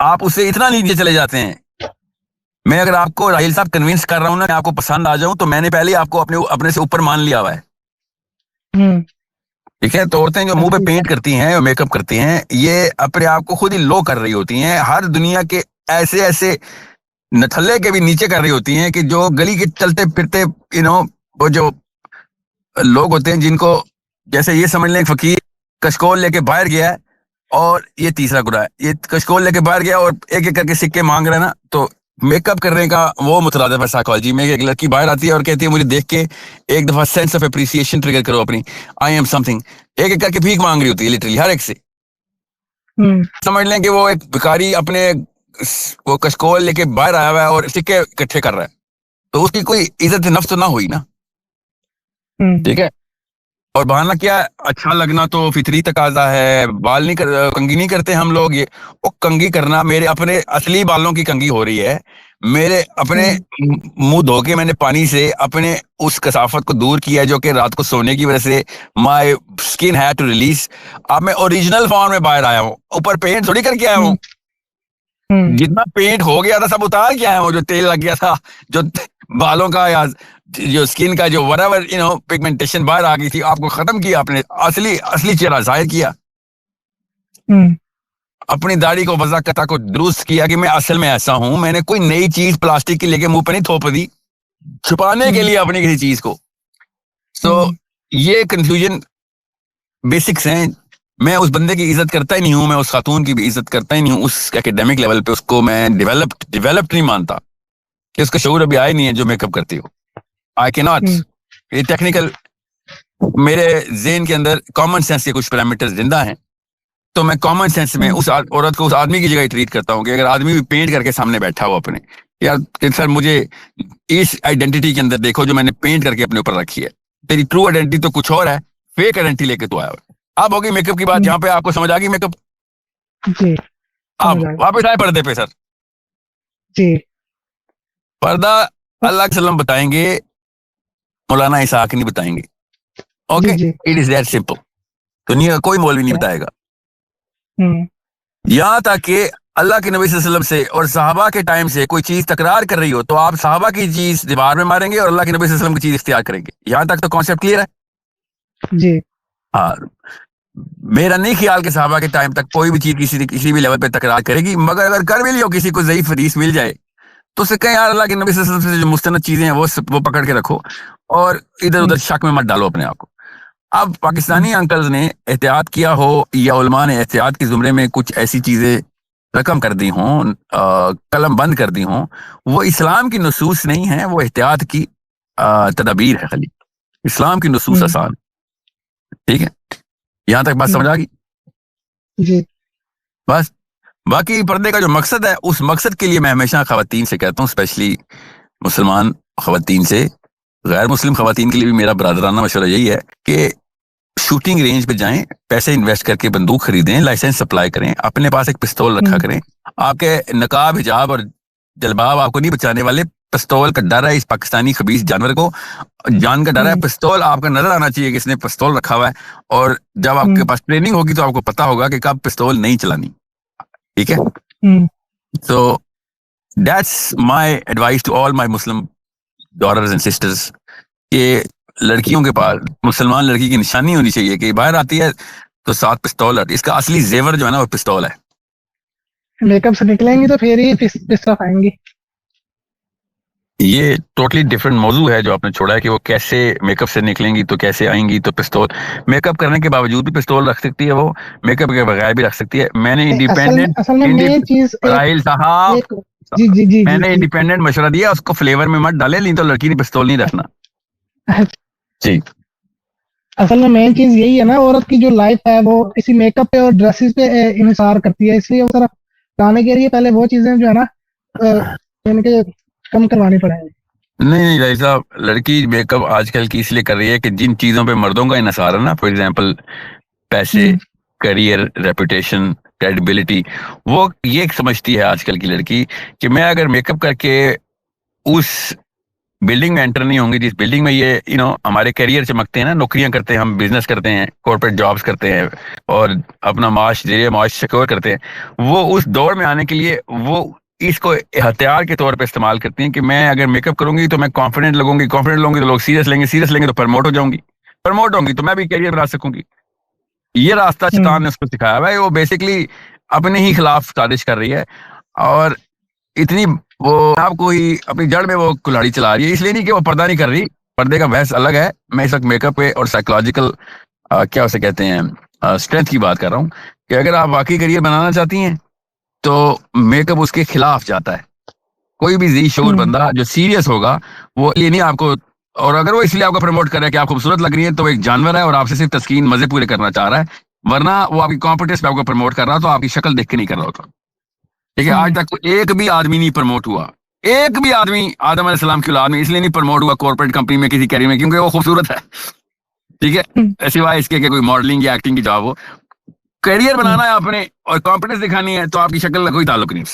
آپ اس سے اتنا نیچے چلے جاتے ہیں. میں اگر آپ کو راہیل صاحب کنوینس کر رہا ہوں نا کہ آپ کو پسند آ جاؤں تو میں نے پہلے ہی آپ کو اپنے سے اوپر مان لیا ہوا ہے. ٹھیک ہے. تو عورتیں جو منہ پہ پینٹ کرتی ہیں اور میک اپ کرتی ہیں یہ اپنے آپ کو خود ہی لو کر رہی ہوتی ہیں. ہر دنیا کے ایسے ایسے نٹھلے کے بھی نیچے کر رہی ہوتی ہیں کہ جو گلی کے چلتے پھرتے وہ جو لوگ ہوتے ہیں جن کو جیسے یہ سمجھ لیں فقیر کشکول لے کے باہر گیا ہے اور یہ تیسرا گناہ ہے. یہ کشکول لے کے باہر گیا اور ایک ایک کر کے سکے مانگ رہے ہیں نا, تو میک اپ کرنے کا وہ مترادف ہے سائیکالوجی میں. ایک لڑکی باہر آتی ہے اور کہتی ہے مجھے دیکھ کے ایک دفعہ سینس آف اپریسیشن ٹریگر کرو اپنی, آئی ایم سم تھنگ. ایک ایک کر کے بھیک مانگ رہی ہوتی ہے لٹرلی ہر ایک سے. سمجھ لیں کہ وہ ایک بھکاری اپنے وہ کشکول لے کے باہر آیا ہوا ہے اور سکے اکٹھے کر رہا ہے, تو اس کی کوئی عزت نفس تو نہ ہوئی نا. ٹھیک ہے. اور بہانہ کیا ہے, اچھا لگنا تو فطری تقاضا ہے. بال نہیں کنگھی نہیں کرتے ہم لوگ, یہ وہ کنگھی کرنا میرے اپنے اصلی بالوں کی کنگھی ہو رہی ہے. میرے اپنے منہ دھو کے میں نے پانی سے اپنے اس کثافت کو دور کیا جو کہ رات کو سونے کی وجہ سے my skin had to release. اب میں اوریجنل فارم میں باہر آیا ہوں, اوپر پینٹ تھوڑی کر کے آیا ہوں. جتنا پینٹ ہو گیا تھا سب اتار کے آیا ہوں, جو تیل لگ گیا تھا, جو بالوں کا یا جو اسکن کا جو whatever پگمنٹیشن باہر آ گئی تھی, آپ کو ختم کیا. آپ نے اصلی چہرہ ظاہر کیا. اپنی داڑھی کو وضع قطع کو درست کیا کہ میں اصل میں ایسا ہوں. میں نے کوئی نئی چیز پلاسٹک کی لے کے منہ پہ نہیں تھوپ دی چھپانے کے لیے اپنی کسی چیز کو. سو یہ کنفیوژن بیسکس ہیں. میں اس بندے کی عزت کرتا ہی نہیں ہوں, میں اس خاتون کی بھی عزت کرتا ہی نہیں ہوں. اس اکیڈیمک لیول پہ اس کو میں ڈیولپڈ نہیں مانتا کہ اس کا شعور ابھی آیا نہیں ہے جو میک اپ کرتی ہو. آئی کی ناٹ. یہ ٹیکنیکل میرے ذہن کے اندر کامن سینس کے کچھ پیرامیٹر زندہ ہیں, تو میں کامن سینس میں اس عورت کو اس آدمی کی جگہ ہی ٹریٹ کرتا ہوں کہ اگر آدمی بھی پینٹ کر کے سامنے بیٹھا ہو اپنے, یار سر مجھے اس آئیڈینٹی کے اندر دیکھو جو میں نے پینٹ کر کے اپنے اوپر رکھی ہے. تیری ٹرو آئیڈینٹی تو کچھ اور ہے, فیک آئیڈینٹی لے کے تو آیا ہو. اب ہوگی میک اپ کی بات, جہاں پہ آپ کو سمجھ آ گئی میک اپ. آپ واپس آئے پردے پہ. سر پردہ اللہ کے سلام بتائیں گے, مولانا اسحاق نہیں بتائیں گے. Okay, it is that simple. دنیا کا کوئی مولوی نہیں بتائے گا. یہاں تک کہ اللہ کے نبی صلی اللہ علیہ وسلم سے اور صحابہ کے ٹائم سے کوئی چیز تکرار کر رہی ہو تو آپ صحابہ کی چیز دیوار میں ماریں گے اور اللہ کے نبی صلی اللہ علیہ وسلم کی چیز اختیار کریں گے. یہاں تک تو کانسیپٹ کلیئر ہے. جی ہاں, میرا نہیں خیال کہ صحابہ کے ٹائم تک کوئی بھی چیز کسی بھی لیول پہ تکرار کرے گی, مگر اگر کر بھی لیو کسی کو ضعیف حدیث مل جائے تو اسے کہیں یار اللہ کے نبی صلی اللہ علیہ وسلم سے جو مستند چیزیں ہیں وہ پکڑ کے رکھو اور ادھر ادھر شک میں مت ڈالو اپنے آپ کو. اب پاکستانی انکلز نے احتیاط کیا ہو یا علماء نے احتیاط کے زمرے میں کچھ ایسی چیزیں رقم کر دی ہوں, قلم بند کر دی ہوں, وہ اسلام کی نصوص نہیں ہیں, وہ احتیاط کی تدابیر ہے خالی. اسلام کی نصوص آسان. ٹھیک ہے, یہاں تک بات سمجھ آ گئی. جی بس باقی پردے کا جو مقصد ہے اس مقصد کے لیے میں ہمیشہ خواتین سے کہتا ہوں, اسپیشلی مسلمان خواتین سے, غیر مسلم خواتین کے لیے بھی میرا برادرانہ مشورہ یہی ہے کہ شوٹنگ رینج پہ جائیں, پیسے انویسٹ کر کے بندوق خریدیں, لائسنس اپلائی کریں, اپنے پاس ایک پستول رکھا کریں. آپ کے نقاب حجاب اور جلباب آپ کو نہیں بچانے والے, پستول کا ڈر ہے اس پاکستانی خبیث جانور کو, جان کا ڈر ہے. پستول آپ کا نظر آنا چاہیے کہ اس نے پستول رکھا ہوا ہے, اور جب آپ کے پاس ٹریننگ ہوگی تو آپ کو پتا ہوگا کہ کب پستول نہیں چلانی. ٹھیک ہے, so that's my advice to all my Muslim daughters and sisters کہ لڑکیوں کے پاس, مسلمان لڑکی کی نشانی ہونی چاہیے کہ باہر آتی ہے تو ساتھ پستول ہے. اس کا اصلی زیور جو ہے نا وہ پستول ہے. میک اپ سے نکلیں گی تو پھر ہی پستول آئیں گی. یہ ٹوٹلی ڈفرنٹ موضوع ہے جو آپ نے چھوڑا ہے کہ وہ کیسے میک اپ سے نکلیں گی تو کیسے آئیں گی. تو پستول میک اپ کرنے کے باوجود بھی پستول رکھ سکتی ہے, وہ میک اپ کے بغیر بھی رکھ سکتی ہے. میں نے میں نے انڈیپینڈنٹ مشورہ دیا, اس کو فلیور میں مت ڈالے, نہیں تو لڑکی نے پستول نہیں رکھنا. جی اصل میں مین چیز یہی ہے نا, عورت کی جو لائف ہے وہ اسی میک اپ پہ اور ڈریسز پہ انحصار کرتی ہے, اس لیے وہ طرف لانے کے لیے پہلے وہ چیزیں جو ہے نا کم کروانی پڑیں گی. نہیں بھائی صاحب, لڑکی میک اپ آج کل کی اس لیے کر رہی ہے کہ جن چیزوں پہ مردوں کا انحصار ہے نا, فار ایگزامپل پیسے, کریئر, ریپوٹیشن, کریڈیبلٹی, وہ یہ سمجھتی ہے آج کل کی لڑکی کہ میں اگر میک اپ کر کے اس بلڈنگ میں انٹر نہیں ہوں گے جس بلڈنگ میں یہ ہمارے کیریئر چمکتے ہیں نا, نوکریاں کرتے ہیں, ہم بزنس کرتے ہیں, کارپوریٹ جابس کرتے ہیں اور اپنا ذریعہ معاش سیکور کرتے ہیں, وہ اس دور میں آنے کے لیے وہ اس کو ہتھیار کے طور پہ استعمال کرتی ہیں کہ میں اگر میک اپ کروں گی تو میں کانفیڈنٹ لگوں گی, کانفیڈنٹ لوں گی تو لوگ سیریس لیں گے تو پروموٹ ہو جاؤں گی, پروموٹ ہوں گی تو میں بھی کیریئر بنا سکوں گی. یہ راستہ شیطان نے اس کو سکھایا ہوا ہے. وہ بیسکلی اپنے ہی خلاف سازش کر رہی ہے اور اتنی وہ آپ کو ہی اپنی جڑ میں وہ کلاڑی چلا رہی ہے. اس لیے نہیں کہ وہ پردہ نہیں کر رہی, پردے کا بحث الگ ہے. میں اس وقت میک اپ پہ اور سائیکولوجیکل کیا اسے کہتے ہیں اسٹرینتھ کی بات کر رہا ہوں کہ اگر آپ واقعی کیریئر بنانا چاہتی ہیں تو میک اپ اس کے خلاف جاتا ہے. کوئی بھی ذی شعور بندہ جو سیریس ہوگا وہ یہ نہیں آپ کو, اور اگر وہ اس لیے آپ کو پروموٹ کر رہا ہے کہ آپ خوبصورت لگ رہی ہے تو وہ ایک جانور ہے اور آپ سے صرف تسکین مزے پورے کرنا چاہ رہا ہے, ورنہ وہ آپ کی کمپیٹنس پہ آپ کو پروموٹ کر رہا تو آپ کی شکل دیکھ کے نہیں کر رہا ہوتا. ٹھیک ہے, آج تک ایک بھی آدمی نہیں پروموٹ ہوا, ایک بھی آدمی آدم علیہ السلام کی اولاد میں اس لیے نہیں پروموٹ ہوا کارپوریٹ کمپنی میں کسی کیریئر میں کیونکہ وہ خوبصورت ہے. ٹھیک ہے, سوائے اس کے کہ کوئی ماڈلنگ یا ایکٹنگ کی جاب ہو. کیریئر بنانا ہے آپ نے اور کانفیڈنس دکھانی ہے تو آپ کی شکل کا کوئی تعلق نہیں.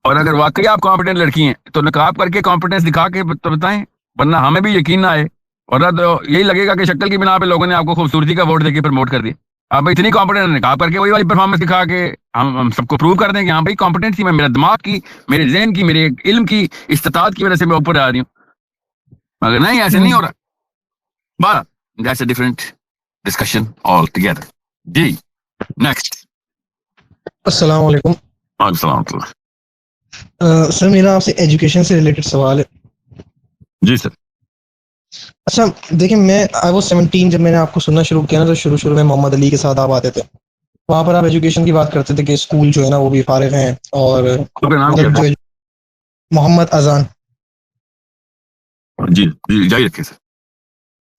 اور اگر واقعی آپ کانفیڈنٹ لڑکی ہیں تو نقاب کر کے کانفیڈنس دکھا کے تو بتائیں, ورنہ ہمیں بھی یقین نہ آئے اور یہی لگے گا کہ شکل کی بنا پہ لوگوں نے آپ کو خوبصورتی کا ووٹ دے کے پروموٹ کر دیا. آپ اتنی کانفیڈنٹ نقاب کر کے وہی والی پرفارمنس دکھا کے ہم سب کو پروو کر دیں کہ ہاں بھائی کانفیڈنس کی میں میرے دماغ کی, میرے ذہن کی, میرے علم کی استطاعت کی وجہ سے میں اوپر آ رہی ہوں. مگر نہیں, ایسے نہیں ہو رہا. بارہ that's a different discussion all together. جی نیکسٹ. السلام علیکم. السلام علیکم. سر میرا آپ سے ایجوکیشن سے ریلیٹڈ سوال ہے. جی سر. اچھا دیکھیں, میں آئی واز 17 جب میں نے آپ کو سننا شروع کیا نا, تو شروع میں محمد علی کے ساتھ آپ آتے تھے, وہاں پر آپ ایجوکیشن کی بات کرتے تھے کہ اسکول جو ہے نا وہ بھی فارغ ہیں, اور آپ کا نام کیا جو ہے؟ محمد اذان. جی جی جاری رکھیں سر.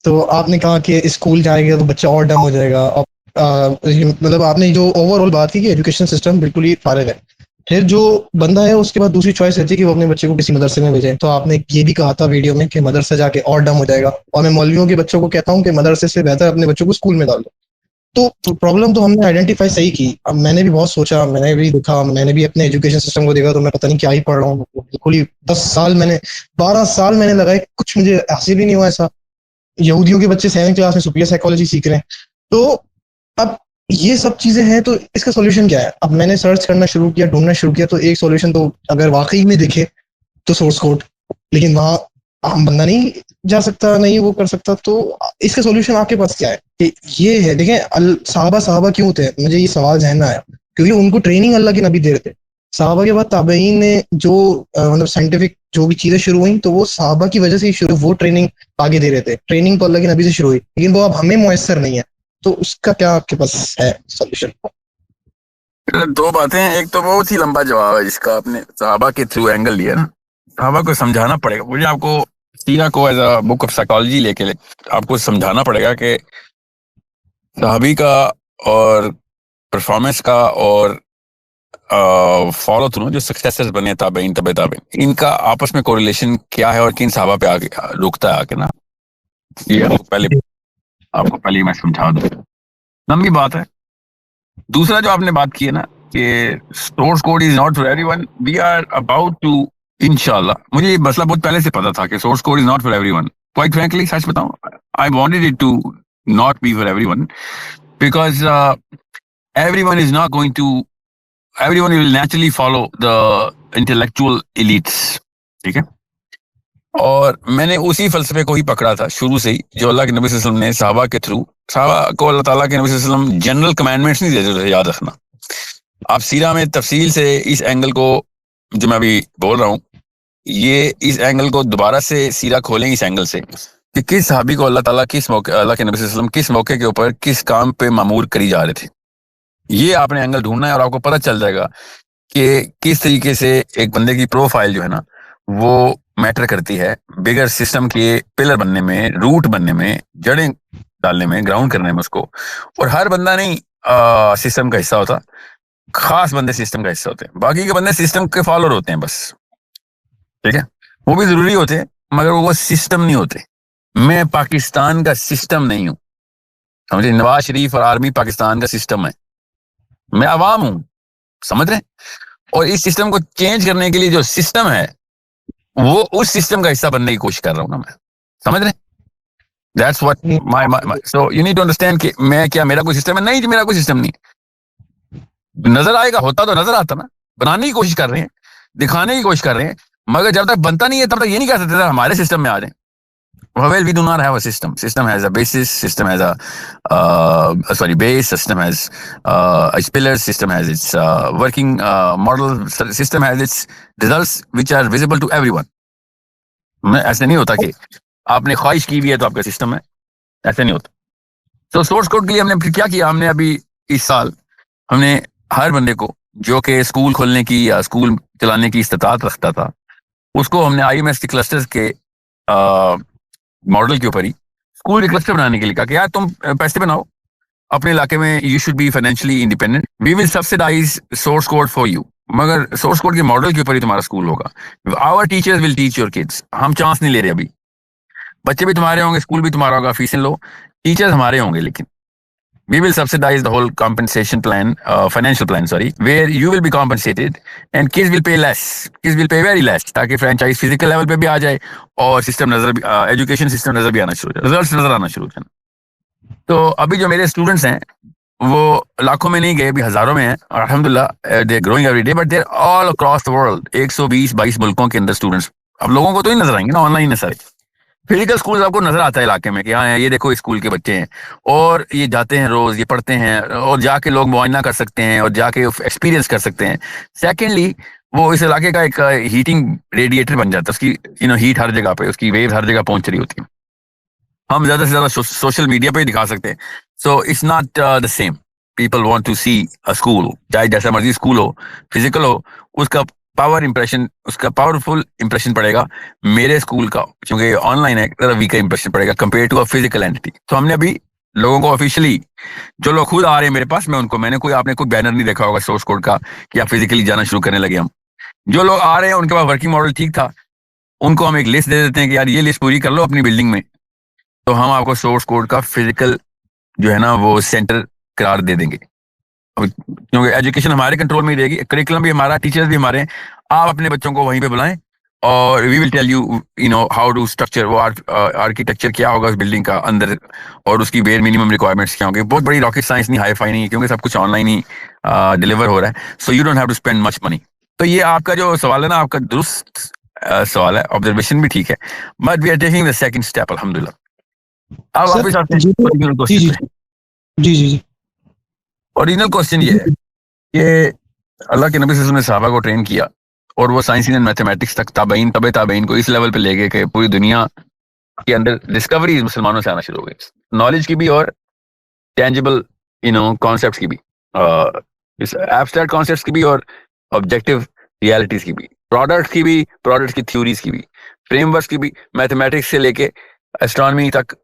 تو آپ نے کہا کہ اسکول جائے گا تو بچہ اور ڈم ہو جائے گا, مطلب آپ نے جو اوور آل بات کی کہ ایجوکیشن سسٹم بالکل ہی فارغ ہے. پھر جو بندہ ہے اس کے بعد دوسری چوائس رہتی ہے کہ وہ اپنے بچے کو کسی مدرسے میں بھیجے. تو آپ نے یہ بھی کہا تھا ویڈیو میں کہ مدرسے جا کے اور ڈم ہو جائے گا, اور میں مولویوں کے بچوں کو کہتا ہوں کہ مدرسے سے بہتر اپنے بچوں کو اسکول میں ڈال دو. تو پرابلم تو ہم نے آئیڈینٹیفائی صحیح کی. اب میں نے بھی بہت سوچا, میں نے بھی دیکھا, میں نے بھی اپنے ایجوکیشن سسٹم کو دیکھا, تو میں پتہ نہیں کیا ہی پڑھ رہا ہوں. بالکل ہی 12 سال میں نے لگائے, کچھ مجھے حاصل ہی نہیں ہوا ایسا. یہودیوں کے بچے 7 کلاس میں سپیریئر سائیکالوجی سیکھ رہے ہیں. تو اب یہ سب چیزیں ہیں, تو اس کا سولوشن کیا ہے؟ اب میں نے سرچ کرنا شروع کیا, ڈھونڈنا شروع کیا, تو ایک سولوشن تو اگر واقعی میں دیکھے تو سورس کوڈ, لیکن وہاں عام بندہ نہیں جا سکتا, نہیں وہ کر سکتا. تو اس کا سولوشن آپ کے پاس کیا ہے؟ کہ یہ ہے, دیکھیں صحابہ کیوں تھے, مجھے یہ سوال ذہن میں آیا کیونکہ ان کو ٹریننگ اللہ کے نبی دے رہے تھے. صحابہ کے بعد تابعین نے جو مطلب سائنٹیفک جو بھی چیزیں شروع ہوئیں تو وہ صحابہ کی وجہ سے ہی شروع, وہ ٹریننگ آگے دے رہے تھے. ٹریننگ تو اللہ کے نبی سے شروع ہوئی, لیکن وہ اب ہمیں میسر نہیں ہے. تو اس کا کیا آپ کے پاس ہے سولوشن؟ دو باتیں ہیں. ایک تو بہت ہی لمبا جواب ہے جس کا آپ نے صحابہ کے تھرو اینگل لیا نا. صحابہ کو سمجھانا پڑے گا. مجھے آپ کو سیرہ کو as a book of psychology لے کے آپ کو سمجھانا پڑے گا کہ صحابی کا اور پرفارمنس کا اور فالو تھرو جو سکسیسز بنے تابعین تبع تابعین, ان کا آپس میں کوریلیشن کیا ہے اور کن صحابہ پہ آگے رکتا ہے آگے نا. یہ آپ کو پہلے میں سمجھا دوں. لمبی بات ہے. دوسرا جو آپ نے بات کی ہے نا کہ source code is not for everyone, we are about to, انشاءاللہ مجھے یہ مسئلہ بہت پہلے سے پتا تھا کہ source code is not for everyone. Quite frankly سچ بتاؤں, I wanted it to not be for everyone, because everyone is not going to, everyone will naturally follow the intellectual elites. ٹھیک ہے, اور میں نے اسی فلسفے کو ہی پکڑا تھا شروع سے ہی جو اللہ کے نبی صلی اللہ علیہ وسلم نے صحابہ کے تھرو. صحابہ کو اللہ تعالیٰ کے نبی صلی اللہ علیہ وسلم جنرل کمانڈمنٹس نہیں دیتے تھے, یاد رکھنا. آپ سیرہ میں تفصیل سے اس اینگل کو جو میں ابھی بول رہا ہوں, یہ اس اینگل کو دوبارہ سے سیرہ کھولیں اس اینگل سے کہ کس صحابی کو اللہ تعالیٰ کس موقع, اللہ کے نبی صلی اللہ علیہ وسلم کس موقع کے اوپر کس کام پہ مامور کری جا رہے تھے. یہ آپ نے اینگل ڈھونڈنا ہے اور آپ کو پتہ چل جائے گا کہ کس طریقے سے ایک بندے کی پروفائل جو ہے نا وہ میٹر کرتی ہے بگر سسٹم کے پلر بننے میں, روٹ بننے میں, جڑیں ڈالنے میں, گراؤنڈ کرنے میں اس کو. اور ہر بندہ نہیں سسٹم کا حصہ ہوتا, خاص بندے سسٹم کا حصہ ہوتے ہیں, باقی کے بندے سسٹم کے فالوور ہوتے ہیں بس. ٹھیک ہے, وہ بھی ضروری ہوتے ہیں مگر وہ سسٹم نہیں ہوتے. میں پاکستان کا سسٹم نہیں ہوں, سمجھے. نواز شریف اور آرمی پاکستان کا سسٹم ہے, میں عوام ہوں, سمجھ رہے ہیں. اور اس سسٹم کو چینج کرنے کے لیے جو سسٹم ہے وہ اس سسٹم کا حصہ بننے کی کوشش کر رہا ہوں نا میں, سمجھ رہے ہیں؟ That's what so you need to understand کہ میں کیا میرا کوئی سسٹم ہے, نہیں جی میرا کوئی سسٹم نہیں. نظر آئے گا, ہوتا تو نظر آتا نا, بنانے کی کوشش کر رہے ہیں, دکھانے کی کوشش کر رہے ہیں, مگر جب تک بنتا نہیں ہے تب تک یہ نہیں کہہ سکتے ہمارے سسٹم میں آ جائیں. Well, we do not have a system. System has a basis. System has a base. System has its pillars. System has its working model. System has its results which are visible to everyone. ایسے نہیں ہوتا کہ آپ نے خواہش کی بھی ہے تو آپ کا سسٹم ہے, ایسے نہیں ہوتا. تو سورس کوڈ کے لیے ہم نے پھر کیا کیا, ہم نے ابھی اس سال ہم نے ہر بندے کو جو کہ اسکول کھولنے کی یا اسکول چلانے کی استطاعت رکھتا تھا اس کو ہم نے آئی ایم ایس کلسٹرز کے ماڈل کے اوپر ہی اسکول کے کلسٹر بنانے کے لیے کہا کہ یار تم پیسے بناؤ اپنے علاقے میں, you should be financially independent, we will subsidize source code for you, مگر سورس کوڈ کے ماڈل کے اوپر ہی تمہارا اسکول ہوگا. Our teachers will teach your kids. ہم چانس نہیں لے رہے, ابھی بچے بھی تمہارے ہوں گے, اسکول بھی تمہارا ہوگا, فیسیں لو, ٹیچرز ہمارے ہوں گے, لیکن we will subsidize the whole compensation plan, financial plan, where you will be compensated and kids will pay less. Kids will pay very less تاکہ فرینچائز فزیکل لیول پہ بھی آ جائے اور سسٹم نظر بھی, ایجوکیشن سسٹم نظر بھی آنا شروع ہو جائے, ریزلٹس نظر آنا شروع ہو جائے. تو ابھی جو میرے اسٹوڈنٹس ہیں وہ لاکھوں میں نہیں گئے, ابھی ہزاروں میں ہیں, اور الحمدللہ they are growing every day, but they are all across the world. 120-22 ملکوں کے اندر اسٹوڈنٹس. اب لوگوں کو تو ہی نظر آئیں گے نا, آن لائن ہے سارے. فزیکل اسکول آپ کو نظر آتا ہے علاقے میں کہ ہاں یہ دیکھو اسکول کے بچے ہیں, اور یہ جاتے ہیں روز, یہ پڑھتے ہیں, اور جا کے لوگ معائنہ کر سکتے ہیں اور جا کے ایکسپیرینس کر سکتے ہیں. سیکنڈلی وہ اس علاقے کا ایک ہیٹنگ ریڈیٹر بن جاتا ہے, اس کی ہیٹ ہر جگہ پہ, اس کی ویو ہر جگہ پہنچ رہی ہوتی ہے. ہم زیادہ سے زیادہ سوشل میڈیا پہ ہی دکھا سکتے ہیں. So it's not the same. People want to see a school, چاہے جیسا مرضی اسکول ہو, فزیکل ہو, اس کا پاورفل امپریشن پڑے گا میرے اسکول کا, کیونکہ آن لائن ہے, ویکر امپریشن پڑے گا compare to a physical entity. تو ہم نے ابھی لوگوں کو آفیشلی, جو لوگ خود آ رہے ہیں میرے پاس, میں نے آپ نے کوئی بینر نہیں دیکھا ہوگا سورس کوڈ کا کہ آپ فزیکلی جانا شروع کرنے لگے. ہم جو لوگ آ رہے ہیں ان کے پاس ورکنگ ماڈل ٹھیک تھا, ان کو ہم ایک لسٹ دے دیتے ہیں کہ یار یہ لسٹ پوری کر لو اپنی بلڈنگ میں, تو ہم آپ کو سورس کوڈ کا فزیکل جو ہے نا وہ سینٹر قرار دے دیں گے, کیونکہ ایجوکیشن ہمارے کنٹرول میں ہی رہے گی, کریکولم بھی ہمارا, ٹیچرز بھی ہمارے ہیں. آپ اپنے بچوں کو وہیں پہ بلائیں اور we will tell you how to structure, وہ آرکیٹیکچر کیا ہوگا اس بلڈنگ کا اندر, اور اس کی بیئر منیمم ریکوائرمنٹس کیا ہوں گے. بہت بڑی راکٹ سائنس نہیں, ہائی فائی نہیں, کیونکہ سب کچھ آن لائن ہی ڈلیور ہو رہا ہے. So you don't have to spend much money. تو یہ آپ کا جو سوال ہے نا, آپ کا درست سوال ہے, آبزرویشن بھی ٹھیک ہے, but we are taking the second step الحمدللہ. اب واپس آتے ہیں اوریجنل کوشچن یہ ہے کہ اللہ کے نبی صلی اللہ علیہ وسلم نے صحابہ کو ٹرین کیا, اور وہ سائنس اینڈ میتھمیٹکس تک تابعین تابعین کو اس لیول پہ لے گئے کہ پوری دنیا کے اندر ڈسکوری مسلمانوں سے آنا شروع ہو گئی, نالج کی بھی اور ٹینجبل کانسیپٹس کی بھی, ایبسٹریکٹ کانسیپٹس کی بھی اور آبجیکٹیو ریالٹیز کی بھی, پروڈکٹس کی بھی, پروڈکٹس کی تھیوریز کی بھی, فریم ورکس کی بھی, میتھمیٹکس سے لے کے اسٹرانومی تک,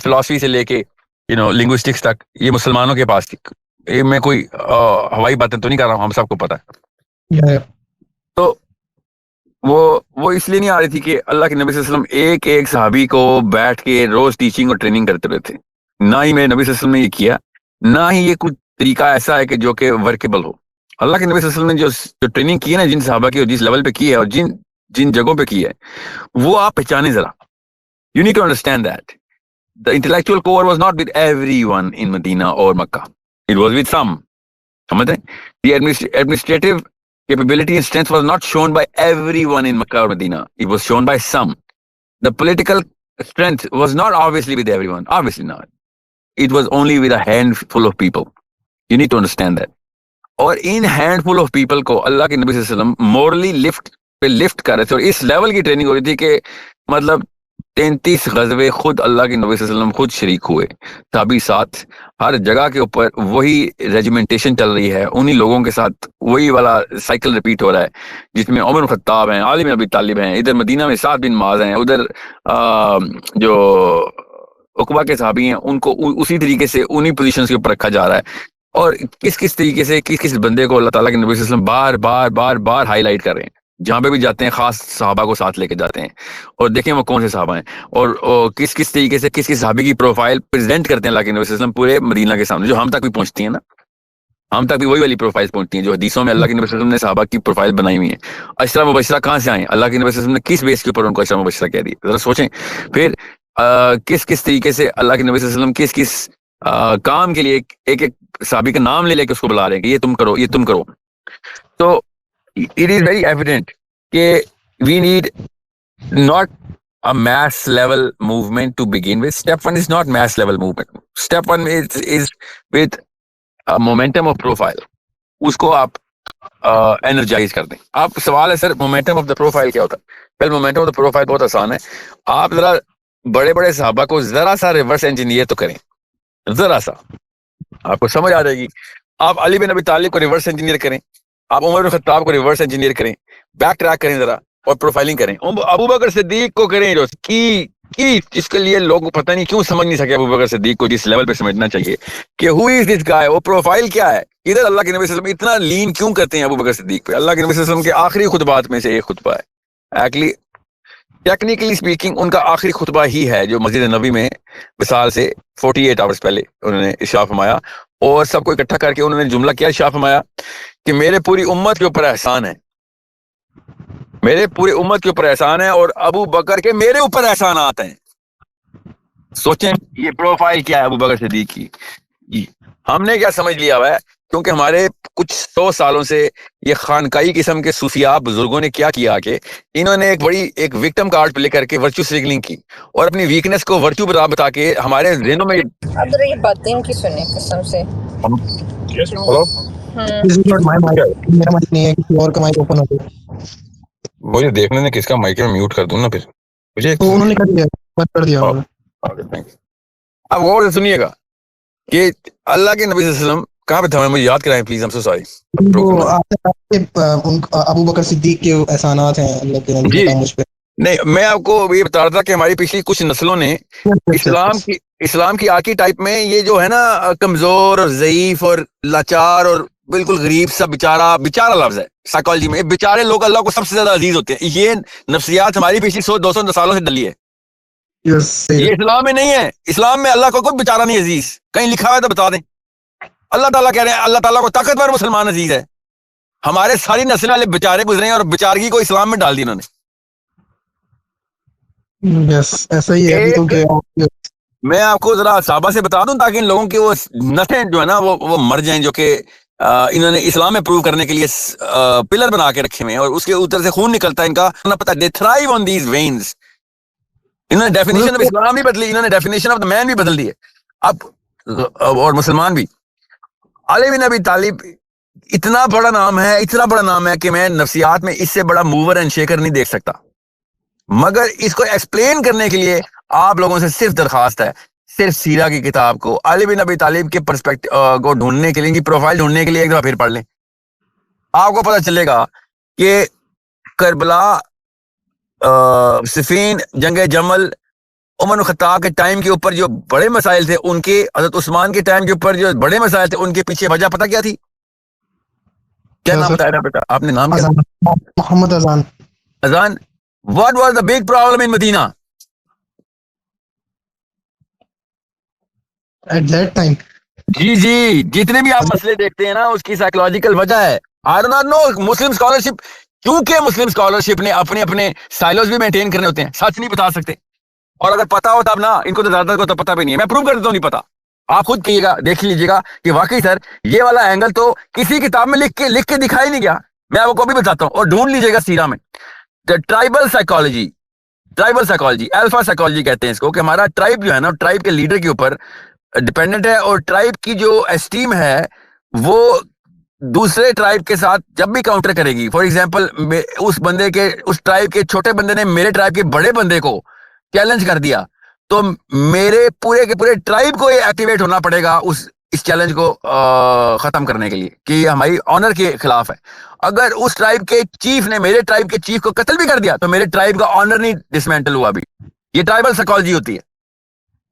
فلاسفی سے لے کے لنگوسٹکس تک, یہ مسلمانوں کے پاس تھی. میں کوئی ہوائی باتیں تو نہیں کر رہا ہوں, ہم سب کو پتا ہے. تو وہ اس لیے نہیں آ رہی تھی کہ اللہ کے نبی صلی اللہ علیہ وسلم ایک ایک صحابی کو بیٹھ کے روز ٹیچنگ اور ٹریننگ کرتے رہے تھے. نہ ہی میرے نبی صلی اللہ علیہ وسلم نے یہ کیا, نہ ہی یہ کچھ طریقہ ایسا ہے کہ جو کہ ورکیبل ہو. اللہ کے نبی صلی اللہ علیہ وسلم نے جو ٹریننگ کی ہے نا, جن صحابہ کی, جس لیول پہ کی ہے اور جن جگہوں پہ کی ہے, وہ آپ پہچانے ذرا. You need to understand that the intellectual core was not with everyone in Medina or Makkah. It was with some. The administrative capability and strength was not shown by everyone in Makkah or Medina. It was shown by some. The political strength was not obviously with everyone. Obviously not. It was only with a handful of people. You need to understand that. اور ان handful of people کو اللہ کے نبی صلی اللہ علیہ وسلم morally lift کر رہے تھے, اور اس لیول کی ٹریننگ ہو رہی تھی کہ مطلب 33 غزوے خود اللہ کے نبی صلی اللہ علیہ وسلم خود شریک ہوئے, تابعی ساتھ, ہر جگہ کے اوپر وہی ریجیمنٹیشن چل رہی ہے, انہی لوگوں کے ساتھ وہی والا سائیکل ریپیٹ ہو رہا ہے, جس میں عمر خطاب ہیں, علی بن ابی طالب ہیں, ادھر مدینہ میں سعد بن معاذ ہیں, ادھر جو عقبہ کے صحابی ہیں ان کو اسی طریقے سے انہی پوزیشنز کے اوپر رکھا جا رہا ہے. اور کس طریقے سے کس بندے کو اللہ تعالیٰ کے نبی صلی اللہ علیہ وسلم بار ہائی لائٹ کر رہے ہیں, جہاں پہ بھی جاتے ہیں خاص صحابہ کو ساتھ لے کے جاتے ہیں, اور دیکھیں وہ کون سے صحابہ ہیں, اور کس طریقے سے کس صحابی کی پروفائل پریزنٹ کرتے ہیں اللہ کے نبی صلی اللہ علیہ وسلم پورے مدینہ کے سامنے, جو ہم تک بھی پہنچتی ہیں نا. ہم تک بھی وہی والی پروفائل پہنچتی ہیں جو حدیثوں میں اللہ کے نبی صلی اللہ علیہ وسلم نے صحابہ کی پروفائل بنائی ہوئی ہیں. اشرا مبشرہ کہاں سے آئیں؟ اللہ کے نبی صلی اللہ علیہ وسلم نے کس بیس کے اوپر ان کو اشرا مبشرہ کہہ دی؟ ذرا سوچیں. پھر کس کس طریقے سے اللہ کے نبی صلی اللہ علیہ وسلم کس کس کام کے لیے ایک ایک صحابی کا نام لے لے کے اس کو بلا رہے ہیں کہ یہ تم کرو یہ تم کرو. تو اٹ از ویری ایویڈنٹ کہ we need not a mass level movement to begin with. Step one is not mass level movement. Step one is with a momentum of profile. اس کو آپ انرجائز کر دیں. آپ سوال ہے سر مومنٹم آف دا پروفائل کیا ہوتا ہے؟ پہلے مومنٹم آف دا پروفائل بہت آسان ہے. آپ ذرا بڑے بڑے صحابہ کو ذرا سا ریورس انجینئر تو کریں, ذرا سا آپ کو سمجھ آ جائے گی. آپ علی بن ابی طالب کو ریورس انجینئر کریں, آپ عمر بن خطاب کو ریورس انجینئر کریں, بیک ٹریک کریں ذرا اور پروفائلنگ کریں. ابو بکر صدیق کو کریں جو کی اس کے لیے لوگ پتہ نہیں کیوں سمجھ نہیں سکے ابو بکر صدیق کو جس لیول پہ سمجھنا چاہیے کہ ہو از دس گائے, وہ پروفائل کیا ہے. ادھر اللہ کے نبی صلی اللہ علیہ وسلم اتنا لین کیوں کرتے ہیں ابو بکر صدیق پہ؟ اللہ کے نبی صلی اللہ علیہ وسلم کے آخری خطبات میں سے ایک خطبہ ہے, ایکچولی ٹیکنیکلی اسپیکنگ ان کا آخری خطبہ ہی ہے جو مسجد نبوی میں وصال سے 48 آورز پہلے انہوں نے ارشاد فرمایا, اور سب کو اکٹھا کر کے انہوں نے جملہ کیا ارشاد فرمایا کہ میرے پوری امت کے اوپر احسان ہے, میرے پورے امت کے اوپر احسان ہے, اور ابو بکر کے میرے اوپر احسانات ہیں. سوچیں یہ پروفائل کیا ہے ابو بکر صدیق کی. ہم نے کیا سمجھ لیا ہوا ہے, کیونکہ ہمارے کچھ 100 سالوں سے یہ خانقائی قسم کے صوفیاء بزرگوں نے کیا کیا کہ انہوں نے ایک وکٹم کارڈ پلے کر کے ورچو سگنلنگ کی اور اپنی ویکنس کو ورچو بتا کے ہمارے ذہنوں میں اب ذرا یہ باتیں ان کی سنیں قسم سے. This is not my mic. میرا مائک نہیں ہے, کسی اور کا مائک اوپن ہو گیا. مجھے دیکھنے نے کس کا مائک میں میوٹ کر دوں نا, پھر مجھے تو انہوں نے کر دیا, بند کر دیا ہوگا. اب غور سے سنیے گا کہ اللہ کے نبی صلی اللہ علیہ وسلم کہاں پہ تھا, مجھے یاد کرائیں پلیز. I'm so sorry. وہ ابو بکر صدیق کے احسانات ہیں اللہ کے نبی کا مجھ پہ. نہیں, میں آپ کو یہ بتا رہا تھا کہ ہماری پچھلی کچھ نسلوں نے اسلام کی آرکی ٹائپ میں یہ جو ہے نا کمزور اور ضعیف اور لاچار اور بالکل غریب سا بیچارہ لفظ ہے سائیکالوجی میں, بیچارے لوگ اللہ کو سب سے زیادہ عزیز ہوتے ہیں. یہ نفسیات ہماری پچھلی 100-200 سالوں سے ڈلی ہے. یہ اسلام میں نہیں ہے. اسلام میں اللہ کو کوئی بیچارہ نہیں عزیز, کہیں لکھا ہوا ہے تو بتا دیں. اللہ تعالیٰ کہہ رہے ہیں اللہ تعالیٰ کو طاقتور مسلمان عزیز ہے. ہمارے ساری نسل والے بیچارے گزرے ہیں اور بیچارگی کو اسلام میں ڈال دی انہوں نے. ایسا ہی ہے. میں آپ کو ذرا صحابہ سے بتا دوں تاکہ ان لوگوں کی وہ نسلیں جو ہے نا وہ مر جائیں, جو کہ انہوں نے اسلام میں پروو کرنے کے لیے پلر بنا کے رکھے ہوئے ہیں اور اس کے اوپر سے خون نکلتا ہے ان کا پتہ. دے تھرائیو آن دیز وینز. انہوں نے ڈیفینیشن آف اسلام بھی بدلی, انہوں نے ڈیفینیشن آف دا مین بھی بدل دی ہے اب, اور مسلمان بھی. علی بن ابی طالب اتنا بڑا نام ہے کہ میں نفسیات میں اس سے بڑا موور اینڈ شیکر نہیں دیکھ سکتا, مگر اس کو ایکسپلین کرنے کے لیے آپ لوگوں سے صرف درخواست ہے, صرف سیرہ کی کتاب کو علی بن ابی طالب کے پرسپیکٹو کو ڈھونڈنے کے لیے, ان کی پروفائل ڈھونڈنے کے لیے ایک دفعہ پھر پڑھ لیں. آپ کو پتہ چلے گا کہ کربلا, صفین, جنگ جمل, عمر خطاب کے ٹائم کے اوپر جو بڑے مسائل تھے ان کے, حضرت عثمان کے ٹائم کے اوپر جو بڑے مسائل تھے ان کے پیچھے وجہ پتہ کیا تھی؟ کیا نام بتایا بیٹا آپ نے؟ نام کیا؟ محمد اذان. What was the big problem in Medina? At that time. جی جتنے بھی آپ مسئلے دیکھتے ہیں نا اس کی سائیکولوجیکل وجہ ہے. I do not know. Muslim scholarship, کیونکہ مسلم اسکالرشپ نے اپنے سائلوز بھی مینٹین کرنے ہوتے ہیں, سچ نہیں بتا سکتے. اور اگر پتا ہوتا اب نا, ان کو تو زیادہ تر کو تو پتا بھی نہیں ہے, میں پروو کر دیتا ہوں نہیں پتا. آپ خود کہیے گا, دیکھ لیجیے گا کہ واقعی سر یہ والا اینگل تو کسی کتاب میں لکھ کے دکھائی نہیں گیا. میں آپ کو بھی بتاتا ہوں, اور ڈھونڈ لیجیے گا سیرہ میں. ٹرائبل سائیکالوجی, الفا سائیکالوجی کہتے ہیں اس کو, کہ ہمارا ٹرائب جو ہے نا, ٹرائب کے لیڈر کے اوپر ڈیپینڈنٹ ہے, اور ٹرائب کی جو اسٹیم ہے وہ دوسرے ٹرائب کے ساتھ جب بھی کاؤنٹر کرے گی. فار ایگزامپل اس ٹرائب کے چھوٹے بندے نے میرے ٹرائب کے بڑے بندے کو چیلنج کر دیا, تو میرے پورے کے پورے ٹرائب کو یہ ایکٹیویٹ ہونا پڑے گا اس چیلنج کو ختم کرنے کے لیے کہ یہ ہماری آنر کے خلاف ہے. اگر اس ٹرائب کے چیف نے میرے ٹرائب کے چیف کو قتل بھی کر دیا تو میرے ٹرائب کا آنر نہیں ڈسمینٹل ہوا. بھی یہ ٹرائبل سائیکالوجی ہوتی ہے.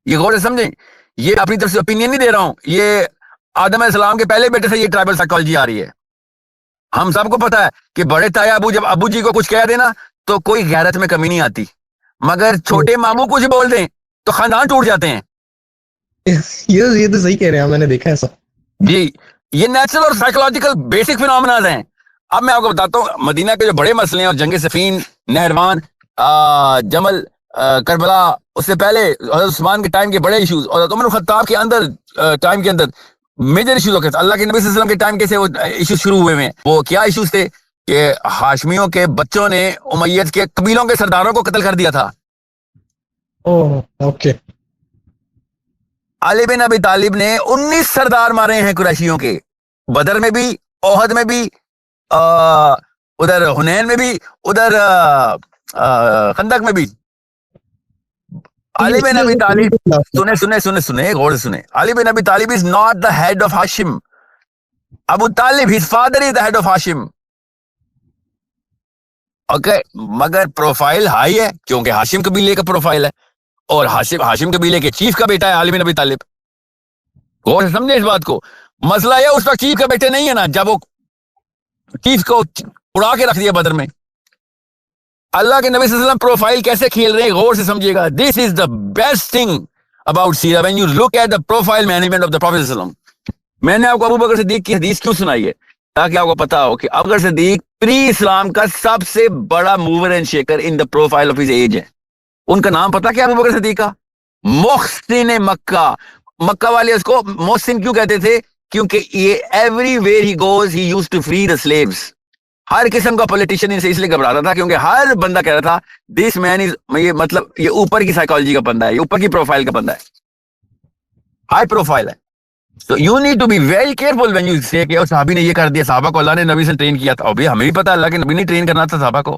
یہ غور سے سمجھیں, یہ اپنی طرف سے اوپینین نہیں دے رہا ہوں, یہ آدم علیہ السلام کے پہلے بیٹے سے یہ ٹرائبل سائیکالوجی آ رہی ہے. ہم سب کو پتا ہے کہ بڑے تایا ابو جب ابو جی کو کچھ کہہ دینا تو کوئی غیرت میں کمی نہیں آتی, مگر چھوٹے ماموں کچھ بول دیں تو خاندان ٹوٹ جاتے ہیں. یہ تو صحیح کہہ رہے ہیں, میں نے دیکھا ایسا. جی یہ نیچرل اور سائیکولوجیکل بیسک فینومیناز ہیں. اب میں آپ کو بتاتا ہوں مدینہ کے جو بڑے مسئلے ہیں اور جنگ صفین, نہروان, جمل, کربلا, اس سے پہلے حضرت عثمان کے ٹائم کے بڑے ایشوز اور عمر خطاب کے اندر ٹائم کے اندر میجر ایشوز ہو گئے. اللہ کے نبی صلی اللہ علیہ وسلم کے ٹائم کیسے وہ ایشوز شروع ہوئے ہیں. وہ کیا ایشوز تھے کہ ہاشمیوں کے بچوں نے امیت کے قبیلوں کے سرداروں کو قتل کر دیا تھا. اوکے. علی بن ابی طالب نے 19 سردار مارے ہیں قریشیوں کے, بدر میں بھی, احد میں بھی, ادھر حنین میں بھی, ادھر خندق میں بھی. علی بن ابی طالب سنے غور سے سنے. علی bin Abi Talib is not the head of Hashim. Abu Talib his father is the head of Hashim. Okay, مگر پروفائل ہائی ہے کیونکہ ہاشم قبیلے کا پروفائل ہے اور ہاشم قبیلے کے چیف کا بیٹا ہے علی بن ابی طالب. غور سے سمجھے اس بات کو. مسئلہ یہ اس وقت چیف کا بیٹے نہیں ہے نا جب وہ چیف کو اڑا کے رکھ دیا بدر میں. اللہ کے نبی صلی اللہ علیہ وسلم پروفائل کیسے کھیل رہے ہیں غور سے سمجھیے گا. This is the best thing about سیرہ when you look at the profile management of the prophet صلی اللہ علیہ وسلم. میں نے آپ کو ابو بکر صدیق کی حدیث کیوں سنائی ہے تاکہ آپ کو پتا ہو کہ ابو بکر صدیق پری اسلام کا سب سے بڑا mover and shaker in the profile of his age ہے. ان کا نام پتا کیا ابو بکر صدیق کا؟ محسن مکہ. مکہ والے اس کو محسن کیوں کہتے تھے؟ کیونکہ یہ everywhere he goes he use to free the slaves. ہر قسم کا پولیٹیشین ان سے اس لیے گھبراتا تھا کیونکہ ہر بندہ کہہ رہا تھا دس مین از, یہ مطلب یہ اوپر کی سائیکالوجی کا بندہ ہے, یہ اوپر کی پروفائل کا بندہ ہے, ہائی پروفائل ہے. So you need to be very careful when you say کہ صحابی نے یہ کر دیا, صحابہ کو اللہ نے نبی سے ٹرین کیا تھا. ابھی ہمیں بھی پتا اللہ کے نبی نے ٹرین کرنا تھا صحابہ کو.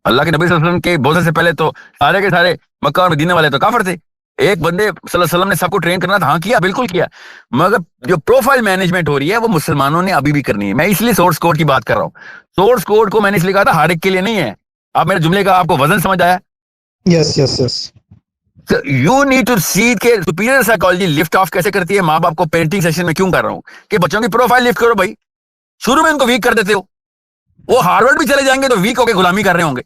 اللہ کے نبی صلی اللہ علیہ وسلم کے بہت سے پہلے تو سارے کے سارے مکہ اور مدینہ والے تو کافر تھے. ایک بندے صلی اللہ علیہ وسلم نے سب کو ٹرین کرنا تھا, ہاں کیا, بالکل کیا. مگر جو پروفائل مینجمنٹ ہو رہی ہے وہ مسلمانوں نے ابھی بھی کرنی ہے. میں اس لیے سورس کوڈ کی بات کر رہا ہوں. سورس کوڈ کو میں نے اس لیے کہا تھا ہر ایک کے لیے نہیں ہے. آپ میرے جملے کا آپ کو وزن سمجھ آیا؟ یس یس یس. یو نیڈ ٹو سی کہ سپیریئر سائیکالوجی لفٹ آف کیسے کرتی ہے. ماں باپ کو پیرنٹنگ سیشن میں کیوں کر رہا ہوں کہ بچوں کی پروفائل لفٹ کرو بھائی. شروع میں ان کو ویک کر دیتے ہو, وہ ہارورڈ بھی چلے جائیں گے تو ویک ہو کے غلامی کر رہے ہوں گے.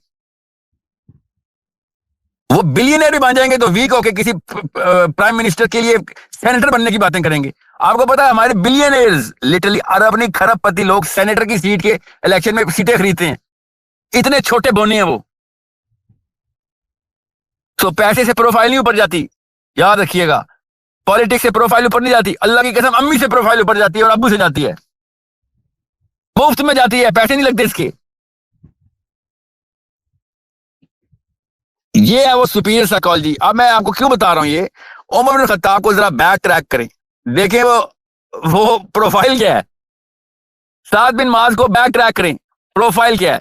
وہ بلینئر بھی بن جائیں گے تو ویک ہو کے کسی پرائم منسٹر کے لیے سینیٹر بننے کی باتیں کریں گے. آپ کو پتا ہے ہمارے بلینئرز لٹرلی ارب نہیں کھرب پتی لوگ سینیٹر کی سیٹ کے الیکشن میں سیٹیں خریدتے ہیں. اتنے چھوٹے بونے ہیں وہ. تو پیسے سے پروفائل نہیں اوپر جاتی, یاد رکھیے گا. پالیٹکس سے پروفائل اوپر نہیں جاتی. اللہ کی قسم امی سے پروفائل اوپر جاتی ہے اور ابو سے جاتی ہے, مفت میں جاتی ہے, پیسے نہیں لگتے اس کے. یہ ہے وہ سپیریئر سائیکالوجی. اب میں آپ کو کیوں بتا رہا ہوں یہ, عمر بن الخطاب کو ذرا بیک ٹریک کریں, دیکھیں وہ پروفائل کیا ہے. سعد بن معاذ کو بیک ٹریک کریں, پروفائل کیا ہے.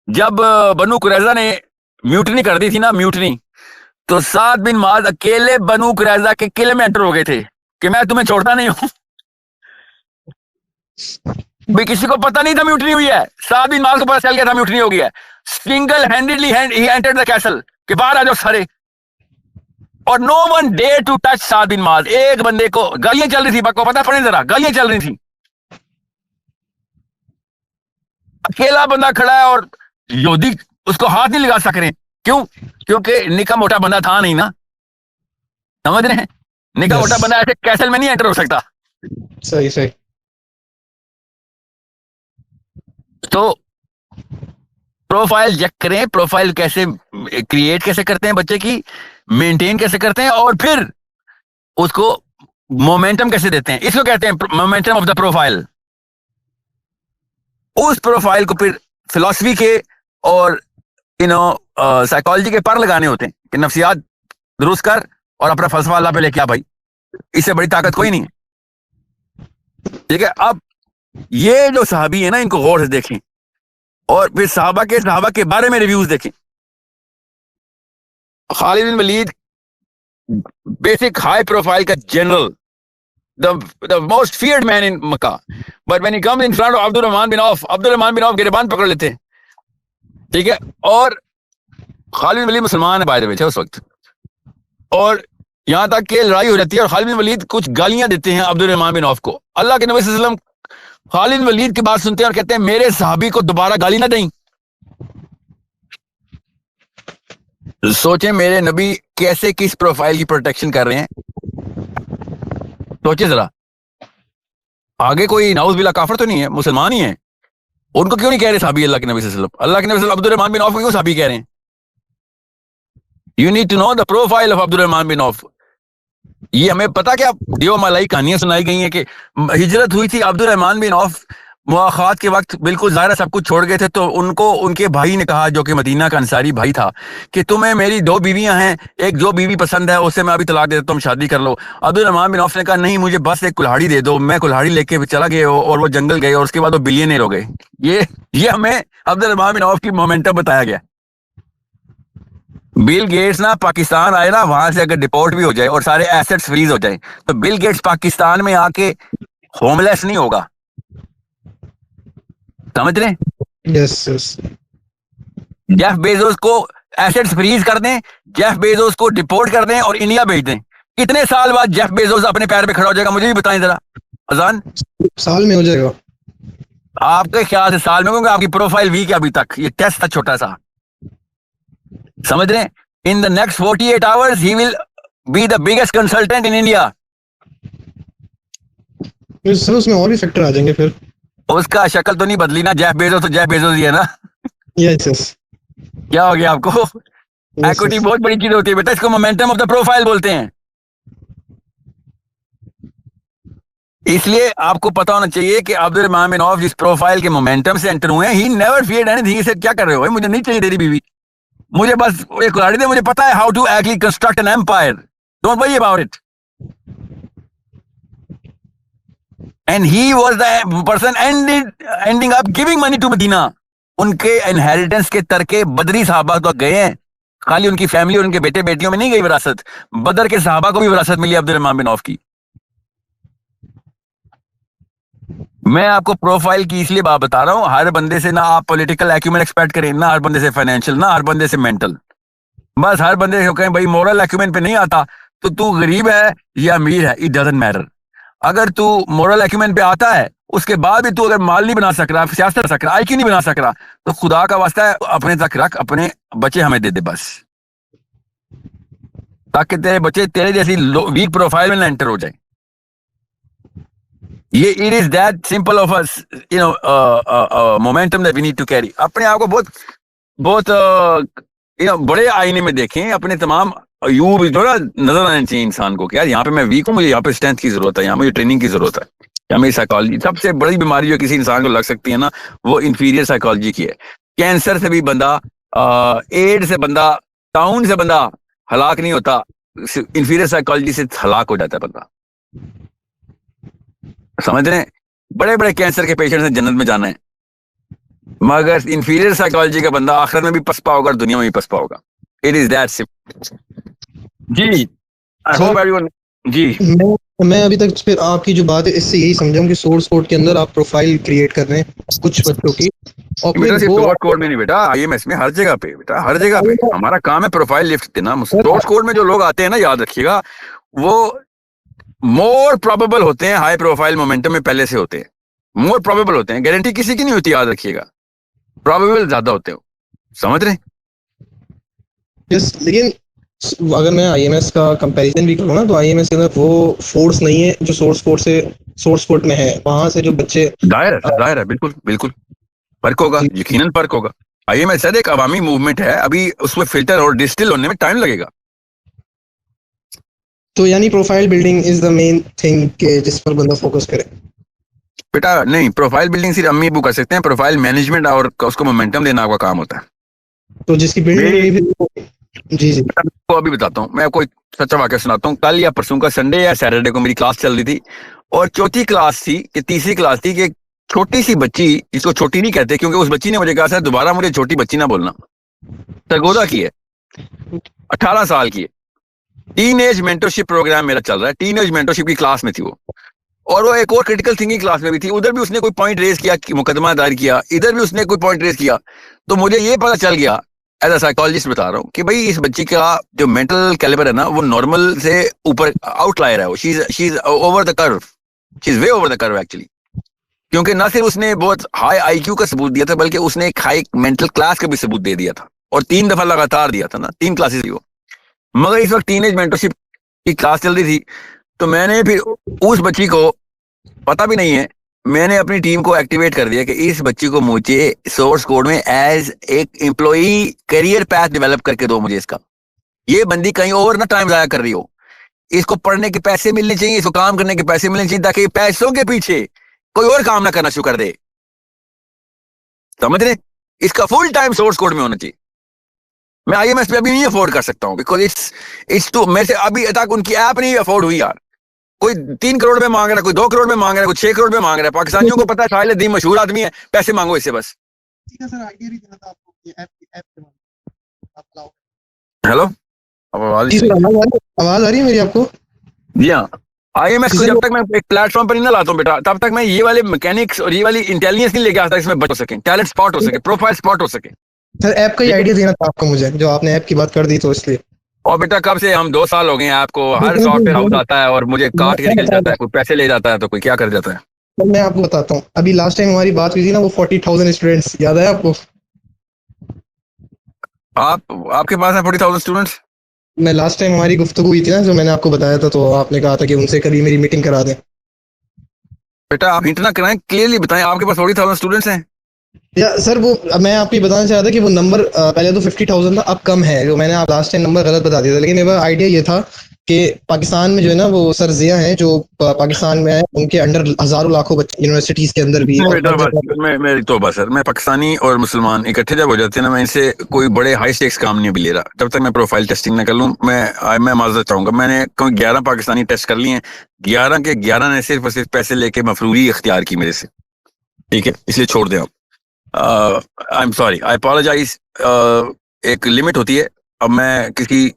جب بنو قریظہ نے میوٹنی کر دی تھی نا, میوٹنی, تو سعد بن معاذ اکیلے بنو قریظہ کے قلعے میں انٹر ہو گئے تھے کہ میں تمہیں چھوڑتا نہیں ہوں. بھئی کسی کو پتہ نہیں تھا میوٹنی ہوئی ہے. سعد بن معاذ کو پتہ چل گیا تھا میوٹنی ہو گئی ہے. سنگل ہینڈڈلی ہی انٹرڈ دا کیسل کہ باہر آ جاؤ سارے. اور نو ون ڈیئر ٹو ٹچ سعد بن معاذ. ایک بندے کو گالیاں چل رہی تھی, کو پتہ پڑے ذرا, گالیاں چل رہی تھی. اکیلا بندہ کھڑا ہے اور یہودی اس کو ہاتھ نہیں لگا سک رہے. کیوں؟ کیونکہ نکا موٹا بندہ تھا نہیں نا, سمجھ رہے ہیں. نکا موٹا بندہ ایسے کیسل میں نہیں انٹر ہو سکتا. صحیح صحیح. تو پروفائل چیک کریں, پروفائل کیسے کریٹ کیسے کرتے ہیں بچے کی, مینٹین کیسے کرتے ہیں, اور پھر اس کو مومنٹم کیسے دیتے ہیں. اس کو کہتے ہیں مومنٹم آف دا پروفائل. اس پروفائل کو پھر فلسفی کے اور سائیکالوجی کے پر لگانے ہوتے ہیں کہ نفسیات درست کر اور اپنا فلسفہ اللہ پہ لے کے آ بھائی, اس سے بڑی طاقت کوئی نہیں ہے. ٹھیک ہے. اب یہ جو صحابی ہیں نا, ان کو غور سے دیکھیں اور پھر صحابہ کے بارے میں ریویوز دیکھیں. خالد بن ولید بیسک ہائی پروفائل کا general, the most feared man in Makkah, but when he comes in front of عبد الرحمن بن عوف گریبان پکڑ لیتے ہیں. ٹھیک ہے. اور خالد بن ولید مسلمان ہے بائی دا وے اس وقت, اور یہاں تک کہ لڑائی ہو جاتی ہے اور خالد بن ولید کچھ گالیاں دیتے ہیں عبد الرحمن بن عوف کو. اللہ کے نبی صلی اللہ علیہ وسلم خالد بن ولید کی بات سنتے ہیں اور کہتے ہیں میرے صحابی کو دوبارہ گالی نہ دیں. سوچیں میرے نبی کیسے کس پروفائل کی پروٹیکشن کر رہے ہیں, سوچیں ذرا. آگے کوئی نعوذ باللہ کافر تو نہیں ہے, مسلمان ہی ہیں. ان کو کیوں نہیں کہہ رہے صحابی اللہ کے نبی صلی اللہ علیہ وسلم؟ اللہ کے نبی صلی اللہ علیہ وسلم عبد الرحمن بن عوف کو کیوں صحابی کہہ رہے ہیں؟ You need to know the profile of عبد الرحمن بن عوف. یہ ہمیں پتا کیا دیو ملائی کہانیاں سنائی گئی ہیں کہ ہجرت ہوئی تھی, عبد الرحمن بن عوف مواخات کے وقت بالکل ظاہر سب کچھ چھوڑ گئے تھے, تو ان کو ان کے بھائی نے کہا, جو کہ مدینہ کا انصاری بھائی تھا, کہ تمہیں میری 2 بیویاں ہیں, ایک جو بیوی پسند ہے اس سے میں ابھی طلاق دے دیتا ہوں, شادی کر لو. عبد الرحمن بن عوف نے کہا نہیں, مجھے بس ایک کلہاڑی دے دو. میں کلہاڑی لے کے چلا گئے اور وہ جنگل گئے, اور اس کے بعد وہ بلینئر ہو گئے. یہ ہمیں عبد الرحمن بن عوف کی مومنٹم بتایا گیا. بل گیٹس نا پاکستان آئے نا, وہاں سے اگر ڈپورٹ بھی ہو جائے اور سارے ایسٹس فریز ہو جائیں, تو بل گیٹس پاکستان میں آ کے ہوم لیس نہیں ہوگا. سمجھ رہے ہیں؟ یس. جیف بیزوس کو ایسٹس فریز کر دیں, جیف بیزوس کو ڈپورٹ کر دیں اور انڈیا بھیج دیں, کتنے سال بعد جیف بیزوس اپنے پیر پہ کھڑا ہو جائے گا؟ مجھے بھی بتائیں ذرا. اذان سال میں ہو جائے گا. آپ کے خیال سے سال میں ہوگا؟ آپ کی پروفائل ویک ہے ابھی تک, یہ ٹیسٹ تھا چھوٹا سا. سمجھ رہے ہیں؟ ان the next 48 hours he will be the biggest consultant in India. سر اس میں اور بھی فیکٹر آ جائیں گے پھر. اس کا شکل تو نہیں بدلی نا, جیف بیزوس تو جیف بیزوس ہی ہے نا. یس. کیا ہو گیا آپ کو؟ ایکوٹی بہت بڑی چیز ہوتی ہے بیٹا, اس کو مومنٹم آف دا پروفائل بولتے ہیں. اس لیے آپ کو پتا ہونا چاہیے کہ عبد الرحمن بن عوف جس پروفائل کے مومنٹم سے انٹر ہوئے ہیں, he never feared anything. اسے کیا کر رہے ہو, مجھے نہیں چاہیے تیری بیوی, مجھے بس ایک کلاڑی دے, مجھے پتا ہے how to actually construct an empire. Don't worry about it. And he was the person ending up giving money to Medina. ان کے انہیریٹنس کے ترکے بدری صحابہ تو گئے ہیں, خالی ان کی فیملی اور ان کے بیٹے بیٹیوں میں نہیں گئی وراثت, بدر کے صحابہ کو بھی وراثت ملی عبد الرحمن بن عوف کی. میں آپ کو پروفائل کی اس لیے بات بتا رہا ہوں, ہر بندے سے نہ آپ پولیٹیکل ایکیومنٹ ایکسپیکٹ کریں, نہ ہر بندے سے فائنینشیل, نہ ہر بندے سے مینٹل. بس ہر بندے سے کہیں بھائی مورل ایکیومنٹ پہ نہیں آتا تو غریب ہے یا امیر ہے, اٹ ڈزنٹ میٹر. اگر تو مورل ایکیومنٹ پہ آتا ہے, اس کے بعد بھی تو اگر مال نہیں بنا سک رہا, سیاست سک رہا, آئی کیوں نہیں بنا سک رہا, تو خدا کا واسطہ ہے اپنے تک رکھ, اپنے بچے ہمیں دے دے بس, تاکہ تیرے بچے تیرے جیسی ویک پروفائل میں نہ انٹر ہو جائیں. یہ it is that simple of momentum that we need to carry. اپنے آپ کو بہت بڑے آئینے میں دیکھیں, اپنے تمام عیوب تھوڑا نظر آنے چاہیے انسان کو کہ یار یہاں پہ میں ویک ہوں, مجھے یہاں پہ اسٹرینتھ کی ضرورت ہے, یہاں مجھے ٹریننگ کی ضرورت ہے, یا میری سائیکالوجی. سب سے بڑی بیماری جو کسی انسان کو لگ سکتی ہے نا, وہ انفیریئر سائیکالوجی کی ہے. کینسر سے بھی بندہ, ایڈ سے بندہ, ٹاؤن سے بندہ ہلاک نہیں ہوتا, انفیریئر سائیکالوجی سے ہلاک ہو جاتا ہے بندہ. سمجھ رہے ہیں؟ بڑے بڑے کینسر کے پیشنٹ سے جنت میں جانا ہے, مگر انفیریئر سائیکالوجی کا بندہ آخرت میں بھی پسپا ہوگا اور دنیا میں بھی پسپا ہوگا. It is that simple. جی جی میں ابھی تک پھر آپ کی جو بات ہے اس سے یہی سمجھا ہوں کہ سورس کوڈ کے اندر آپ پروفائل کریٹ کر رہے ہیں کچھ بچوں کی, اور سورس کوڈ میں نہیں بیٹا, آئی ایم ایس میں ہر جگہ پہ بیٹا, ہر جگہ پہ ہمارا کام ہے پروفائل لفٹ دینا. سورس کوڈ میں جو لوگ آتے ہیں نا, یاد رکھیے گا, وہ مور پروبیبل ہوتے ہیں, ہائی پروفائل مومنٹم میں پہلے سے ہوتے ہیں, مور پروبیبل ہوتے ہیں. گارنٹی کسی کی نہیں ہوتی, یاد رکھیے گا, پروبیبل زیادہ ہوتے ہو. سمجھ رہے ہیں؟ لیکن اگر میں آئی ایم ایس کا کمپیریزن بھی کروں نا, تو آئی ایم ایس کے اندر وہ فورس نہیں ہے جو سورس کوڈ میں ہے. وہاں سے جو بچے ظاہر ہے, بالکل بالکل فرق ہوگا, یقیناً فرق ہوگا. آئی ایم ایس ایک عوامی موومنٹ ہے, ابھی اس میں فلٹر اور ڈسٹل ہونے میں ٹائم لگے گا. تو یعنی profile building is the main thing کہ جس پر بندہ فوکس کرے. بیٹا نہیں, پروفائل بلڈنگ صرف امی ابو کر سکتے ہیں, پروفائل مینجمنٹ اور اس کو مومنٹم دینا آپ کا کام ہوتا ہے. تو جس کی بلڈنگ جی کو ابھی بتاتا ہوں, میں آپ کو ایک سچا واقعہ سناتا ہوں. کل یا پرسوں کا سنڈے یا سیٹرڈے کو میری کلاس چل رہی تھی, اور چوتھی کلاس تھی کہ تیسری کلاس تھی, کہ چھوٹی سی بچی, جس کو چھوٹی نہیں کہتے کیونکہ اس بچی نے مجھے کہا سر دوبارہ مجھے چھوٹی بچی نہ بولنا, سرگودا کی ہے, 18 سال کی ہے. ٹین ایج مینٹرشپ پروگرام میرا چل رہا ہے, ٹین ایج مینٹرشپ کی کلاس میں تھی وہ, اور وہ ایک اور کرٹیکل تھنکنگ کلاس میں بھی تھی. ادھر بھی اس نے کوئی پوائنٹ ریز کیا, مقدمہ دائر کیا, ادھر بھی اس نے کوئی پوائنٹ ریز کیا. تو مجھے یہ پتا چل گیا, ایز اے سائیکالوجسٹ بتا رہا ہوں, کہ بھائی اس بچی کا جو مینٹل کیلیبر ہے نا, وہ نارمل سے اوپر آؤٹ لائر ہے. وہ شی از اوور دا کرو, شی از وے اوور دا کرو ایکچولی. کیونکہ نہ صرف اس نے بہت ہائی آئی کیو کا ثبوت دیا تھا, بلکہ اس نے ایک ہائی مینٹل کلاس کا بھی ثبوت دے دیا تھا, اور 3 دفعہ لگاتار دیا تھا نا, 3 کلاسز تھی وہ. مگر اس وقت ٹین ایج مینٹرشپ کی کلاس چل رہی تھی, تو میں نے پھر اس بچی کو پتہ بھی نہیں ہے. میں نے اپنی ٹیم کو ایکٹیویٹ کر دیا کہ اس بچی کو مجھے سورس کوڈ میں ایز ایک امپلائی کیریئر پیتھ ڈیولپ کر کے دو مجھے اس کا. یہ بندی کہیں اور نہ ٹائم ضائع کر رہی ہو. اس کو پڑھنے کے پیسے ملنے چاہیے, اس کو کام کرنے کے پیسے ملنے چاہیے, تاکہ پیسوں کے پیچھے کوئی اور کام نہ کرنا شروع کر دے. سمجھ رہے؟ اس کا فل ٹائم سورس کوڈ میں ہونا چاہیے. میں آئی ایم ایس پہ ابھی نہیں افورڈ کر سکتا ہوں, بیکاز اٹس ٹو, میرے سے ابھی تک ان کی ایپ نہیں افورڈ ہوئی یار. کوئی 3 کروڑ میں مانگ رہا ہے, کوئی 2 کروڑ میں مانگ رہا ہے, کوئی 6 کروڑ میں مانگ رہا ہے. پاکستانیوں کو پتا ہے ساحل الدین مشہور آدمی ہے, پیسے مانگو اس سے بس. ہیلو, جی سر, آواز آ رہی ہے میری آپ کو؟ جی ہاں. آئی ایم ایس کو جب تک میں ایک پلیٹ فارم پر نہیں نہ لاتا ہوں بیٹا, تب تک میں یہ والے میکینکس اور یہ والی انٹیلیجنس نہیں لے کے آتا اس میں بچ ہو سکیں, ٹیلنٹ اسپاٹ ہو سکے, پروفائل اسپاٹ ہو سکے. سر ایپ کا ہی آئیڈیا دینا تھا آپ کو مجھے, جو آپ نے ایپ کی بات کر دی تو اس لیے. اور بیٹا کب سے ہم 2 سال ہو گئے ہیں آپ کو, ہر سافٹ ویئر ہاؤس آتا ہے اور مجھے کاٹ کے نکل جاتا ہے, کوئی پیسے لے جاتا ہے تو کوئی کیا کر جاتا ہے. میں آپ کو بتاتا ہوں, ابھی لاسٹ ٹائم ہماری بات ہوئی تھی نا, وہ 40,000 اسٹوڈنٹس یاد ہے آپ کو؟ آپ کے پاس ہیں 40,000 اسٹوڈنٹس؟ میں لاسٹ ٹائم ہماری گفتگو ہوئی تھی نا, جو میں نے آپ کو بتایا تھا, تو آپ نے کہا تھا کہ ان سے کبھی میری میٹنگ کرا دیں. بیٹا آپ ہنٹ نہ کرائیں, کلیئرلی بتائیں آپ کے پاس 40,000 اسٹوڈنٹس ہیں. یا سر وہ میں آپ کو یہ بتانا چاہ رہا تھا کہ وہ نمبر پہلے تو 50,000 تھا, اب کم ہے. جو میں نے آپ لاسٹ ٹائم نمبر غلط بتا دیا تھا, لیکن میرا آئیڈیا یہ تھا کہ پاکستان میں جو ہے نا وہ سر ضیاء ہیں جو پاکستان میں ہیں, ان کے انڈر ہزاروں لاکھوں بچے یونیورسٹیز کے اندر بھی. میری توبہ سر, میں پاکستانی اور مسلمان اکٹھے جب ہو جاتے ہیں نا, میں ان سے کوئی بڑے ہائی سٹیکس کام نہیں بھی لے رہا جب تک میں پروفائل ٹیسٹنگ نہ کر لوں. میں معذرت چاہوں گا, میں نے 11 پاکستانی ٹیسٹ کر لیے ہیں, 11 کے 11 نے صرف اور صرف پیسے لے کے مفروری اختیار کی میرے سے. ٹھیک ہے, اس لیے چھوڑ دیں آپ. I am sorry, I apologize. ایک لمٹ ہوتی ہے. اب میں کسی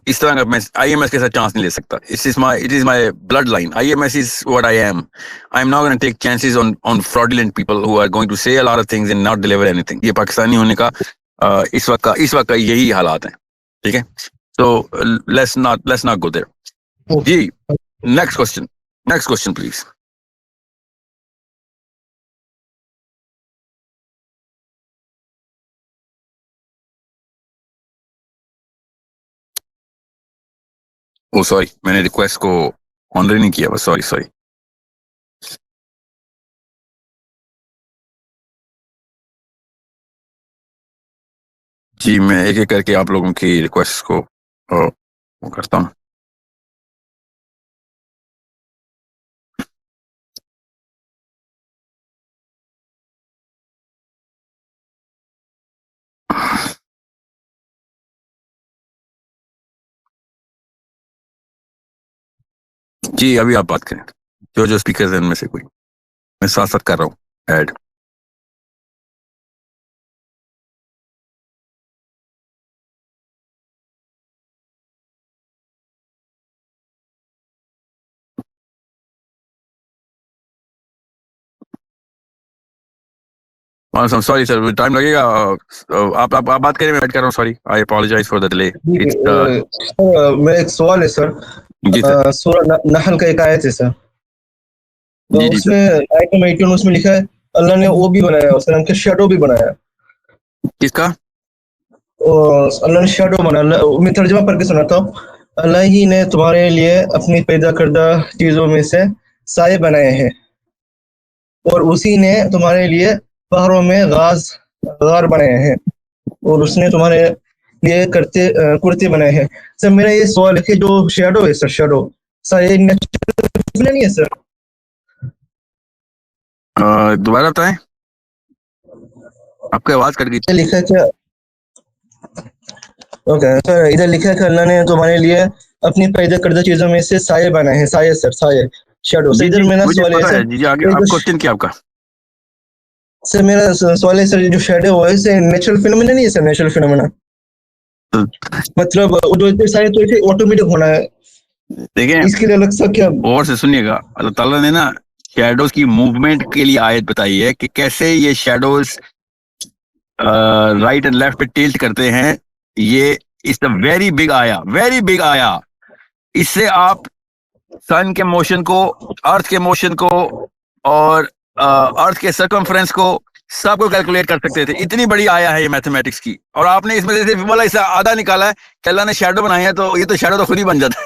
اس طرح کا میں آئی ایم ایس کے ساتھ چانس نہیں لے سکتا. It is my bloodline. I am as is what I am. I am not gonna take chances on fraudulent people who are going to say a lot of things and not deliver anything. یہ پاکستانی ہونے کا اس وقت کا یہی حالات ہیں. ٹھیک ہے, تو let's not go there. جی, next question please. Oh sorry, میں نے ریکویسٹ کو آنر نہیں کیا, بس سوری. جی, میں ایک ایک کر کے آپ لوگوں کی ریکویسٹ کو کرتا ہوں. جی, ابھی آپ بات کریں, جو اسپیکرز ہیں ان میں سے کوئی. میں ساتھ ساتھ کر رہا ہوں ایڈ. سوری سر, ٹائم لگے گا. آپ بات کریں, میں ایڈ کر رہا ہوں. Sorry, I apologize for the delay. میرا ایک سوال ہے سر. جی سر. سورہ نحل کا ایک آیت ہے سر, تو جی اس سر. میں آیت نمبر 81 اس میں لکھا ہے اللہ نے وہ بھی بنایا, اس نے شیڈو بھی بنایا. کس کا؟ اللہ نے شیڈو بنایا. میں ترجمہ پڑھ کے سناتا ہوں. اللہ ہی نے تمہارے لیے اپنی پیدا کردہ چیزوں میں سے سائے بنائے ہیں, اور اسی نے تمہارے لیے پہاڑوں میں غار بنائے ہیں, اور اس نے تمہارے لیے کرتے بنائے ہیں. سر میرا یہ سوال ہے کہ جو شیڈو ہے سر, شیڈو سایہ نیچرل نہیں ہے سر؟ دوبارہ بتائیں, آپ کی آواز کٹ گئی. لکھا کیا؟ اوکے سر, ادھر لکھا ہے کہ اللہ نے تمہارے لیے اپنی پیدا کردہ چیزوں میں سے سائے بنائے ہیں. سایہ سر, سایہ شیڈو. ادھر میرا سوال ہے سر, جی آگے آپ کوشچن کیا آپ کا؟ سر میرا سوال ہے سر, جو شیڈو ہے اسے نیچرل فینومینا نہیں ہے سر؟ نیچرل فینومینا مطلب جو سارے تو آٹومیٹک ہونا ہے, دیکھیں اس کے لیے الگ سا کیا؟ اور سے سنیے گا, اللہ تعالیٰ نے نا شیڈوز کی موومنٹ کے لیے آیت بتائی ہے کہ کیسے یہ شیڈوز رائٹ اینڈ لیفٹ پہ ٹلٹ کرتے ہیں. یہ اس ویری بگ آیا. اس سے آپ سن کے موشن کو, ارتھ کے موشن کو, اور ارتھ کے سرکمفرنس کو سب کو کیلکولیٹ کر سکتے تھے. اتنی بڑی آیا ہے یہ میتھمیٹکس کی, اور آپ نے اس میں سے صرف والا حصہ آدھا نکالا ہے کہ اللہ نے شیڈو بنائی ہے, تو یہ تو شیڈو تو خود ہی بن جاتا ہے.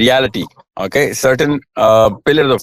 reality, okay, certain pillars of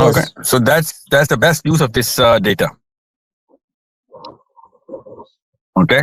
okay, so that's the best use of this data, okay।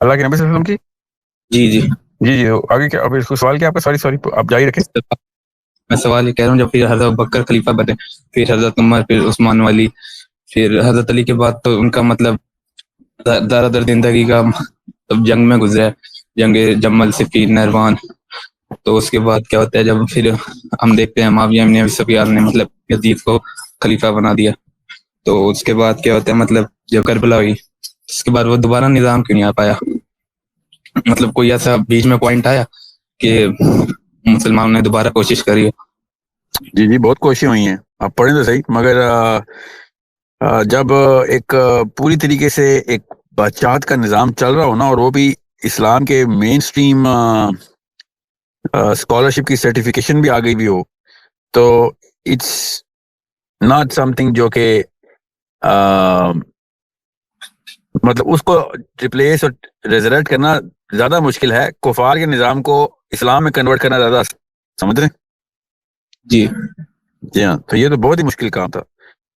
اللہ کے نبی صلی اللہ علیہ وسلم کی. جی جی جی جی آگے کیا اب اس کو سوال کیا آپ کا؟ سوری آپ جاری رکھیں. میں سوال یہ کہہ رہا ہوں، جب پھر حضرت بکر خلیفہ بنے، پھر حضرت عمر، پھر عثمان والی، پھر حضرت علی کے بعد تو ان کا مطلب دارا در زندگی کا جنگ میں گزرا ہے، جنگ جمل، صفین، نہروان. تو اس کے بعد کیا ہوتا ہے جب پھر ہم دیکھتے ہیں معاویہ ابن ابی سفیان نے مطلب یزید کو خلیفہ بنا دیا. تو اس کے بعد کیا ہوتا ہے مطلب جب کربلا ہوئی اس کے بعد وہ دوبارہ نظام کیوں نہیں آ پایا؟ مطلب کوئی ایسا بیچ میں پوائنٹ آیا کہ مسلمانوں نے دوبارہ کوشش کری ہو؟ جی جی بہت کوششیں ہوئی ہیں، آپ پڑھیں تو صحیح، مگر جب ایک پوری طریقے سے ایک بادشاہت کا نظام چل رہا ہو نا، اور وہ بھی اسلام کے مین سٹریم اسکالرشپ کی سرٹیفکیشن بھی آ گئی بھی ہو، تو اٹس ناٹ سم تھنگ جو کہ مطلب اس کو ریپلیس اور ریزریکٹ کرنا زیادہ مشکل ہے، کفار کے نظام کو اسلام میں کنورٹ کرنا زیادہ، سمجھ رہے ہیں؟ جی جی ہاں، تو یہ تو بہت ہی مشکل کام تھا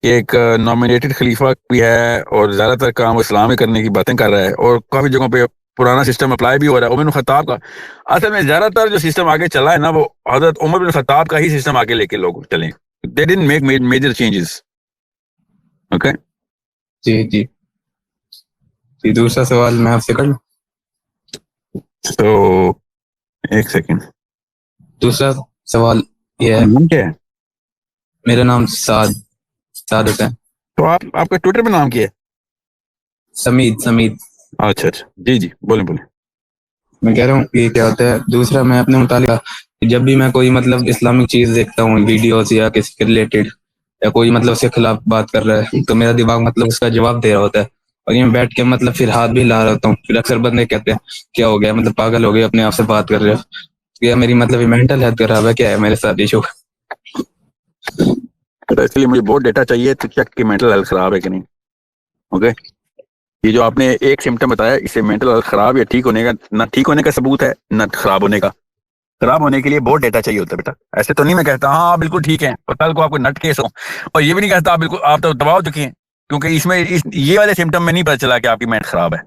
کہ ایک نامینیٹڈ خلیفہ بھی ہے اور زیادہ تر کام اسلام میں کرنے کی باتیں کر رہا ہے، اور کافی جگہوں پہ پرانا سسٹم اپلائی بھی ہو رہا ہے. عمر بن خطاب کا اصل میں زیادہ تر جو سسٹم آگے چلا ہے نا، وہ حضرت عمر بن خطاب کا ہی سسٹم آگے لے کے لوگ چلیں. They didn't make major changes. Okay جی جی جی دوسرا سوال میں آپ سے کر لوں؟ تو ایک سیکنڈ، دوسرا سوال یہ ہے، نام کیا ہے؟ میرا نام سعد حسین. تو آپ کا ٹویٹر پہ نام کیا ہے؟ سمید. اچھا جی جی بولیں. میں کہہ رہا ہوں کہ کیا ہوتا ہے، دوسرا میں اپنے متعلق جب بھی میں کوئی مطلب اسلامک چیز دیکھتا ہوں، ویڈیوز یا کسی کے ریلیٹڈ، یا کوئی مطلب اس کے خلاف بات کر رہا ہے، تو میرا دماغ مطلب اس کا جواب دے رہا ہوتا ہے، اور یہ بیٹھ کے مطلب پھر ہاتھ بھی لا رہا ہوتا ہوں. پھر اکثر بندے کہتے ہیں کیا ہو گیا، مطلب پاگل ہو گئے، اپنے آپ سے بات کر رہے ہو، کیا میری مطلب مینٹل ہیلتھ خراب ہے، کیا ہے میرے ساتھ ایشو؟ ایکچولی مجھے بہت ڈیٹا چاہیے تو چیک کہ مینٹل ہیلتھ خراب ہے کہ نہیں. اوکے یہ جو آپ نے ایک سمٹم بتایا، اس سے مینٹل ہیلتھ خراب یا ٹھیک ہونے کا، نہ ٹھیک ہونے کا ثبوت ہے نہ خراب ہونے کا. خراب ہونے کے لیے بہت ڈیٹا چاہیے ہوتا ہے بیٹا. ایسے تو نہیں میں کہتا ہاں آپ بالکل ٹھیک ہیں اور کل کو آپ کو نٹ کیس ہو، اور یہ بھی نہیں کہتا آپ بالکل آپ تو دبا ہو چکے ہیں، کیونکہ اس میں یہ والے سمٹم میں نہیں پتا چلا کہ آپ کی مینٹ خراب ہے.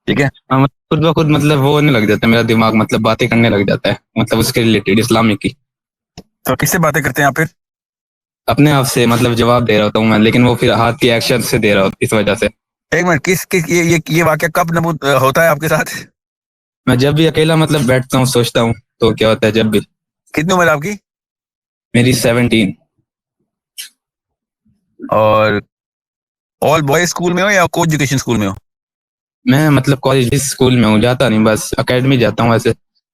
ٹھیک ہے، خود بخود مطلب وہ ہونے لگ جاتا ہے میرا دماغ، مطلب باتیں کرنے لگ جاتا ہے مطلب اس کے ریلیٹڈ اسلامک کی. تو کس سے باتیں کرتے ہیں آپ پھر؟ اپنے آپ سے مطلب جواب دے رہا ہوتا ہوں میں، لیکن وہ پھر ہاتھ کے ایکشن سے دے رہا ہوتا اس وجہ سے. ایک منٹ، کس یہ واقعہ کب نمود ہوتا ہے آپ کے ساتھ؟ میں جب بھی اکیلا مطلب بیٹھتا ہوں سوچتا ہوں تو کیا ہوتا ہے جب بھی. کتنی عمر ہے آپ کی؟ میری 17. اور آل بوائز اسکول میں ہو یا کو ایجوکیشن اسکول میں ہو؟ میں مطلب کالج اسکول میں ہوں، جاتا نہیں، بس اکیڈمی جاتا ہوں. ویسے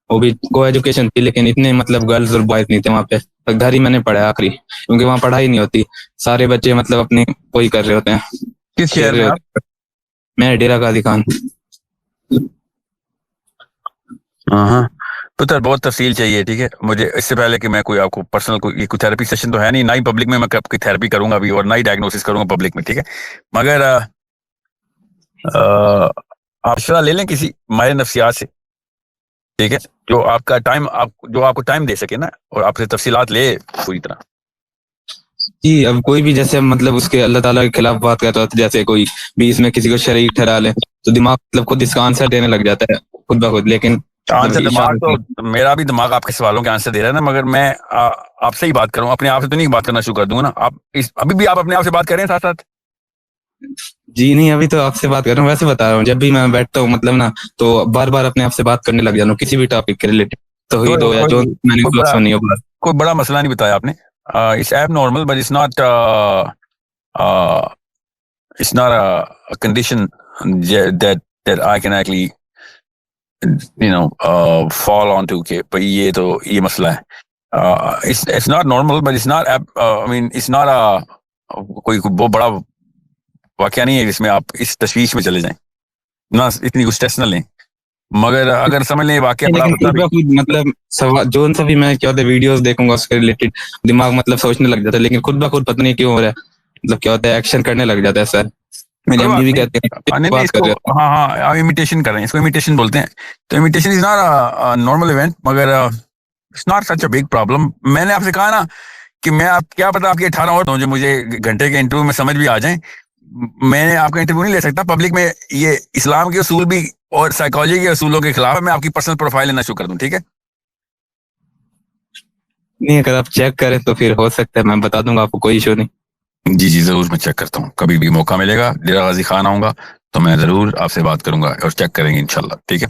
وہ بھی کو ایجوکیشن تھی، لیکن اتنے مطلب گرلز اور بوائز نہیں تھے وہاں پہ. گھر ہی میں نے پڑھا آخری، کیونکہ وہاں پڑھائی نہیں ہوتی، سارے بچے مطلب اپنی وہی کر رہے ہوتے ہیں. کس شہر میں آپ؟ میں ڈیرہ غازی خان. ہاں پتر بہت تفصیل چاہیے. ٹھیک ہے، مجھے اس سے پہلے کہ میں کوئی آپ کو پرسنل کوئی تھیراپی سیشن تو ہے نہیں، نہ ہی پبلک میں آپ کی تھیراپی کروں گا ابھی، اور نہ ہی ڈائگنوسس کروں گا پبلک میں. ٹھیک ہے، مگر آپ شرح لے لیں کسی ماہر نفسیات سے، ٹھیک ہے، جو آپ کا ٹائم جو آپ کو ٹائم دے سکے نا، اور آپ سے تفصیلات لے پوری طرح. جی اب کوئی بھی جیسے مطلب اس کے اللہ تعالیٰ کے خلاف بات کرتا ہے، جیسے کوئی بھی اس میں کسی کو شریک ٹھہرا لے، تو دماغ مطلب خود اس کا آنسر دینے لگ جاتا ہے خود بخود. لیکن آنسر دماغ تو میرا بھی دماغ آپ کے سوالوں کے آنسر دے رہا ہے نا، مگر میں آپ سے ہی بات کروں، اپنے آپ سے تو نہیں بات کرنا شروع کر دوں گا نا. آپ ابھی بھی آپ اپنے آپ سے بات کر رہے ہیں ساتھ ساتھ؟ جی نہیں، ابھی تو آپ سے بات کر رہا ہوں، ویسے بتا رہا ہوں جب بھی میں بیٹھتا ہوں مطلب نا، تو بار بار اپنے آپ سے بات کرنے لگ جاتا ہوں کسی بھی ٹاپک کے ریلیٹڈ، توحید ہو یا جو میں نے سنی ہو. کوئی بڑا مسئلہ نہیں بتایا آپ نے. It's abnormal, but it's not a condition that I can actually fall onto کہ بھئی یہ مسئلہ ہے. It's not normal, but it's not it's not کوئی بہت بڑا واقعہ نہیں ہے جس میں آپ اس تشویش میں چلے جائیں، نہ اتنی کچھ اسٹریس نہ لیں. مگر اگر سمجھ لیں واقعہ بڑا مطلب جو سبھی میں کیا ہوتا ہے ویڈیوز دیکھوں گا اس کے ریلیٹڈ، دماغ مطلب سوچنے لگ جاتا ہے، لیکن خود بخود پتہ نہیں کیوں ہو رہا ہے، مطلب کیا ہوتا ہے ایکشن کرنے لگ جاتا ہے. سر میری امی بھی کہتے ہیں ہاں امیٹیشن کر رہے ہیں، اس کو امیٹیشن بولتے ہیں. تو imitation is not normal event, مگر it's not such a big problem. میں نے آپ سے کہا نا کہ میں آپ کیا پتا آپ کے 18 اور جو مجھے گھنٹے کے انٹرویو میں سمجھ بھی آ جائیں، میں آپ کا انٹرویو نہیں لے سکتا پبلک میں. یہ اسلام کے اصول بھی اور سائیکالوجی کے اصولوں کے خلاف ہے. میں آپ کی پرسنل پروفائل لینا شروع کر دوں, ٹھیک ہے؟ نہیں, اگر آپ چیک کریں تو پھر ہو سکتا ہے میں بتا دوں گا آپ کو, کوئی ایشو نہیں. جی جی ضرور, میں چیک کرتا ہوں. کبھی بھی موقع ملے گا, ڈیرہ غازی خان آؤں گا تو میں ضرور آپ سے بات کروں گا اور چیک کریں گے انشاءاللہ, ٹھیک ہے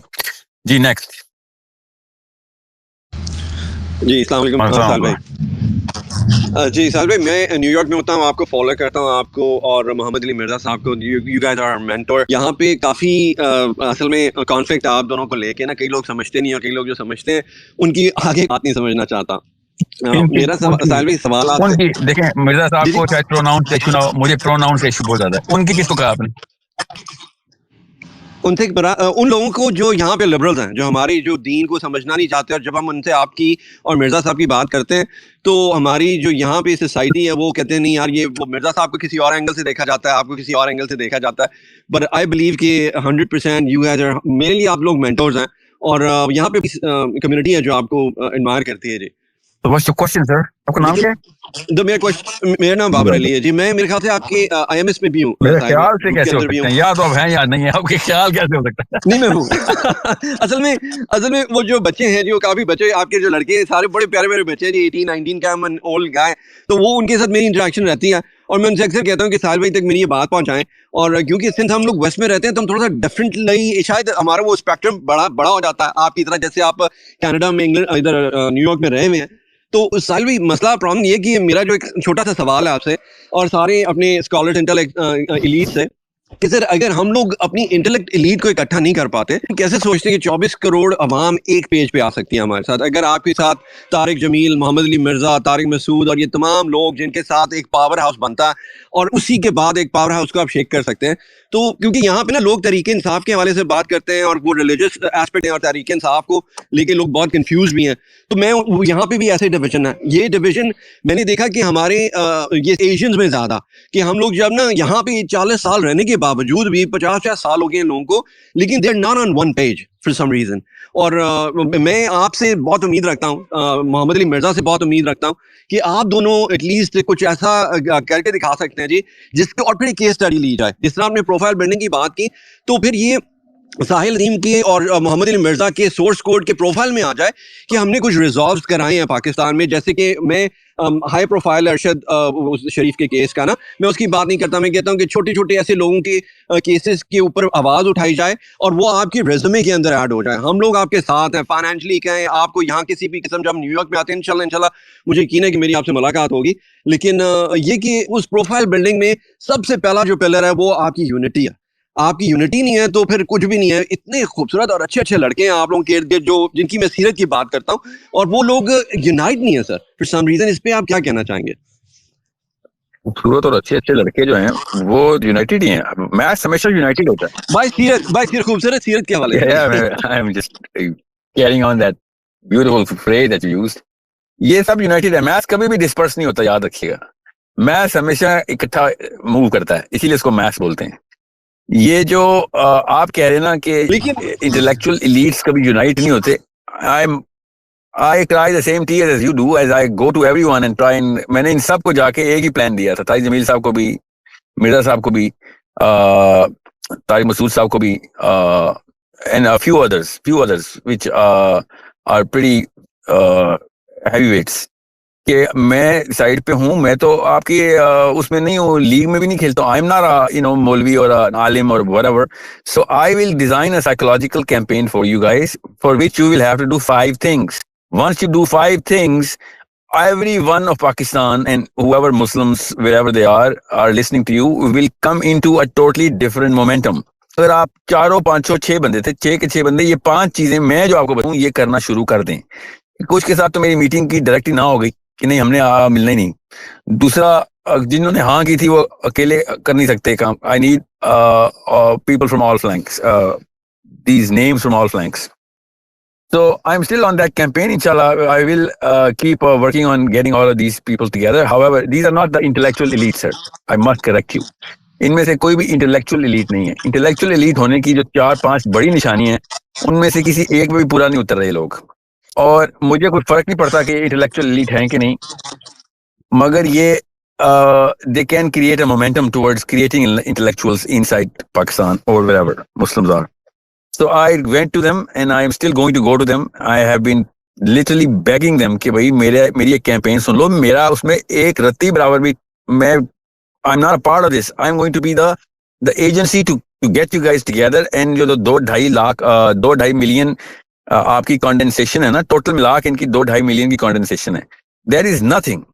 جی. نیکسٹ. جی السلام علیکم سال بھائی. جی سال بھائی, میں نیو یارک میں ہوتا ہوں, آپ کو فالو کرتا ہوں, آپ کو اور محمد علی مرزا صاحب کو. You guys are mentor. یہاں پہ کافی اصل میں کانفلکٹ آپ دونوں کو لے کے نا, کئی لوگ سمجھتے نہیں, اور کئی لوگ جو سمجھتے ہیں ان کی آگے بات نہیں سمجھنا چاہتا. میرا سال بھائی سوال آپ سے دیکھیں, مرزا صاحب کو شاید پروناؤنس ایشو نہ ہو, مجھے پروناؤنس ایشو بہت زیادہ ہے. ان کی کس کو کہا آپ نے؟ ان سے ان لوگوں کو جو یہاں پہ لبرلز ہیں, جو ہماری جو دین کو سمجھنا نہیں چاہتے, اور جب ہم ان سے آپ کی اور مرزا صاحب کی بات کرتے ہیں تو ہماری جو یہاں پہ سوسائٹی ہے وہ کہتے ہیں نہیں یار, یہ وہ مرزا صاحب کو کسی اور اینگل سے دیکھا جاتا ہے, آپ کو کسی اور اینگل سے دیکھا جاتا ہے. بٹ آئی بلیو کہ 100% یو گائز آر, میرے لیے آپ لوگ مینٹورز ہیں, اور یہاں پہ کمیونٹی ہے جو آپ کو ایڈمائر کرتی ہے. جی تو what's your question, sir? آپ کا نام کیا ہے؟ میرا نام بابر علی ہے. جی میں میرے خیال سے آپ کے آئی ایم ایس میں بھی ہوں, میرے خیال سے کیسے ہو سکتے ہیں, یا تو آپ ہیں یا نہیں ہے, آپ کے خیال کیسے ہو سکتا ہے؟ نہیں میں ہوں. اصل میں وہ جو بچے ہیں, جو کافی بچے آپ کے جو لڑکے سارے بڑے پیارے پیارے بچے ہیں جی, 18-19 کا اولڈ گائے, تو وہ ان کے ساتھ میری انٹریکشن رہتی ہے, اور میں ان سے اکثر کہتا ہوں کہ ساحل بھائی تک میری یہ بات پہنچائیں. اور کیونکہ سنس ہم لوگ ویسٹ میں رہتے ہیں تو ہم تھوڑا سا ڈفرینٹلی, شاید ہمارا وہ اسپیکٹرم بڑا ہو جاتا ہے آپ کی طرح, جیسے آپ کینیڈا میں, انگلینڈ, ادھر نیو یارک میں رہے ہوئے ہیں. تو ساحل بھائی مسئلہ پرابلم یہ کہ میرا جو ایک چھوٹا سا سوال ہے آپ سے اور سارے اپنے اسکالرز انٹلیکٹ ایلیٹ سے, کہ سر اگر ہم لوگ اپنی انٹلیکٹ ایلیٹ کو اکٹھا نہیں کر پاتے, کیسے سوچتے ہیں کہ 24 کروڑ عوام ایک پیج پہ آ سکتی ہے ہمارے ساتھ؟ اگر آپ کے ساتھ طارق جمیل, محمد علی مرزا, طارق مسعود اور یہ تمام لوگ جن کے ساتھ ایک پاور ہاؤس بنتا ہے, اور اسی کے بعد ایک پاور ہاؤس کو آپ شیک کر سکتے ہیں. تو کیونکہ یہاں پہ نا لوگ تحریک انصاف کے حوالے سے بات کرتے ہیں, اور وہ ریلیجس ایسپیکٹ ہیں, اور تحریک انصاف کو لے کے لوگ بہت کنفیوز بھی ہیں. تو میں یہاں پہ بھی ایسے ڈویژن ہے. یہ ڈویژن میں نے دیکھا کہ ہمارے یہ ایشینز میں زیادہ, کہ ہم لوگ جب نا یہاں پہ 40 سال رہنے کے باوجود بھی 50 سال ہو گئے ہیں لوگوں کو, لیکن they are not on one page for some reason. اور میں آپ سے بہت امید رکھتا ہوں, محمد علی مرزا سے بہت امید رکھتا ہوں کہ آپ دونوں ایٹ لیسٹ کچھ ایسا کر کے دکھا سکتے ہیں جی, جس کے اور پھر کیس اسٹڈی لی جائے. جس طرح آپ نے پروفائل بلڈنگ کی بات کی, تو پھر یہ ساحل عظیم کے اور محمد علی مرزا کے سورس کوڈ کے پروفائل میں آ جائے کہ ہم نے کچھ ریزالوز کرائے ہیں پاکستان میں. جیسے کہ میں ہائی پروفائل ارشد شریف کے کیس کا نا, میں اس کی بات نہیں کرتا, میں کہتا ہوں کہ چھوٹے چھوٹے ایسے لوگوں کے کیسز کے اوپر آواز اٹھائی جائے اور وہ آپ کی ریزومے کے اندر ایڈ ہو جائے. ہم لوگ آپ کے ساتھ ہیں فائنینشلی, کہیں آپ کو یہاں کسی بھی قسم, جب ہم نیو یارک میں آتے ہیں انشاءاللہ مجھے یقین ہے کہ میری آپ سے ملاقات ہوگی. لیکن یہ کہ اس پروفائل بلڈنگ میں سب سے پہلا جو پلر ہے وہ آپ کی یونٹی ہے. آپ کی یونٹی نہیں ہے تو پھر کچھ بھی نہیں ہے. اتنے خوبصورت اور اچھے لڑکے ہیں آپ لوگوں کے ارد گرد, جو جن کی میں سیرت کی بات کرتا ہوں, اور وہ لوگ یونائٹ نہیں ہے سر فار سم ریزن. اس پہ آپ کیا کہنا چاہیں گے؟ خوبصورت اور اچھے لڑکے جو ہیں وہ یونائٹڈ ہی ہیں. میں ہمیشہ یونائٹڈ ہوتا ہے بھائی سیرت خوبصورت سیرت کے حوالے سے. I am just carrying on that beautiful phrase that you used. یہ سب یونائٹڈ ہے. میتھس کبھی بھی ڈسپرس نہیں ہوتا, یاد رکھیے گا. میتھس ہمیشہ اکٹھا موو کرتا ہے, اسی لیے اس کو میتھس بولتے ہیں. یہ جو آپ کہہ رہے ہیں نا کہ انٹلیکچوئل ایلیٹس کبھی یونائٹ نہیں ہوتے, I try the same tears as you do, as I go to everyone and try and میں نے ان سب کو جا کے ایک ہی پلان دیا تھا. طارق جمیل صاحب کو بھی, مرزا صاحب کو بھی, طارق مسعود صاحب کو بھی, and a few others which are pretty heavyweights, کہ میں سائڈ پہ ہوں. میں تو آپ کی اس میں نہیں ہوں, لیگ میں بھی نہیں کھیلتا ہوں. آئی ایم ناٹ مولوی اور عالم اور whatever. So I will design a psychological campaign for you guys, for which you will have to do 5 things. Once you do 5 things, everyone of Pakistan and whoever Muslims, wherever they are listening to you, will come into a totally different momentum. اگر آپ 4 5 6 بندے تھے, 6 کے 6 بندے, یہ 5 چیزیں میں جو آپ کو بتاؤں یہ کرنا شروع کر دیں. کچھ کے ساتھ تو میری میٹنگ کی ڈائریکٹ نہ ہو گئی کہ نہیں ہم نے ملنا ہی نہیں. دوسرا, جنہوں نے ہاں کی تھی وہ اکیلے کر نہیں سکتے کام. I need people from all flanks, these names from all flanks. So I'm still on that campaign. Inshallah, I will keep working on getting all of these people together. However, these are not the intellectual elite, sir. I must correct you. ان میں سے کوئی بھی intellectual elite نہیں ہے. Intellectual elite ہونے کی جو 4-5 بڑی نشانی ہیں, ان میں سے کسی ایک میں بھی پورا نہیں اتر رہے لوگ. اور مجھے کوئی فرق نہیں پڑتا کہ انٹلیکچوئل ایلیٹ ہیں کہ نہیں, مگر یہ they can create a momentum towards creating intellectuals inside Pakistan or wherever Muslims are. So I went to them and I am still going to go to them. I have been literally begging them کہ بھائی میری ایک campaign سن لو, میرا اس میں ایک رتی برابر بھی میں I'm not a part of this. I'm going to be the agency to get you guys together. And جو 2.5 ملین آپ کی کانڈنسیشن ہے نا, ٹوٹل ملا کے ان کی 2.5 ملین کی کانڈنسیشن ہے. There is nothing,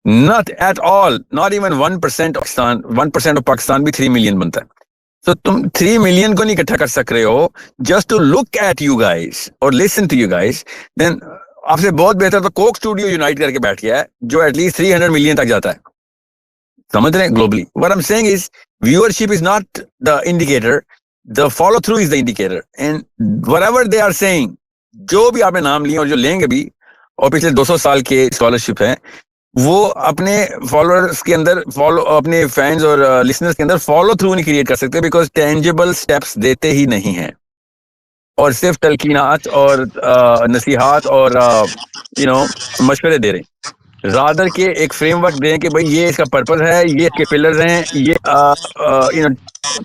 not at all, not even 1% Pakistan, 1% of Pakistan بھی 3 ملین بنتا ہے. تو تم 3 ملین کو نہیں اکٹھا کر سک رہے ہو just to look at you guys or listen to you guys, then آپ سے بہت بہتر تو کوک اسٹوڈیو یونائٹ کر کے بیٹھ گیا ہے جو ایٹ لیسٹ 300 ملین تک جاتا ہے. سمجھ رہے ہیں globally. What I'm saying is viewership is not the indicator, the follow through is the indicator. And whatever they are saying, جو بھی آپ نے نام لیے اور جو لیں گے بھی, اور پچھلے 200 سال کے اسکالرشپ ہیں, وہ اپنے فالوورز کے اندر اپنے فینز اور لسنرز کے اندر فالو تھرو نہیں کریٹ کر سکتے بیکاز ٹینجیبل سٹیپس دیتے ہی نہیں ہیں, اور صرف تلقینات اور نصیحات اور مشورے دے رہے ہیں. رادر کے ایک فریم ورک دیں کہ بھائی یہ اس کا پرپز ہے, یہ اس کے پلرز ہیں, یہ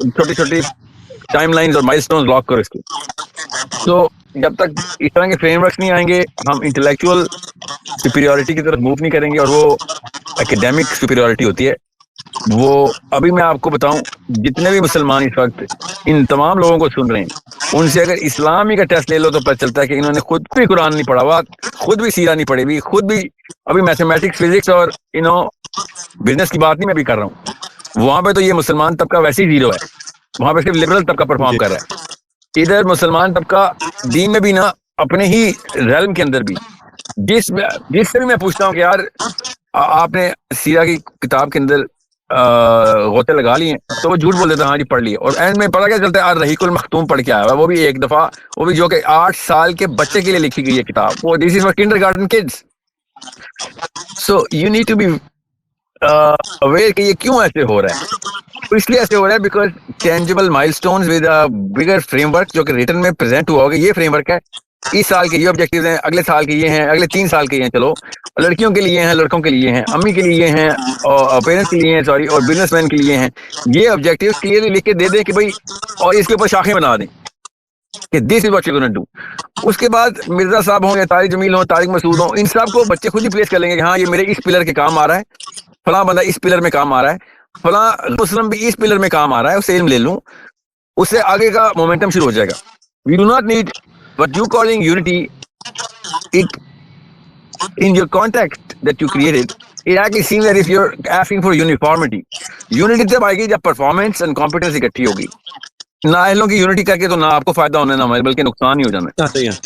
چھوٹی چھوٹی ٹائم لائنز اور مائل سٹونز لاک کرو اس کی. تو جب تک اس طرح کے فریم ورکس نہیں آئیں گے ہم انٹلیکچوئل سپیریورٹی کی طرف موو نہیں کریں گے, اور وہ اکیڈیمک سپیریورٹی ہوتی ہے. وہ ابھی میں آپ کو بتاؤں, جتنے بھی مسلمان اس وقت ان تمام لوگوں کو سن رہے ہیں, ان سے اگر اسلامی کا ٹیسٹ لے لو تو پتہ چلتا ہے کہ انہوں نے خود بھی قرآن نہیں پڑھا ہوا, خود بھی سیرہ نہیں پڑھی ہوئی, خود بھی ابھی میتھمیٹکس فزکس اور بزنس کی بات نہیں میں بھی کر رہا ہوں. وہاں پہ تو یہ مسلمان طبقہ ویسے ہی زیرو ہے, وہاں پہ صرف لبرل طبقہ پرفارم کر رہا ہے. ادھر مسلمان طبقہ دین میں بھی نا, اپنے ہی ریلم کے اندر بھی, جس سے بھی میں پوچھتا ہوں کہ یار آپ نے سیرہ کی کتاب کے اندر غوطے لگا لیے, تو وہ جھوٹ بول دیتا ہاں جی پڑھ لیے, اور اینڈ میں پتا کیا چلتا ہے رحیق المختوم پڑھ کے آیا ہوا, وہ بھی ایک دفعہ, وہ بھی جو کہ 8 سال کے بچے کے لیے لکھی گئی ہے کتاب, وہ this is for kindergarten kids. So you need to be aware کہ یہ کیوں ایسے ہو رہا ہے. اس لیے ایسے ہو رہا ہے بیکاز ٹینجیبل مائل stones with bigger frame work جو کہ ریٹن میں پریزنٹ ہوا ہوگا, یہ فریم ورک ہے, اس سال کے یہ آبجیکٹیوز ہیں, اگلے سال کے یہ ہیں, اگلے 3 سال کے یہ ہیں, چلو لڑکیوں کے لیے ہیں, لڑکوں کے لیے ہیں, امی کے لیے ہیں, اور پیرنٹس کے لیے ہیں, سوری, اور بزنس مین کے لیے ہیں. یہ آبجیکٹیوز کلیئرلی لکھ کے دے دیں کہ بھائی, اور اس کے اوپر شاخیں بنا دیں کہ this is what you gonna do. اس کے بعد مرزا صاحب ہوں یا طارق جمیل ہوں, طارق مسعود ہوں, ان سب کو بچے خود ہی پلیس کر لیں گے کہ ہاں یہ میرے اس پلر کے کام آ رہا ہے, فلاں بندہ اس پلر میں کام آ رہا ہے, فلاں مسلم بھی اس پلر میں کام آ رہا ہے, اسے علم لے لوں, اس سے آگے کا مومنٹم شروع ہو جائے گا. We do not need what you calling unity. It in your context that you created, it actually seems that if you're asking for uniformity, unity تب آئے گی جب performance and competence اکٹھی ہوگی. نااہلوں کی یونٹی کر کے تو نہ آپ کو فائدہ ہونا ہے نہ بلکہ نقصان ہی ہو جانا ہے.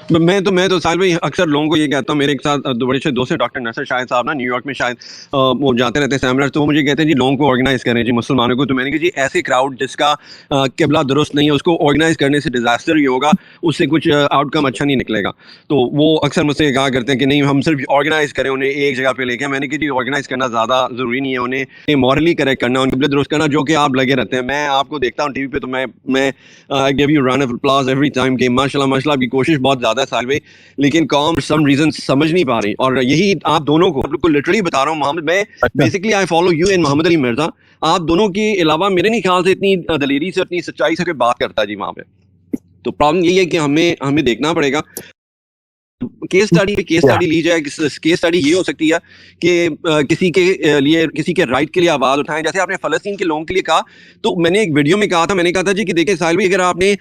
میں تو ساحل بھائی اکثر لوگوں کو یہ کہتا ہوں, میرے ایک ساتھ بڑے اچھے دوست ہیں ڈاکٹر نصر شاہد صاحب نا, نیو یارک میں شاید وہ جاتے رہتے ہیں سیمینار, تو وہ مجھے کہتے ہیں جی لوگوں کو آرگنائز کریں جی مسلمانوں کو. تو میں نے کہا جی ایسے کراؤڈ جس کا قبلہ درست نہیں ہے اس کو آرگنائز کرنے سے ڈیزاسٹر ہی ہوگا, اس سے کچھ آؤٹ کم اچھا نہیں نکلے گا. تو وہ اکثر مجھ سے کہا کرتے ہیں کہ نہیں ہم صرف آرگنائز کریں, انہیں ایک جگہ پہ لے کے. میں نے کہا جی آرگنائز کرنا زیادہ ضروری نہیں ہے, انہیں مورلی کریکٹ کرنا, ان قبلہ درست کرنا, جو کہ آپ لگے رہتے ہیں. میں آپ کو دیکھتا ہوں ٹی وی پہ, تو میں give you round of applause every time کہ ماشاء اللہ آپ کی کوشش بہت زیادہ ہے ساحل بھائی, لیکن قوم سم ریزن سمجھ نہیں پا رہی. اور یہی آپ دونوں کو لٹرلی بتا رہا ہوں محمد, میں basically I follow you and Muhammad Ali Mirza, آپ دونوں کے علاوہ میرے نہیں خیال سے اتنی دلیری سے اتنی سچائی سے کوئی بات کرتا ہے جی وہاں پہ. تو پرابلم یہی ہے کہ ہمیں دیکھنا پڑے گا کیس اسٹڈی لی جائے. کیس اسٹڈی یہ ہو سکتی ہے کہ کسی کے رائٹ کے لیے آواز اٹھائیں. جیسے آپ نے فلسطین کے لوگوں کے لیے کہا, تو میں نے ایک ویڈیو میں کہا تھا, میں نے کہا تھا جی کہ دیکھیں ساحل بھائی, اگر آپ نے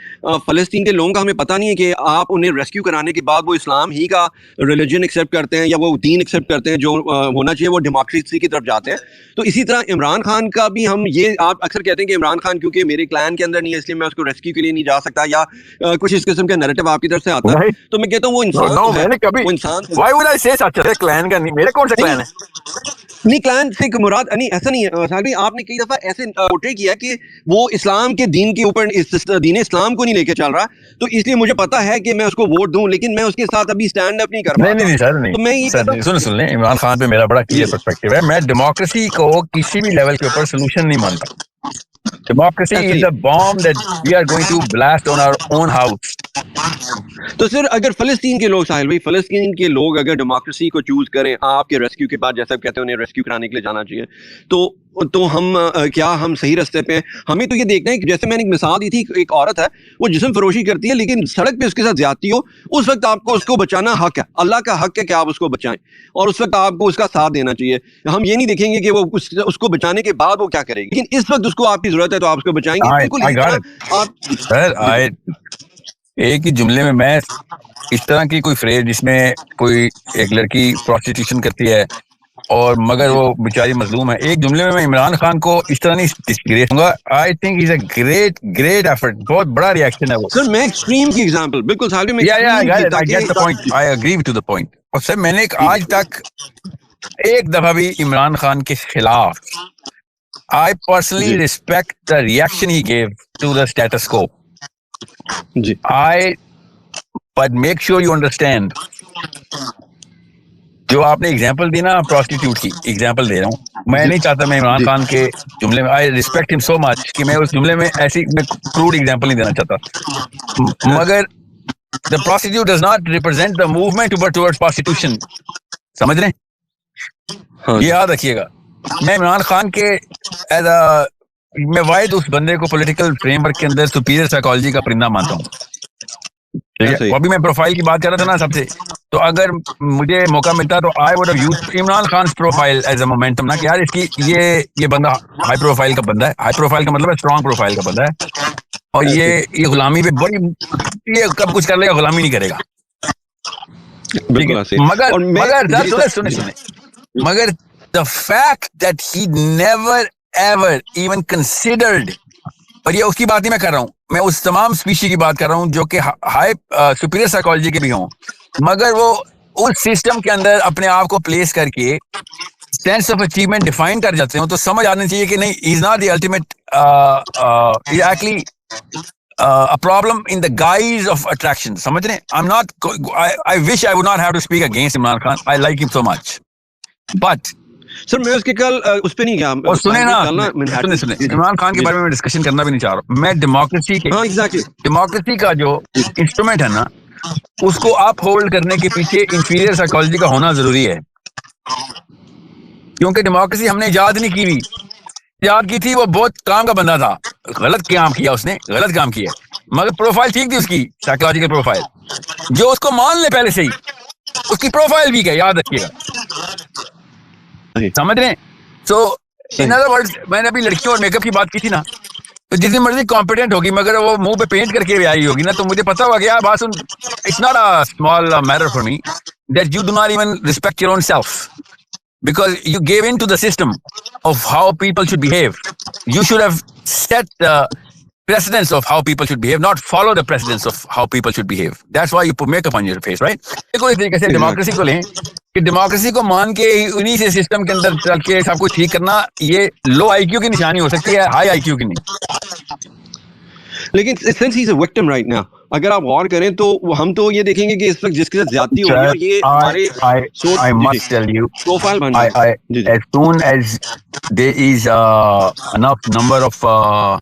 فلسطین کے لوگوں کا, ہمیں پتہ نہیں ہے کہ آپ انہیں ریسکیو کرانے کے بعد وہ اسلام ہی کا ریلیجن ایکسیپٹ کرتے ہیں یا وہ دین ایکسیپٹ کرتے ہیں جو ہونا چاہیے, وہ ڈیموکریسی کی طرف جاتے ہیں. تو اسی طرح عمران خان کا بھی ہم یہ, آپ اکثر کہتے ہیں کہ عمران خان کیونکہ میرے کلان کے اندر نہیں ہے اس لیے میں اس کو ریسکیو کے لیے نہیں جا سکتا, یا کچھ اس قسم کا نیریٹو آپ کی طرف سے آتا ہے. تو میں کہتا ہوں وہ انسان Why would I say such a clan کا نہیں, میرے کون سا کلان ہے نہیں, کلان سے مراد نہیں, ایسا نہیں ہے ساحل بھائی. آپ نے کئی دفعہ ایسے پورٹری کیا کہ وہ اسلام کے دین کے اوپر دین اسلام کو نہیں لے کے چل رہا, تو اس لیے مجھے پتا ہے کہ میں اس کو ووٹ دوں, لیکن میں اس کے ساتھ ابھی اسٹینڈ اپ نہیں کر پا. نہیں سر, نہیں سن لیں, عمران خان پہ میرا بڑا کلیئر پرسپیکٹو ہے. میں ڈیموکریسی کو کسی بھی لیول کے اوپر سولوشن نہیں مانتا. Democracy is a bomb that we are going to blast on our own house. تو سر اگر فلسطین کے لوگ ساحل بھائی فلسطین کے لوگ اگر ڈیموکریسی کو چوز کریں آپ کے ریسکیو کے بعد جیسا کہتے ہیں انہیں ریسکیو کرانے کے لیے جانا چاہیے تو ہم کیا ہم صحیح راستے پہ ہیں؟ ہمیں تو یہ دیکھنا ہے کہ جیسے میں نے ایک مثال دی تھی ایک عورت ہے وہ جسم فروشی کرتی ہے لیکن سڑک پہ اس کے ساتھ زیادتی ہو اس وقت آپ کو اس کو بچانا حق ہے اللہ کا حق ہے کہ آپ اس کو بچائیں اور اس وقت آپ کو اس کا ساتھ دینا چاہیے ہم یہ نہیں دیکھیں گے کہ وہ اس کو بچانے کے بعد وہ کیا کرے گی لیکن اس وقت اس کو آپ کی ضرورت ہے تو آپ اس کو بچائیں گے بالکل اسی طرح آپ ایک ہی جملے میں اس طرح کی کوئی فریز جس میں کوئی ایک لڑکی پروسٹیٹیوشن کرتی ہے اور مگر وہ بیچاری مظلوم ہے ایک جملے میں عمران خان کو اس طرح نہیں ڈسکریس ہوں گا I think is a great effort بہت بڑا ریئیکشن ہے وہ سر میں ایکسٹریم کی ایگزامپل بالکل صاحب میں اگری ٹو دا پوائنٹ اور سر میں نے آج تک ایک دفعہ بھی عمران خان کے خلاف I personally respect the reaction he gave to the status quo. But make sure you understand. جو آپ نے ایگزامپل دی نا پروسٹیٹیوٹ کی ایگزامپل دے رہا ہوں میں نہیں چاہتا میں عمران خان کے جملے میں I respect him so much کہ میں اس جملے میں ایسی کروڈ ایگزامپل نہیں دینا چاہتا مگر the prostitute does not represent the movement towards prostitution. سمجھ رہے ہیں؟ یہ یاد رکھیے گا میں عمران خان کے میں واحد اس بندے کو پولیٹیکل فریم ورک کے اندر سپیریئر سائیکالوجی کا پرندہ مانتا ہوں ابھی میں پروفائل کی بات کر رہا تھا نا سب سے تو اگر مجھے موقع ملتا تو I would have used Imran Khan profile as a momentum نا کہ یار اس کی یہ بندہ ہائی پروفائل کا بندہ ہے ہائی پروفائل کا مطلب ہے اسٹرانگ پروفائل کا بندہ ہے اور یہ غلامی پہ بڑی یہ کب کچھ کر لے گا غلامی نہیں کرے گا مگر the fact that he never ever even considered اور یہ اس کی بات نہیں میں کر رہا ہوں میں اس تمام اسپیشی کی بات کر رہا ہوں جو کہ ہائی سپیریئر سائیکالوجی کے بھی ہوں مگر وہ اس سسٹم کے اندر اپنے آپ کو پلیس کر کے سینس آف اچیومنٹ ڈیفائن کر جاتے ہوں تو سمجھ آنا چاہیے کہ نہیں is not the ultimate actually a problem in the guise of attraction سمجھ رہے ہیں I wish I would not have to speak against Imran Khan I like him so much but سر میں اس کے کل اس پہ نہیں گیا اور سنیں نا عمران خان کے بارے میں ڈسکشن کرنا بھی نہیں چاہ رہا میں ڈیموکریسی کا جو انسٹرومنٹ ہے نا اس کو اپ ہولڈ کرنے کے پیچھے انفیریئر سائیکالوجی کا ہونا ضروری ہے کیونکہ ڈیموکریسی ہم نے ایجاد نہیں کی ہوئی ایجاد کی تھی وہ بہت کام کا بندہ تھا غلط کام کیا اس نے غلط کام کیا مگر پروفائل ٹھیک تھی اس کی سائیکالوجیکل پروفائل جو اس کو مان لے پہلے سے ہی اس کی پروفائل بھی کیا یاد رکھیے گا سمجھ رہے ہیں سو ان ادر ورڈز میں نے ابھی لڑکیوں اور میک اپ کی بات کی تھی نا تو جتنی مرضی کمپیٹنٹ ہوگی مگر وہ منہ پہ پینٹ کر کے بھی آئی ہوگی نا تو مجھے پتا ہوا کہ یار بات سن it's not a small matter for me that you do not even respect your own self because you gave in to the system of how people should behave. You should have set the precedence of how people should behave, not follow the precedence of how people should behave. That's why you put makeup on your face, right? دیکھو اس طریقے سے democracy کو لیں کہ democracy کو مان کے انہی سے سسٹم کے اندر چل کے سب کچھ ٹھیک کرنا یہ لو آئی کیو کی نشانی ہو سکتی ہے ہائی آئی کیو کی نہیں لیکن since he's a victim right now اگر آپ غور کریں تو ہم تو یہ دیکھیں گے کہ اس وقت جس کے ساتھ زیادتی ہو رہی ہے یہ ہمارے I must tell you profile بن as soon as there is enough number of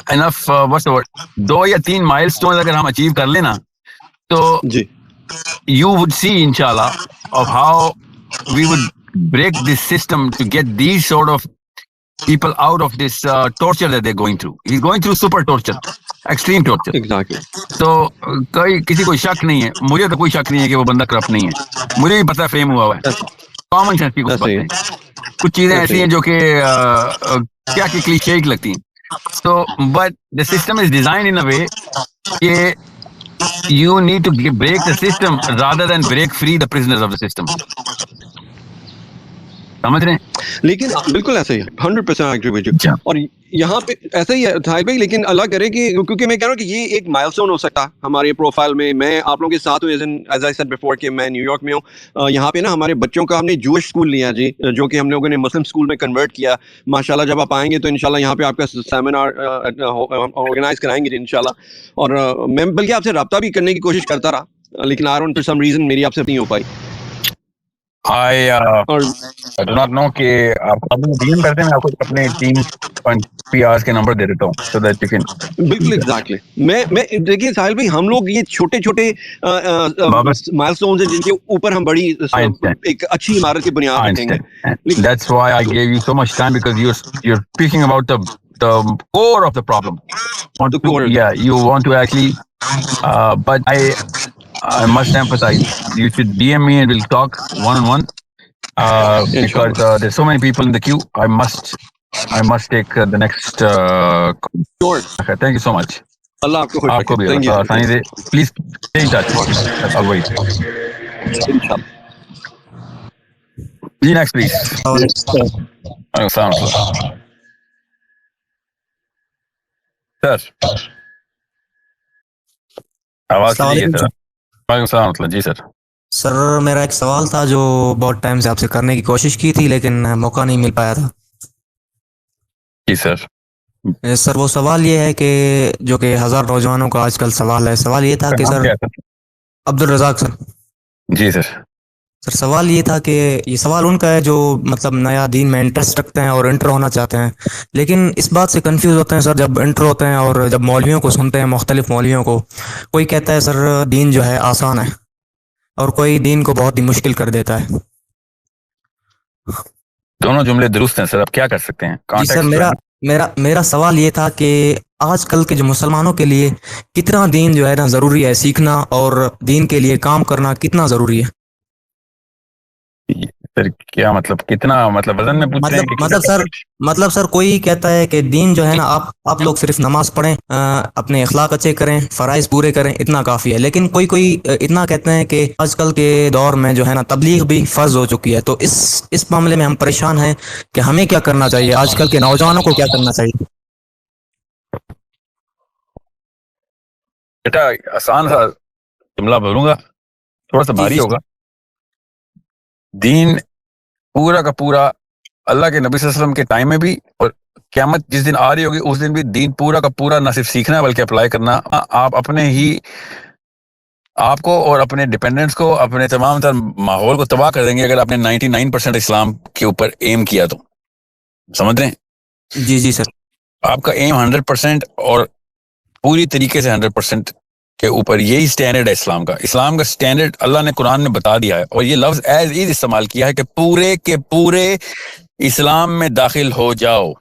enough what's the word 2 یا 3 milestones اگر ہم اچیو کر لیں نا تو you would see inshallah of how we would break this system to get these sort of people out of this torture that they're going through. He's going through super torture, extreme torture. Exactly. So کسی کوئی شک نہیں ہے مجھے تو کوئی شک نہیں ہے کہ وہ بندہ کرپٹ نہیں ہے مجھے بھی پتا فیم ہوا ہوا ہے کامن سینس کی کچھ باتیں کچھ چیزیں ایسی ہیں جو کہ کیا کہ کلیشے لگتی ہیں so but the system is designed in a way کہ you need to break the system rather than break free the prisoners of the system. سمجھ رہے ہیں لیکن بالکل ایسا ہی ہے 100% ایگری ود یو اور یہاں پہ ایسا ہی ہے طاہر بھائی لیکن اللہ کرے کہ کیونکہ میں کہہ رہا ہوں کہ یہ ایک مائل سٹون ہو سکتا ہمارے پروفائل میں آپ لوگوں کے ساتھ ہوں ایز آئی سیڈ بیفور کہ میں نیو یارک میں ہوں یہاں پہ نا ہمارے بچوں کا ہم نے جوش اسکول لیا جی جو کہ ہم لوگوں نے مسلم اسکول میں کنورٹ کیا ماشاءاللہ جب آپ آئیں گے تو انشاءاللہ یہاں پہ آپ کا سیمینار آرگنائز کرائیں گے انشاءاللہ اور میں بلکہ آپ سے رابطہ بھی کرنے کی کوشش کرتا رہا لیکن آر فار سم ریزن میری آپ سے نہیں ہو پائی اور I do not know کہ آپ کو اپنے ٹیم کرتے ہیں. میں آپ کو اپنے ٹیم پی آرز کے نمبر دے دیتا ہوں so that you can. بالکل ایگزیکٹلی. میں دیکھیے ساحل بھائی، ہم لوگ یہ چھوٹے چھوٹے مائلسٹونز ہیں جن کے اوپر ہم بڑی ایک اچھی عمارت کی بنیاد رکھیں گے. That's why I gave you so much time, because you're speaking about the core of the problem. The core. Yeah, you want to actually, but I must emphasize, you should DM me and we'll talk one-on-one. Because there's so many people in the queue. I must take the next. Sure. Okay, thank you so much. اللہ آپ کو خوش آپ کو بھی رکھے. آسانی سے. Please stay in touch. I'll wait. جی نیکسٹ پلیز. سر آواز چلیے سر. وعلیکم السلام ورحمۃ اللہ. جی سر. سر میرا ایک سوال تھا جو بہت ٹائم سے آپ سے کرنے کی کوشش کی تھی لیکن موقع نہیں مل پایا تھا. جی سر. سر وہ سوال یہ ہے کہ جو کہ ہزار نوجوانوں کا آج کل سوال ہے. سوال یہ تھا کہ سر عبدالرزاق سر. جی سر. سر سوال یہ تھا کہ یہ سوال ان کا ہے جو مطلب نیا دین میں انٹرسٹ رکھتے ہیں اور انٹر ہونا چاہتے ہیں، لیکن اس بات سے کنفیوز ہوتے ہیں سر جب انٹر ہوتے ہیں اور جب مولویوں کو سنتے ہیں، مختلف مولویوں کو. کوئی کہتا ہے سر دین جو ہے آسان ہے اور کوئی دین کو بہت ہی مشکل کر دیتا ہے. دونوں جملے درست ہیں سر. آپ کیا کر سکتے ہیں. جی سر میرا سوال یہ تھا کہ آج کل کے جو مسلمانوں کے لیے کتنا دین جو ہے نا ضروری ہے سیکھنا، اور دین کے لیے کام کرنا کتنا ضروری ہے. سر کیا مطلب کتنا مطلب وزن میں پوچھ رہے ہیں؟ مطلب سر کوئی کہتا ہے کہ دین جو ہے نا آپ لوگ صرف نماز پڑھیں، اپنے اخلاق اچھے کریں، فرائض پورے کریں، اتنا کافی ہے. لیکن کوئی اتنا کہتے ہیں کہ آج کل کے دور میں جو ہے نا تبلیغ بھی فرض ہو چکی ہے. تو اس معاملے میں ہم پریشان ہیں کہ ہمیں کیا کرنا چاہیے، آج کل کے نوجوانوں کو کیا کرنا چاہیے. بیٹا آسان سا جملہ بولوں گا، تھوڑا سا بھاری ہوگا. دین پورا کا پورا اللہ کے نبی صلی اللہ علیہ وسلم کے ٹائم میں بھی، اور قیامت جس دن آ رہی ہوگی اس دن بھی دین پورا کا پورا نہ صرف سیکھنا ہے بلکہ اپلائی کرنا. آپ اپنے ہی آپ کو اور اپنے ڈپینڈنٹس کو، اپنے تمام تر ماحول کو تباہ کر دیں گے اگر آپ نے 99% اسلام کے اوپر ایم کیا تو. سمجھ رہے ہیں؟ جی سر. آپ کا ایم 100% اور پوری طریقے سے 100% کے اوپر یہی سٹینڈرڈ ہے اسلام کا. اسلام کا سٹینڈرڈ اللہ نے قرآن میں بتا دیا ہے، اور یہ لفظ ایز از استعمال کیا ہے کہ پورے کے پورے اسلام میں داخل ہو جاؤ.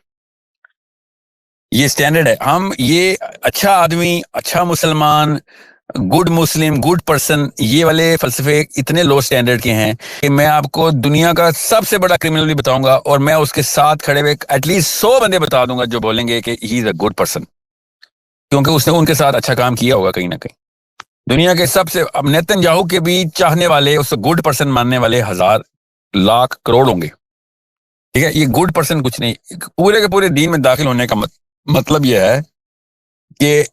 یہ سٹینڈرڈ ہے. ہم یہ اچھا آدمی، اچھا مسلمان، گڈ مسلم، گڈ پرسن، یہ والے فلسفے اتنے لو سٹینڈرڈ کے ہیں کہ میں آپ کو دنیا کا سب سے بڑا کرمنل بھی بتاؤں گا، اور میں اس کے ساتھ کھڑے ہوئے ایٹ لیسٹ 100 بندے بتا دوں گا جو بولیں گے کہ ہی از اے گڈ پرسن، کیونکہ اس نے ان کے ساتھ اچھا کام کیا ہوگا کہیں نہ کہیں. دنیا کے سب سے، اب نیتن یاہو کے بھی چاہنے والے، اس گڈ پرسن ماننے والے 1000 لاکھ کروڑ ہوں گے. ٹھیک ہے، یہ گڈ پرسن کچھ نہیں. پورے کے پورے دین میں داخل ہونے کا مطلب یہ ہے کہ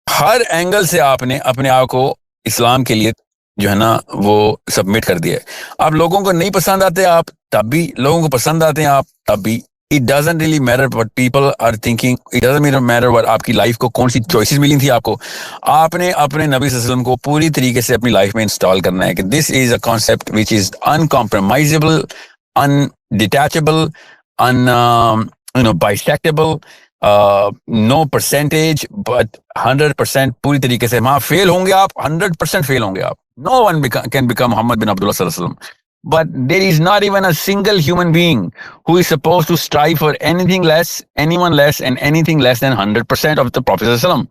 ہر اینگل سے آپ نے اپنے آپ کو اسلام کے لیے جو ہے نا وہ سبمٹ کر دیا ہے. آپ لوگوں کو نہیں پسند آتے آپ تب بھی، لوگوں کو پسند آتے ہیں آپ تب بھی. It doesn't really matter what people are thinking. It doesn't matter what آپ کی لائف کو کون سی چوائسز ملی تھی آپ کو. آپ نے اپنے نبی صلی اللہ علیہ وسلم کو پوری طریقے سے اپنی لائف میں انسٹال کرنا ہے کہ this is a concept which is uncompromisable, undetachable, bisectable, no percentage, but 100% پوری طریقے سے. وہاں فیل ہوں گے آپ، 100% فیل ہوں گے آپ. No one can become Muhammad bin Abdullah صلی اللہ علیہ وسلم. But there is not even a single human being who is supposed to strive for anything less, anyone less, and anything less than 100% of the Prophet sallallahu alaihi wasallam.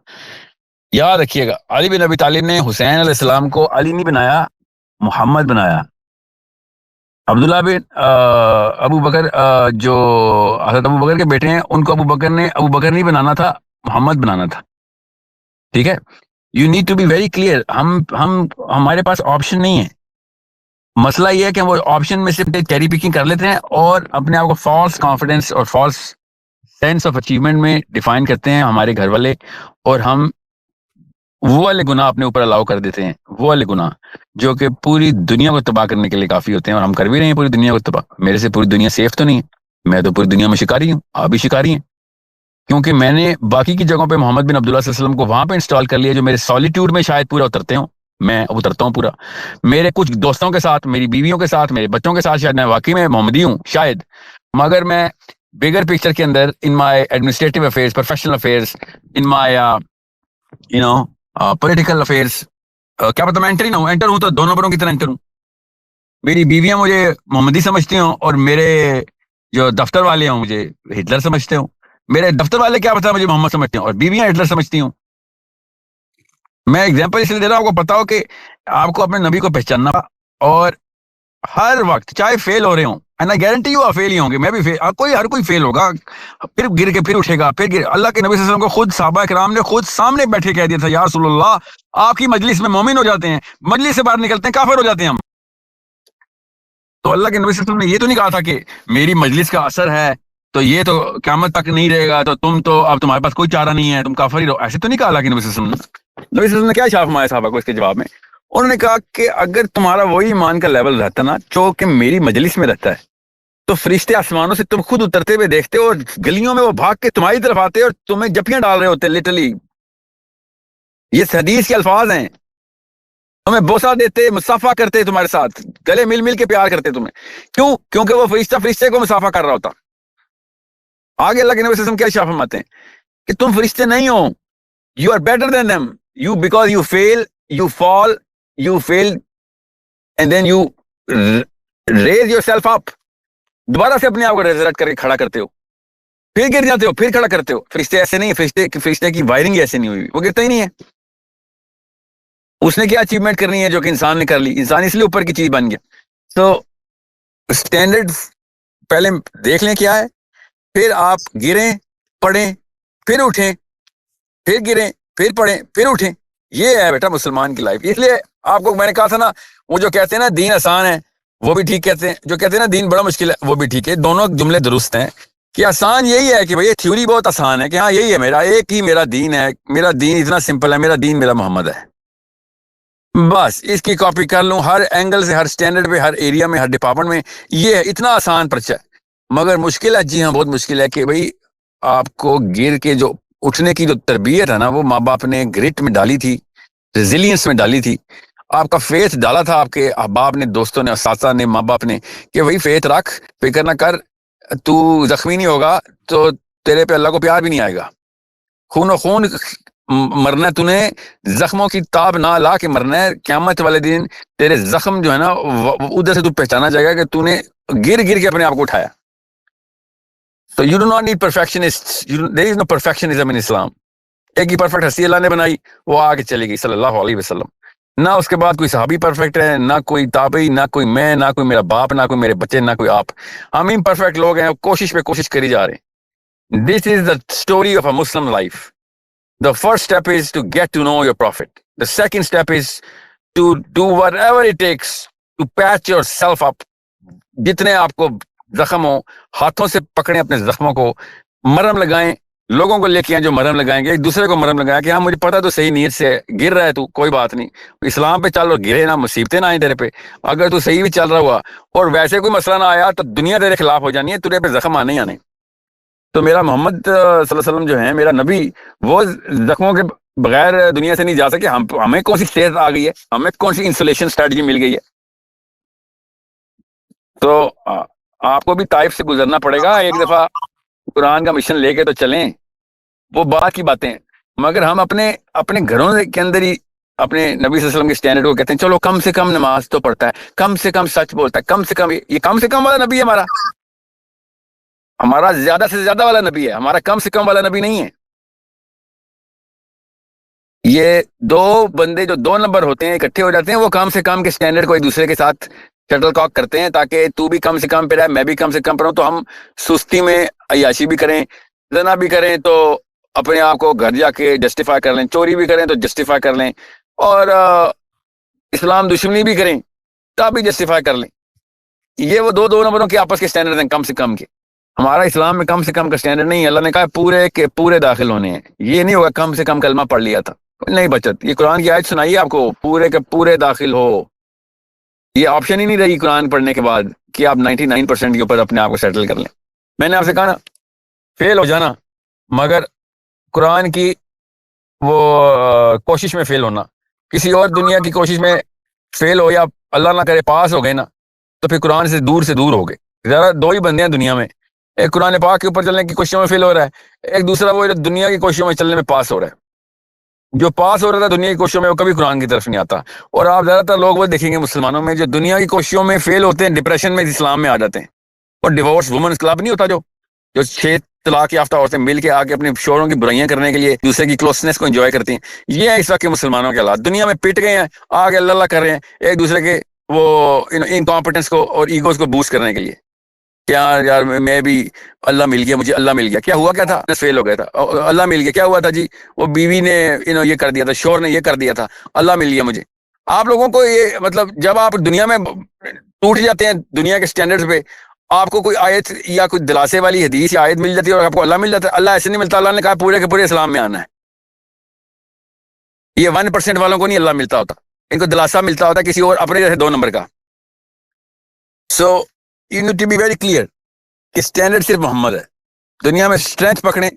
یاد رکھیے گا، علی bin Abi طالب نے حسین علیہ السلام کو علی نہیں بنایا، محمد بنایا. عبداللہ بن ابو بکر جو حضرت ابو بکر کے بیٹے ہیں، ان کو ابو بکر نہیں بنانا تھا، محمد بنانا تھا. ٹھیک ہے، you need to be very clear. ہمارے پاس آپشن نہیں ہے. مسئلہ یہ ہے کہ ہم وہ آپشن میں سے چیری پکنگ کر لیتے ہیں اور اپنے آپ کو فالس کانفیڈنس اور فالس سینس آف اچیومنٹ میں ڈیفائن کرتے ہیں ہمارے گھر والے، اور ہم وہ والے گناہ اپنے اوپر الاؤ کر دیتے ہیں، وہ والے گناہ جو کہ پوری دنیا کو تباہ کرنے کے لیے کافی ہوتے ہیں، اور ہم کر بھی رہے ہیں پوری دنیا کو تباہ. میرے سے پوری دنیا سیف تو نہیں ہے، میں تو پوری دنیا میں شکاری ہوں، آپ بھی شکاری ہیں، کیونکہ میں نے باقی کی جگہوں پہ محمد بن عبداللہ صلی اللہ علیہ وسلم کو وہاں پہ انسٹال کر لیا جو میرے سالیٹیوڈ میں شاید پورا اترتے ہوں. میں اترتا ہوں پورا. میرے کچھ دوستوں کے ساتھ, میری بیویوں کے ساتھ, میرے بچوں کے ساتھ شاید میں واقعی میں محمدی ہوں شاید, مگر میں بگر پکچر کے اندر ان مائی ایڈمنسٹریٹو افیئرس, پروفیشنل افیئرس, ان مائی پولیٹیکل افیئرس, کیا پتہ میں انٹر ہوں تو 2 نمبروں کی طرح انٹر ہوں. میری بیویاں مجھے محمدی سمجھتی ہوں اور میرے جو دفتر والے ہوں مجھے ہٹلر سمجھتے ہوں. میرے دفتر والے کیا پتا مجھے محمد سمجھتے ہیں اور بیویاں ہٹلر سمجھتی ہوں. میں اگزامپل اس لیے دے رہا ہوں, آپ کو پتا ہو کہ آپ کو اپنے نبی کو پہچاننا, اور ہر وقت چاہے فیل ہو رہے ہوں, اینڈ آئی گارنٹی یو آپ فیل ہی ہوں گے, میں بھی ہر کوئی فیل ہوگا, پھر گر کے پھر اٹھے گا, اللہ کے نبی صلی اللہ علیہ وسلم کو خود صحابہ کرام نے خود سامنے بیٹھے کہہ دیا تھا, یا رسول اللہ آپ کی مجلس میں مومن ہو جاتے ہیں, مجلس سے باہر نکلتے ہیں کافر ہو جاتے ہیں ہم. تو اللہ کے نبی صلی اللہ علیہ وسلم نے یہ تو نہیں کہا تھا کہ میری مجلس کا اثر ہے تو یہ تو قیامت تک نہیں رہے گا, تو تم تو اب تمہارے پاس کوئی چارہ نہیں ہے, تم کافر ہی رہو, ایسے تو نہیں کہا اللہ کے نبی صلی اللہ علیہ وسلم نے. نبی صلی اللہ علیہ وسلم نے کیا اشارہ فرمایا صحابہ کو اس کے جواب میں؟ انہوں نے کہا کہ اگر تمہارا وہی ایمان کا لیول رہتا نا جو کہ میری مجلس میں رہتا ہے, تو فرشتے آسمانوں سے تم خود اترتے ہوئے دیکھتے ہو, اور گلیوں میں وہ بھاگ کے تمہاری طرف آتے اور تمہیں جپیاں ڈال رہے ہوتے, لٹرلی یہ حدیث کے الفاظ ہیں. تمہیں بوسہ دیتے, مصافحہ کرتے تمہارے ساتھ, گلے مل مل کے پیار کرتے تمہیں. کیوں؟ کیونکہ وہ فرشتے کو مصافحہ کر رہا ہوتا. آگے اللہ کے نبی صلی اللہ علیہ وسلم کیا اشارہ فرماتے ہیں کہ تم فرشتے نہیں ہو, you are better than them, you because you fail, you fall, you fail and then you raise yourself up, دوبارہ سے اپنے آپ کو ریزرٹ کر کے کھڑا کرتے ہو, پھر گر جاتے ہو, پھر کھڑا کرتے ہو. فرشتے ایسے نہیں, فرشتے کی وائرنگ ایسے نہیں ہوئی, وہ گرتا ہی نہیں ہے. اس نے کیا اچیومنٹ کرنی ہے جو کہ انسان نے کر لی, انسان اس لیے اوپر کی چیز بن گیا. تو اسٹینڈرڈ پہلے دیکھ لیں کیا ہے, پھر آپ گریں پڑھیں پھر اٹھیں, پھر گریں پھر پڑھیں پھر اٹھیں. یہ ہے بیٹا مسلمان کی لائف. اس لیے آپ کو میں نے کہا تھا نا, وہ جو کہتے ہیں نا دین آسان ہے وہ بھی ٹھیک کہتے ہیں, جو کہتے ہیں نا دین بڑا مشکل ہے وہ بھی ٹھیک ہے. دونوں جملے درست ہیں کہ آسان یہی ہے کہ بھئی تھیوری بہت آسان ہے کہ ہاں یہی ہے میرا, ایک ہی میرا دین ہے, میرا دین اتنا سمپل ہے, میرا دین میرا محمد ہے, بس اس کی کاپی کر لوں ہر اینگل سے, ہر سٹینڈرڈ پہ, ہر ایریا میں, ہر ڈپارٹمنٹ میں. یہ ہے اتنا آسان پرچہ ہے, مگر مشکل ہے, جی ہاں بہت مشکل ہے کہ بھئی آپ کو گر کے جو اٹھنے کی جو تربیت ہے نا وہ ماں باپ نے گرٹ میں ڈالی تھی, ریزیلینس میں ڈالی تھی, آپ کا فیتھ ڈالا تھا آپ کے احباب نے, دوستوں نے, اساتذہ نے, ماں باپ نے, کہ وہی فیتھ رکھ, فکر نہ کر, تو زخمی نہیں ہوگا تو تیرے پہ اللہ کو پیار بھی نہیں آئے گا. خون و خون مرنا ہے, تو نے زخموں کی تاب نہ لا کے مرنا ہے. قیامت والے دن تیرے زخم جو ہے نا ادھر سے تو پہچانا جائے گا کہ تو نے گر گر کے اپنے آپ کو اٹھایا. So you do not need perfectionists. There is no perfectionism in Islam. ایک ہی پرفیکٹ ہستی اللہ نے بنائی, وہ آگے چلے گی صلی اللہ علیہ وسلم. نہ اس کے بعد کوئی صحابی پرفیکٹ ہے, نہ کوئی تابعی, نہ کوئی میں, نہ کوئی میرا باپ, نہ کوئی میرے بچے, نہ کوئی آپ. ہم امپرفیکٹ لوگ ہیں, کوشش پہ کوشش کری جا رہے ہیں. This is the story of a Muslim life. The first step is to get to know your Prophet. The second step is to do whatever it takes to patch yourself up. جتنے آپ کو زخم ہو, ہاتھوں سے پکڑیں اپنے زخموں کو, مرہم لگائیں, لوگوں کو لے کے آئیں جو مرہم لگائیں گے, ایک دوسرے کو مرہم لگائیں کہ ہاں مجھے پتا تو صحیح نیت سے گر رہا ہے, تو کوئی بات نہیں, اسلام پہ چل اور گرے نہ, مصیبتیں نہ آئیں تیرے پہ. اگر تو صحیح بھی چل رہا ہوا اور ویسے کوئی مسئلہ نہ آیا تو دنیا تیرے خلاف ہو جانی ہے, تیرے پہ زخم آنے ہی آنے. تو میرا محمد صلی اللہ علیہ وسلم جو ہے, میرا نبی, وہ زخموں کے بغیر دنیا سے نہیں جا سکے. ہمیں کون سی صحت آ گئی ہے, ہمیں کون سی انسولیشن اسٹریٹجی مل گئی ہے. تو آپ کو بھی طائف سے گزرنا پڑے گا ایک دفعہ, قرآن کا مشن لے کے تو چلیں, وہ بات کی باتیں ہیں. مگر ہم اپنے گھروں کے اندر ہی اپنے نبی صلی اللہ علیہ وسلم کے اسٹینڈرڈ کو کہتے ہیں چلو کم سے کم نماز تو پڑھتا ہے, کم سے کم سچ بولتا ہے, کم سے کم, یہ کم سے کم والا نبی ہے ہمارا زیادہ سے زیادہ والا نبی ہے, ہمارا کم سے کم والا نبی نہیں ہے. یہ دو بندے جو 2 نمبر ہوتے ہیں اکٹھے ہو جاتے ہیں, وہ کم سے کم کے اسٹینڈرڈ کو ایک دوسرے کے ساتھ شٹل کاک کرتے ہیں تاکہ تو بھی کم سے کم پہ رہے, میں بھی کم سے کم پڑھوں. تو ہم سستی میں عیاشی بھی کریں, زنا بھی کریں تو اپنے آپ کو گھر جا کے جسٹیفائی کر لیں, چوری بھی کریں تو جسٹیفائی کر لیں, اور اسلام دشمنی بھی کریں تب بھی جسٹیفائی کر لیں. یہ وہ 2 نمبروں کے آپس کے اسٹینڈرڈ ہیں کم سے کم کے. ہمارا اسلام میں کم سے کم کا اسٹینڈرڈ نہیں ہے. اللہ نے کہا پورے کے پورے داخل ہونے ہیں. یہ نہیں ہوگا کم سے کم کلمہ پڑھ لیا تھا, نہیں بچت. یہ قرآن کی آیت سنائیے آپ کو, پورے کے پورے داخل ہو. یہ آپشن ہی نہیں رہی قرآن پڑھنے کے بعد کہ آپ 99% کے اوپر اپنے آپ کو سیٹل کر لیں. میں نے آپ سے کہا نا فیل ہو جانا, مگر قرآن کی وہ کوشش میں فیل ہونا. کسی اور دنیا کی کوشش میں فیل ہو یا اللہ نہ کرے پاس ہو گئے نا تو پھر قرآن سے دور ہو گئے. ذرا دو ہی بندے ہیں دنیا میں, ایک قرآن پاک کے اوپر چلنے کی کوششوں میں فیل ہو رہا ہے, ایک دوسرا وہ دنیا کی کوششوں میں چلنے میں پاس ہو رہا ہے. جو پاس ہو رہا تھا دنیا کی کوششوں میں وہ کبھی قرآن کی طرف نہیں آتا. اور آپ زیادہ تر لوگ وہ دیکھیں گے مسلمانوں میں جو دنیا کی کوششوں میں فیل ہوتے ہیں ڈپریشن میں اسلام میں آ جاتے ہیں. اور ڈیورس وومنس کلب نہیں ہوتا جو 6 طلاق یافتہ عورتیں مل کے آ کے اپنے شوہروں کی برائیاں کرنے کے لیے دوسرے کی کلوزنس کو انجوائے کرتی ہیں, یہ ہے اس وقت کے مسلمانوں کے حالات. دنیا میں پٹ گئے ہیں, آ کے اللہ کر رہے ہیں ایک دوسرے کے وہ انکمپٹنس کو اور ایگوز کو بوسٹ کرنے کے لیے. کیا یار میں بھی اللہ مل گیا, مجھے اللہ مل گیا. کیا ہوا کیا تھا, فیل ہو گیا تھا. اللہ مل گیا, کیا ہوا تھا جی, وہ بیوی نے یہ کر دیا تھا, شوہر نے یہ کر دیا تھا, اللہ مل گیا مجھے. آپ لوگوں کو یہ مطلب جب آپ دنیا میں ٹوٹ جاتے ہیں دنیا کے سٹینڈرڈز پہ, آپ کو کوئی آیت یا کوئی دلاسے والی حدیث یا آیت مل جاتی ہے اور آپ کو اللہ مل جاتا ہے. اللہ ایسے نہیں ملتا, اللہ نے کہا پورے کے پورے اسلام میں آنا ہے. یہ 1% والوں کو نہیں اللہ ملتا ہوتا, ان کو دلاسا ملتا ہوتا ہے کسی اور اپنے جیسے 2 نمبر کا. So you need to be very clear کہ اسٹینڈرڈ صرف محمد ہے. دنیا میں اسٹرینتھ پکڑیں,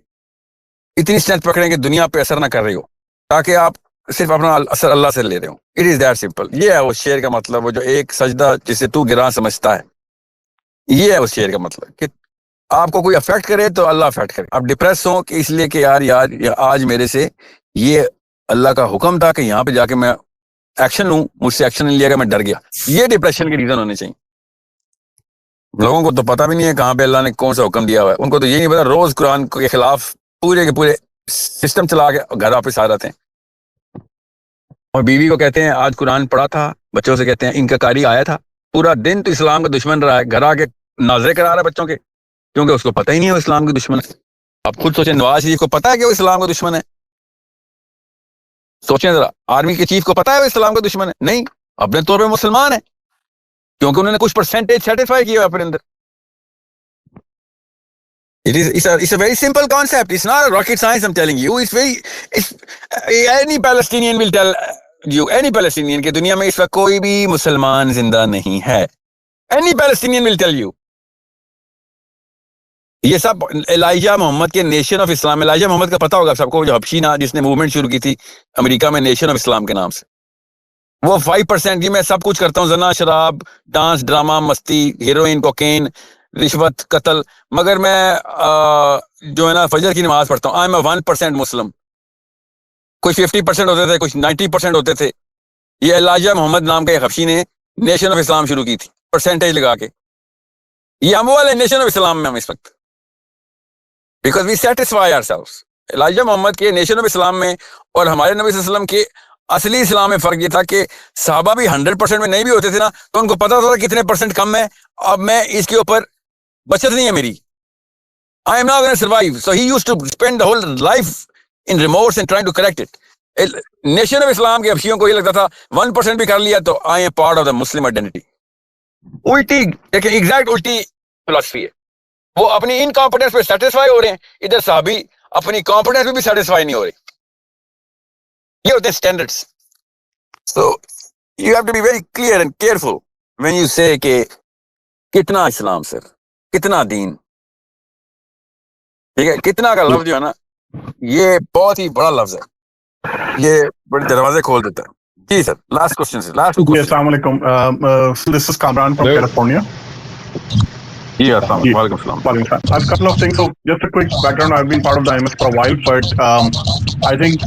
اتنی اسٹرینتھ پکڑیں کہ دنیا پہ اثر نہ کر رہی ہو, تاکہ آپ صرف اپنا اثر اللہ سے لے رہے ہو. It is that simple. یہ ہے اس شعر کا مطلب, وہ جو ایک سجدہ جسے تو گراں سمجھتا ہے, یہ ہے اس شعر کا مطلب کہ آپ کو کوئی افیکٹ کرے تو اللہ افیکٹ کرے. آپ ڈپریس ہوں کہ اس لیے کہ یار آج میرے سے یہ اللہ کا حکم تھا کہ یہاں پہ جا کے میں ایکشن لوں, مجھ سے ایکشن نہیں لیا کہ میں ڈر گیا. یہ ڈپریشن کے ریزن ہونے چاہیے. لوگوں کو تو پتہ بھی نہیں ہے کہاں پہ اللہ نے کون سا حکم دیا ہوا ہے. ان کو تو یہ نہیں پتا, روز قرآن کے خلاف پورے کے پورے سسٹم چلا کے گھر واپس آ جاتے ہیں. اور بیوی کو کہتے ہیں آج قرآن پڑھا تھا, بچوں سے کہتے ہیں ان کا قاری آیا تھا, پورا دن تو اسلام کا دشمن رہا ہے, گھر آ کے ناظرے کرا رہا ہے بچوں کے, کیونکہ اس کو پتہ ہی نہیں ہے وہ اسلام کے دشمن ہے. آپ خود سوچیں, نواز شریف کو پتہ ہے کہ وہ اسلام کا دشمن ہے؟ سوچیں ذرا, آرمی کے چیف کو پتہ ہے وہ اسلام کا دشمن ہے؟ نہیں, اپنے طور پہ مسلمان ہے کیونکہ انہوں نے کچھ پرسنٹیج سیٹسفائی کیا اپنے اندر. It's a very simple concept. It's not a rocket science, I'm telling you. Any Palestinian will tell you, any Palestinian کہ دنیا میں اس وقت کوئی بھی مسلمان زندہ نہیں ہے. Any Palestinian will tell you. یہ سب الائجہ محمد کے نیشن آف اسلام, الائجہ محمد کا پتہ ہوگا سب کو, جو حبشی نا جس نے موومنٹ شروع کی تھی امریکہ میں نیشن آف اسلام کے نام سے. وہ 5% کی میں سب کچھ کرتا ہوں, زنا, شراب, ڈانس, ڈرامہ, مستی, ہیروئن, کوکین, رشوت, قتل, مگر میں جو ہے نا فجر کی نماز پڑھتا ہوں. آئی ایم 1% مسلم. کچھ 50% ہوتے تھے, کچھ 90% ہوتے تھے. یہ الائجہ محمد نام کا ایک حبشی نے نیشن آف اسلام شروع کی تھی پرسنٹیج لگا کے. یہ ہم والے نیشن آف اسلام میں ہم اس وقت, because we satisfy ourselves. الائجہ محمد کے نیشن آف اسلام میں اور ہمارے نبی صلی اللہ علیہ وسلم کے اصلی اسلام میں فرق یہ تھا کہ صحابہ بھی 100% میں نہیں بھی ہوتے تھے نا, تو ان کو پتا تھا کتنے % کم ہے, اب میں اس کے اوپر بچت نہیں ہے میری, I am not going to survive. So he used to spend the whole life in remorse and trying to correct it. Nation of Islam کے حبشیوں کو یہ لگتا تھا 1% بھی کر لیا تو I am part of the Muslim identity. الٹی لیکن ایگزیکٹ الٹی فلسفی ہے. وہ اپنی انکمپٹنس پہ سیٹسفائی ہو رہے ہیں, ادھر صحابی اپنی کمپٹنس پہ بھی سیٹسفائی نہیں ہو رہی. یہ ہوتے ہیں standards. So you have to be very clear and careful when you say کہ کتنا اسلام سر, کتنا دین, ٹھیک ہے, کتنا کا لفظ جو ہے نا یہ بہت ہی بڑا لفظ ہے, یہ بڑے دروازے کھول دیتا ہے. جی sir, last question sir, last. السلام علیکم, this is Kamran from California. Yeah, welcome. I have a couple of things. So just a quick background. I've been part of the IMS for a while, but I think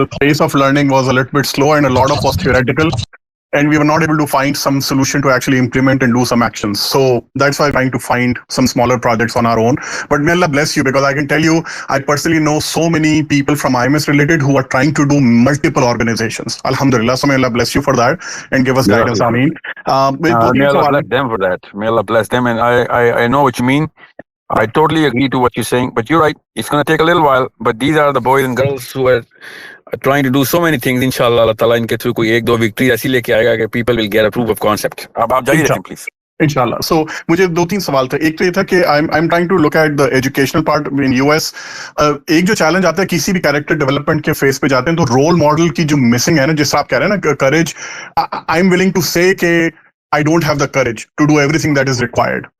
the pace of learning was a little bit slow and a lot of was theoretical, and we were not able to find some solution to actually implement and do some actions. So that's why I'm trying to find some smaller projects on our own. But may Allah bless you, because I can tell you, I personally know so many people from IMS related who are trying to do multiple organizations. Alhamdulillah. So may Allah bless you for that and give us guidance. Ameen. May Allah bless them for that. May Allah bless them. And I know what you mean. I totally agree to what you're saying. But you're right. It's going to take a little while. But these are the boys and girls who are trying to do so many things. Inshallah, Allah Ta'ala inke through کوئی ایک دو victory ایسی لے کے آئے گا کہ people will get a proof of concept. اب آپ جائیے رکھیں پلیز. انشاءاللہ. سو مجھے 2-3 سوال تھے. ایک تو یہ تھا کہ I'm trying to look at the educational part in US. ایک جو چیلنج آتا ہے کسی بھی کیریکٹر ڈیولپمنٹ کے فیس پہ جاتے ہیں تو رول ماڈل کی جو مسنگ ہے نا, جس سے آپ کہہ رہے ہیں نا courage, I'm willing to say کہ I don't have the courage to do everything that is required.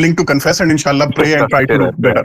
willing to confess and inshallah pray and try to do better.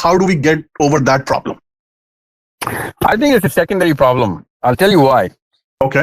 how do we get over that problem? I think it's a secondary problem. I'll tell you why. Okay.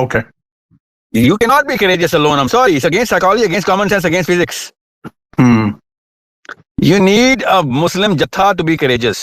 Okay. You cannot be courageous alone. I'm sorry. It's against psychology, against common sense, against physics. You need a Muslim jatha to be courageous.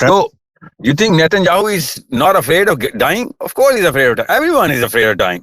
So you think Netanyahu is not afraid of dying? Of course he's afraid of dying. Everyone is afraid of dying.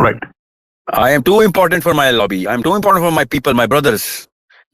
Right. I am too important for my lobby. I am too important for my people, my brothers.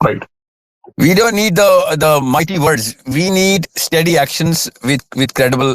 Right. We don't need the mighty words. We need steady actions with credible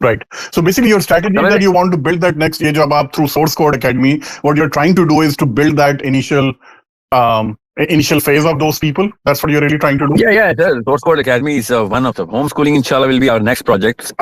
Right. So basically your strategy is that you want to build that next year job up through Source Code Academy. What you're trying to do is to build that initial phase of those people. That's what you're really trying to do. Yeah. Source Code Academy is one of the homeschooling. Inshallah will be our next project.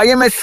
IMS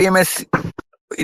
IMS,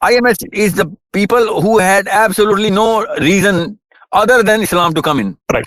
IMS is the people who had absolutely no reason other than Islam to come in. Right.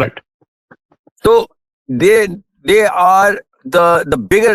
Right. So they are the bigger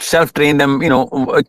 self train them, you know,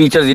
teachers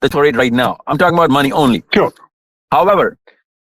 the authority right now. I'm talking about money only. Sure. However,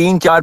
3, 4,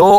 2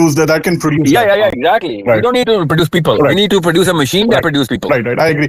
tools that can produce. Yeah, exactly. We don't need to produce people. We need to produce a machine that produce people. Right. I agree.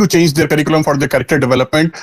to change their curriculum for their character development.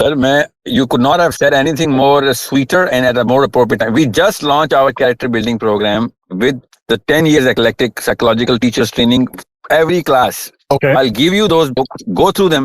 Sir, you could not have said anything more sweeter and at a more appropriate time. We just launched our character building program with the 10 years eclectic psychological teachers training every class. Okay. I'll give you those books. Go through them.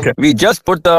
Okay. We just put the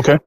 Okay.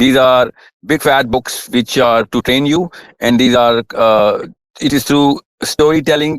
These are big fat books which are to train you and these are it is through story telling.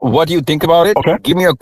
what you think about it. Give me a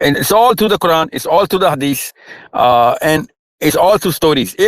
And it's all through the Quran, it's all through the Hadith, and it's all through stories.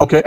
Okay.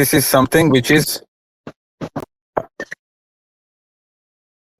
this is something which is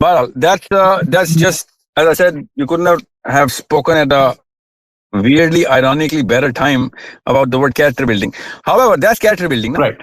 well that's just as I said, you could not have spoken at a weirdly ironically better time about the word character building. However, that's character building, no? Right.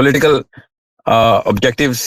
political objectives,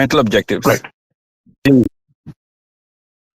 mental objectives.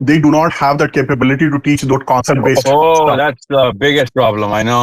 they do not have that capability to teach those concept based stuff. That's the biggest problem. I know.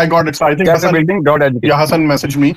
I got it. So I think characterbuilding.education. Yeah, Hassan messaged me.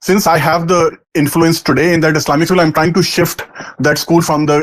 since I have the influence today in that Islamic school, I'm trying to shift that school from the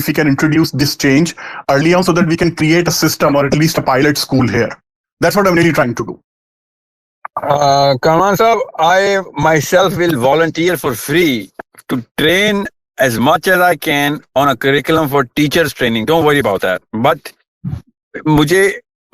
if we can introduce this change early on so that we can create a system or at least a pilot school here. That's what I'm really trying to do. Kamran sahab, I myself will volunteer for free to train as much as I can on a curriculum for teachers training. Don't worry about that. But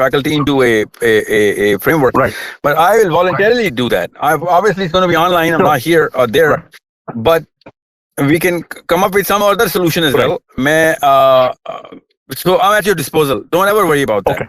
faculty into a framework. Right. But I will voluntarily do that. Obviously it's going to be online. I'm not here or there. But we can come up with some other solution as well. So I'm at your disposal. Don't ever worry about that.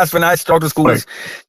ask when I talk to schools?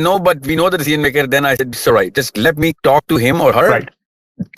no, but we know the decision maker. Then I said, it's all right. Just let me talk to him or her.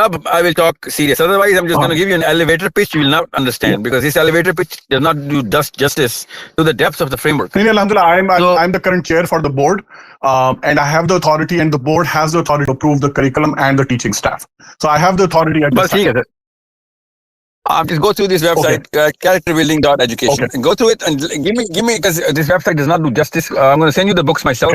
I will talk serious. Otherwise, I'm just going to give you an elevator pitch. You will not understand because this elevator pitch does not do justice to the depths of the framework. Alhamdulillah, I'm the current chair for the board, and I have the authority, and the board has the authority to approve the curriculum and the teaching staff. So I have the authority at this time. Just go through this website, characterbuilding.education, and go through it and give me because this website does not do justice. I'm going to send you the books myself.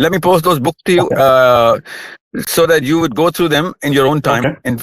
Let me post those books to you so that you would go through them in your own time. And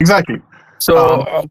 Exactly. So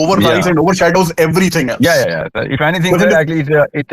overrides and overshadows everything else. Yeah. If anything, sir, actually, it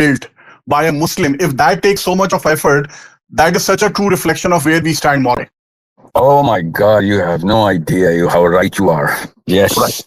built by a Muslim, if that takes so much of effort, that is such a true reflection of where we stand morally. Oh my God, you have no idea how right you are. Yes. Right.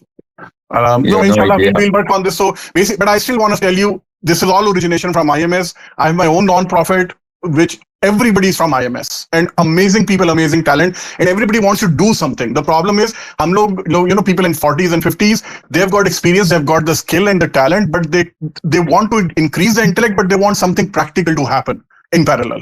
Inshallah, we'll work on this. So basically, but I still want to tell you, this is all origination from IMS. I have my own non-profit, which everybody is from IMS, and amazing people, amazing talent, and everybody wants to do something. The problem is, people in 40s and 50s, they've got experience, they've got the skill and the talent, but they want to increase the intellect, but they want something practical to happen in parallel.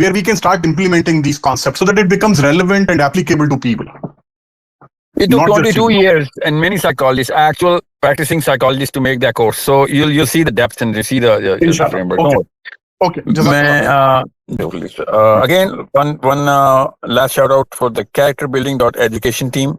where we can start implementing these concepts so that it becomes relevant and applicable to people. It took 22 years and many psychologists, actual practicing psychologists, to make that course. So you'll see the depth and you see the framework. Okay. Again, one last shout out for the characterbuilding.education team.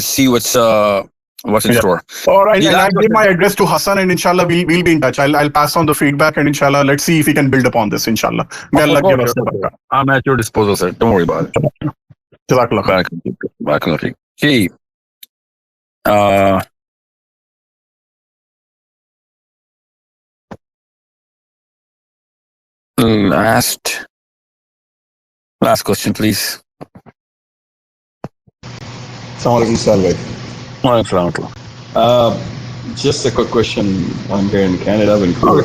see what's in store. All right, and I'll give my address to Hassan, and inshallah we'll be in touch. I'll pass on the feedback, and inshallah let's see if we can build upon this. Inshallah, may Allah give us the barakah. I'm at your disposal, sir. Don't worry about it. Jazakallah. Barakallah. See, last question, please. Assalamualaikum, Salve. Just a quick question. I'm here in Canada, Vancouver.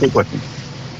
Quick question.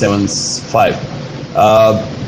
7, 5.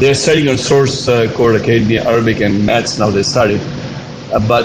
They're studying on Source Code Academy, Arabic and Maths now they study. But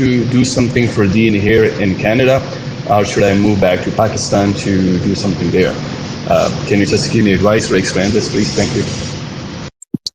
to do something for Deen here in Canada, or should I move back to Pakistan to do something there? Can you just give me advice or explain this, please? Thank you.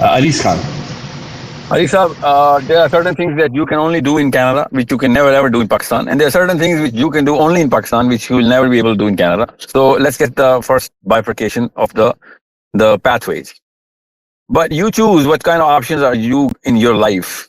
Alis Khan. Ali Saab, there are certain things that you can only do in Canada, which you can never ever do in Pakistan. And there are certain things which you can do only in Pakistan, which you will never be able to do in Canada. So let's get the first bifurcation of the pathways. But you choose what kind of options are you in your life.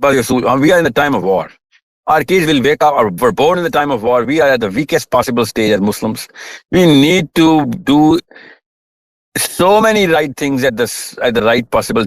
But we are in the time of war. Our kids will wake up, or were born in the time of war. We are at the weakest possible stage as Muslims. We need to do so many right things at the right possible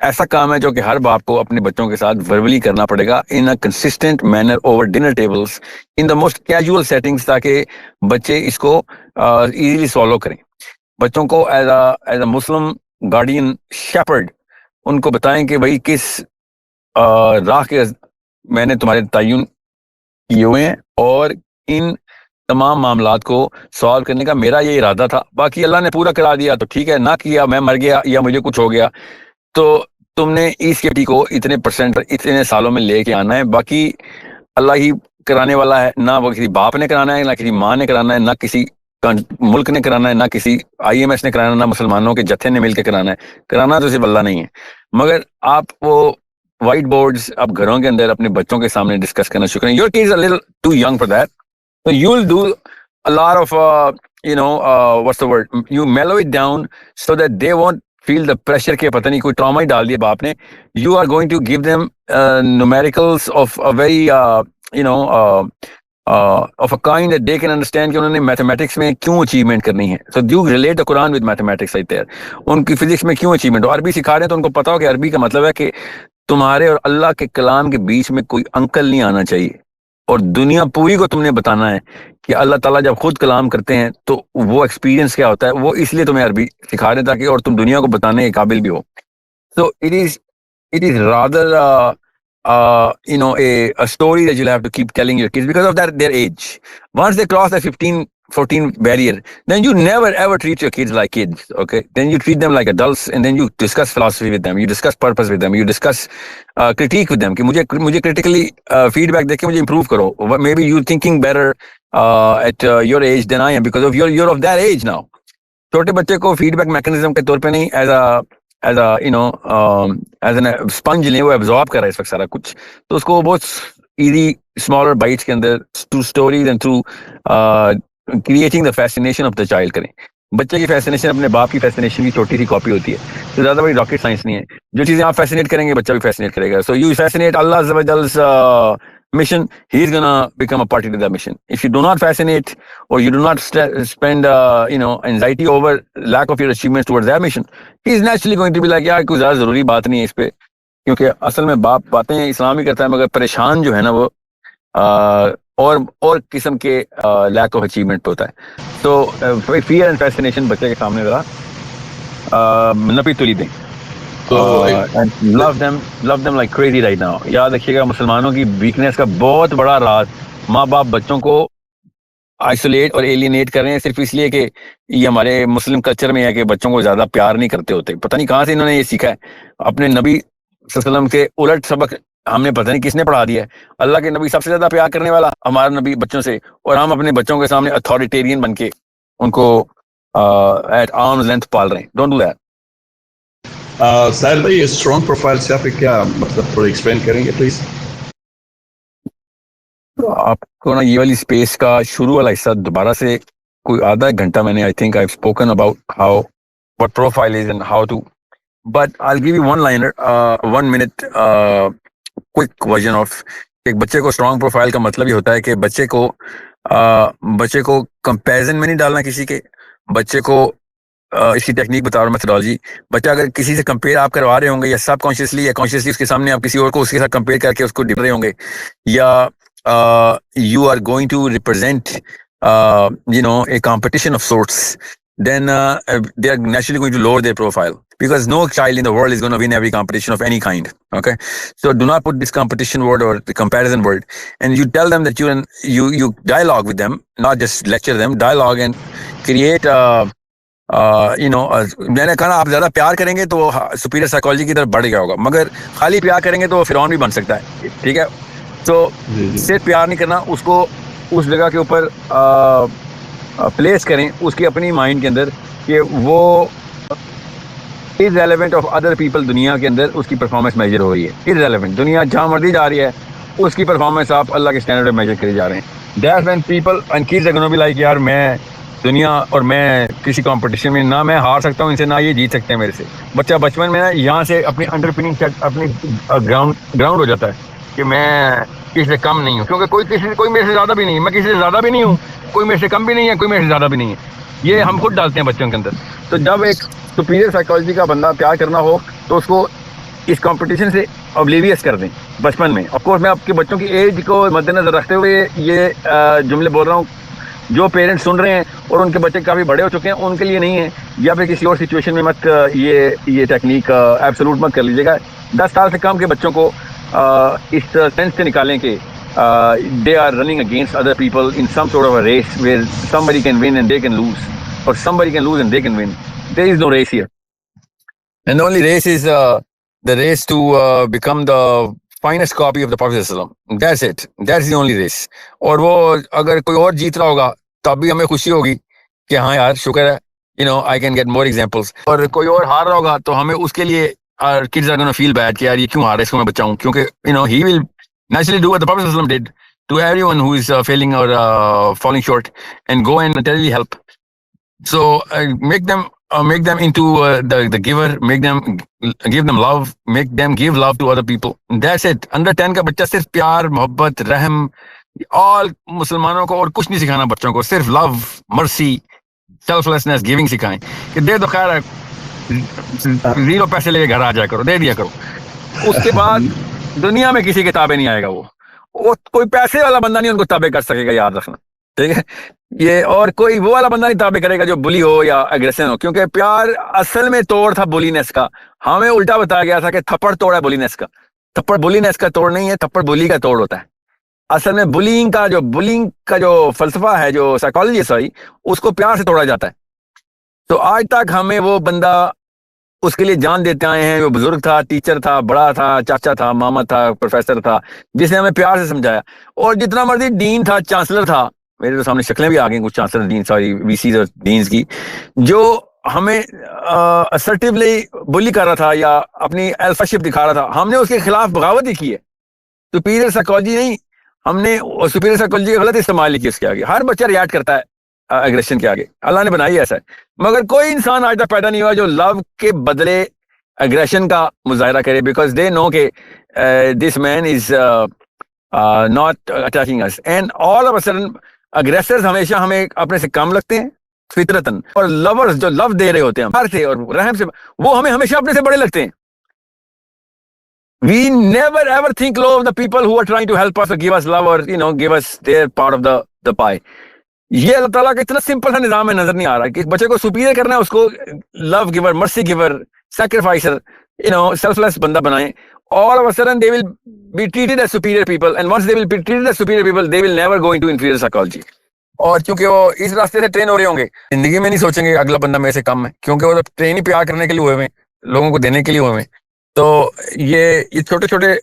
ایسا کام ہے جو کہ ہر باپ کو اپنے بچوں کے ساتھ وربلی کرنا پڑے گا in a consistent manner over dinner tables in the most casual settings, تاکہ بچے اس کو ایزیلی سالو کریں. بچوں کو as a Muslim guardian shepherd ان کو بتائیں کہ بھائی کس راہ کے میں نے تمہارے تعین کیے ہوئے ہیں اور ان تمام معاملات کو سالو کرنے کا میرا یہ ارادہ تھا. باقی اللہ نے پورا کرا دیا تو ٹھیک ہے، نہ کیا میں مر گیا یا مجھے کچھ ہو گیا تو تم نے اس کے کو اتنے پرسنٹ اتنے سالوں میں لے کے آنا ہے. باقی اللہ ہی کرانے والا ہے، نہ وہ کسی باپ نے کرانا ہے، نہ کسی ماں نے کرانا ہے، نہ کسی ملک نے کرانا ہے، نہ کسی IMS نے کرانا ہے، نہ مسلمانوں کے جتھے نے مل کے کرانا ہے. کرانا تو صرف اللہ نہیں ہے. مگر آپ وہ وائٹ بورڈز آپ گھروں کے اندر اپنے بچوں کے سامنے ڈسکس کرنا شروع کریں. Your kids are a little too young for that, so you'll do a lot of what's the word, you mellow it down so that they won't feel the pressure کہ پتہ نہیں کوئی ٹراما ہی ڈال دیا باپ نے. You are going to give them numericals of a very of a kind that they can understand کہ انہوں نے میتھمیٹکس میں کیوں اچیومنٹ کرنی ہے. So you relate the Quran with mathematics right there. ان کی فزکس میں کیوں اچیومنٹ ہو. عربی سکھا رہے ہیں تو ان کو پتا ہو کہ عربی کا مطلب ہے کہ تمہارے اور اللہ کے کلام کے بیچ میں کوئی انکل نہیں آنا چاہیے، اور دنیا پوری کو تم نے بتانا ہے کہ اللہ تعالیٰ جب خود کلام کرتے ہیں تو وہ ایکسپیرینس کیا ہوتا ہے. وہ اس لیے تمہیں عربی سکھا رہے ہیں تاکہ اور تم دنیا کو بتانے کے قابل بھی ہو. So it is rather a story that you'll have to keep telling your kids because of their age. Once they cross the 15-14 barrier, then you never ever treat your kids like kids, okay? Then you treat them like adults, and then you discuss philosophy with them, you discuss purpose with them, you discuss critique with them کہ مجھے critically feedback دے کے مجھے improve کرو. Maybe you thinking better at your age than I am because of you're of that age now. چھوٹے بچے کو feed back mechanism کے طور پہ نہیں ایز این اسپنج نہیں، وہ ایبزارب کر رہا ہے اس وقت سارا کچھ. تو اس کو بہت ایزی اسمالر بائٹس کے اندر to stories and through creating the fascination of the child کریں. بچے کی فیسینیشن اپنے باپ کی فیسینیشن کی چھوٹی سی کاپی ہوتی ہے، تو زیادہ بڑی راکٹ سائنس نہیں ہے. جو چیزیں آپ فیسینیٹ کریں گے بچہ بھی فیسینیٹ کرے گا. سو یو فیسینیٹ اللہ عز و جل's mission, he is gonna become a party to that mission. If you do not fascinate or you do not spend anxiety over lack of your achievements towards that mission, he is naturally going to be like یار کوئی زیادہ ضروری بات نہیں ہے اس پہ. کیونکہ اصل میں باپ باتیں اسلام ہی کرتا ہے، مگر پریشان جو ہے نا وہ اور قسم کے لیک آف اچیومنٹ پہ ہوتا ہے. تو فیئر اینڈ فیسینیشن بچے کے سامنے ذرا نپی تلی دیں. love them like crazy right now. یاد رکھیے گا مسلمانوں کی ویکنیس کا بہت بڑا راز ماں باپ بچوں کو آئسولیٹ اور ایلینیٹ کر رہے ہیں صرف اس لیے کہ یہ ہمارے مسلم کلچر میں ہے کہ بچوں کو زیادہ پیار نہیں کرتے ہوتے. پتہ نہیں کہاں سے انہوں نے یہ سیکھا ہے. اپنے نبی صلی اللہ علیہ وسلم کے الٹ سبق ہم نے پتہ نہیں کس نے پڑھا دیا ہے. اللہ کے نبی سب سے زیادہ پیار کرنے والا ہمارا نبی بچوں سے، اور ہم اپنے بچوں کے سامنے اتھارٹیرین بن کے ان کو ایٹ آرمز لینتھ پال رہے ہیں. Don't do that. ساحل بھائی اسٹرانگ پروفائل سے آپ کیا مطلب تھوڑا ایکسپلین کریں گے پلیز؟ آپ کو نا یہ والی اسپیس کا شروع والا حصہ دوبارہ سے کوئی آدھا ایک گھنٹہ میں نے I think I have spoken about how what profile is and how to, but I give you one liner 1 minute quick version of. ایک بچے کو اسٹرانگ پروفائل کا مطلب یہ ہوتا ہے کہ بچے کو کمپیرزن میں نہیں ڈالنا کسی کے. بچے کو اس کی ٹیکنیک بتا رہا ہوں، میتھڈالوجی. بچہ اگر کسی سے کمپیئر آپ کروا رہے ہوں گے یا سب کانشیسلی یا کانشیسلی اس کے سامنے آپ کسی اور کو اس کے ساتھ کمپیئر کر کے اس کو ڈپ رہے ہوں گے، یا you are going to represent a competition of sorts, then they are naturally going to lower their profile because no child in the world is going to win every competition of any kind. Okay, so do not put this competition word or the comparison word, and you tell them that you dialogue with them, not just lecture them. Dialogue and create میں نے کہا آپ زیادہ پیار کریں گے تو وہ سپیریئر سائیکالوجی کی طرف بڑھ گیا ہوگا، مگر خالی پیار کریں گے تو وہ فرعون بھی بن سکتا ہے. ٹھیک ہے، تو صرف پیار نہیں کرنا، اس کو اس جگہ کے اوپر پلیس کریں اس کی اپنی مائنڈ کے اندر کہ وہ is relevant of other people. دنیا کے اندر اس کی پرفارمنس میجر ہو رہی ہے، از ریلیونٹ. دنیا جہاں مرضی جا رہی ہے اس کی پرفارمنس آپ اللہ کے اسٹینڈرڈ پہ میجر کرے جا رہے ہیں. That's when people and kids are gonna be like یار میں دنیا اور میں کسی کمپٹیشن میں نہ میں ہار سکتا ہوں ان سے، نہ یہ جیت سکتے ہیں میرے سے. بچہ بچپن میں یہاں سے اپنی انڈر پننگ سیٹ اپنی گراؤنڈ ہو جاتا ہے کہ میں کسی سے کم نہیں ہوں، کیونکہ کوئی میرے سے زیادہ بھی نہیں ہے، میں کسی سے زیادہ بھی نہیں ہوں، کوئی میرے سے کم بھی نہیں ہے، کوئی میرے سے زیادہ بھی نہیں ہے. یہ ہم خود ڈالتے ہیں بچوں کے اندر. تو جب ایک سپیریئر سائیکالوجی کا بندہ پیار کرنا ہو تو اس کو اس کمپٹیشن سے اوبلیویس کر دیں بچپن میں. آف کورس میں آپ کے بچوں کی ایج کو مد نظر رکھتے ہوئے یہ جملے بول رہا ہوں. جو پیرنٹس سن رہے ہیں اور ان کے بچے کافی بڑے ہو چکے ہیں ان کے لیے نہیں ہے, یا پھر کسی اور سچویشن میں مت یہ ٹیکنیک ایبسولوٹ مت کر لیجیے گا. 10 سال سے کم کے بچوں کو اس سینس سے نکالیں کہ they are running against other people in some sort of a race where somebody can win and they can lose, or somebody can lose and they can win. There is no race here. And the only race is the race to become the finest copy of the Prophet ﷺ. That's it. That's the only race. اور وہ اگر کوئی اور جیت رہا ہوگا تب بھی ہمیں خوشی ہوگی کہ ہاں یار شکر ہے, I can get more examples. اور کوئی اور ہار رہا ہوگا تو ہمیں اس کے لیے our kids are going to feel bad کہ یار یہ کیوں ہار رہا ہے, اس کو میں بچاؤں, کیونکہ he will naturally do what the Prophet ﷺ did to everyone who is failing or falling short, and go and materially help. So make them into the giver, give them love, make them give love to other people. That's it. Under 10 کا بچہ صرف پیار, محبت, رحم, all مسلمانوں کو اور کچھ نہیں سکھانا بچوں کو, صرف love, mercy, selflessness, giving سکھائیں کہ دے دو خیر ہے, 0 پیسے لے کے گھر آ جایا کرو, دے دیا کرو. اس کے بعد دنیا میں کسی کے تابع نہیں آئے گا. وہ کوئی پیسے والا بندہ نہیں ان کو تابع کر سکے گا, یاد رکھنا, ٹھیک ہے. یہ اور کوئی وہ والا بندہ نہیں تابع کرے گا جو بلی ہو یا اگریسن ہو, کیونکہ پیار اصل میں توڑ تھا بولینس کا. ہمیں الٹا بتایا گیا تھا کہ تھپڑ توڑ ہے بولینس کا. تھپڑ بولینس کا توڑ نہیں ہے, تھپڑ بلی کا توڑ ہوتا ہے. اصل میں بلینگ کا جو فلسفہ ہے, جو سائیکالوجی اس کو پیار سے توڑا جاتا ہے. تو آج تک ہمیں وہ بندہ اس کے لیے جان دیتے آئے ہیں, وہ بزرگ تھا, ٹیچر تھا, بڑا تھا, چاچا تھا, ماما تھا, پروفیسر تھا, جس نے ہمیں پیار سے سمجھایا. اور جتنا مرضی ڈین تھا, چانسلر تھا, میرے تو سامنے شکلیں بھی آ گئیں کچھ chancellor dean, sorry VCs اور ڈینز کی, جو ہمیں اسرٹیولی بلی کر رہا تھا یا اپنی الفاشپ دکھا رہا تھا, ہم نے اس کے خلاف بغاوت ہی کی ہے. سپیریئر سائیکالوجی نہیں, ہم نے سپیریئر سائیکالوجی کا غلط استعمال نہیں کیا. اس کے آگے ہر بچہ ریاکٹ کرتا ہے اگریشن کے آگے, اللہ نے بنائی ایسا ہے. مگر کوئی انسان آج تک پیدا نہیں ہوا جو لو کے بدلے اگریشن کا مظاہرہ کرے, بیکاز دے نو کہ this man is not attacking us. And all of a sudden aggressors ہمیشہ ہمیں اپنے سے کم لگتے ہیں فطرتاً, اور لورز جو لو دے رہے ہوتے ہیں پیار سے اور رحم سے, وہ ہمیں ہمیشہ اپنے سے بڑے لگتے ہیں. We never ever think low of the people who are trying to help us or give us love or give us their part of the pie. یہ اللہ تعالیٰ کا اتنا سمپل سا نظام میں نظر نہیں آ رہا کہ بچے کو سپیریئر کرنا ہے, اس کو لو گیور, مرسی گیور, سیکریفائسر, سیلف لیس بندہ بنائیں. All of a sudden they will be treated as superior people, and once they will be treated as superior people, they will never go into inferior psychology. اور کیونکہ وہ اس راستے سے ٹرین ہو رہے ہوں گے, زندگی میں نہیں سوچیں گے اگلا بندہ میرے سے کم ہے, کیونکہ وہ ٹرین ہی پیار کرنے کے لیے ہوئے ہوئے, لوگوں کو دینے کے لیے ہوئے ہوئے. تو یہ چھوٹے چھوٹے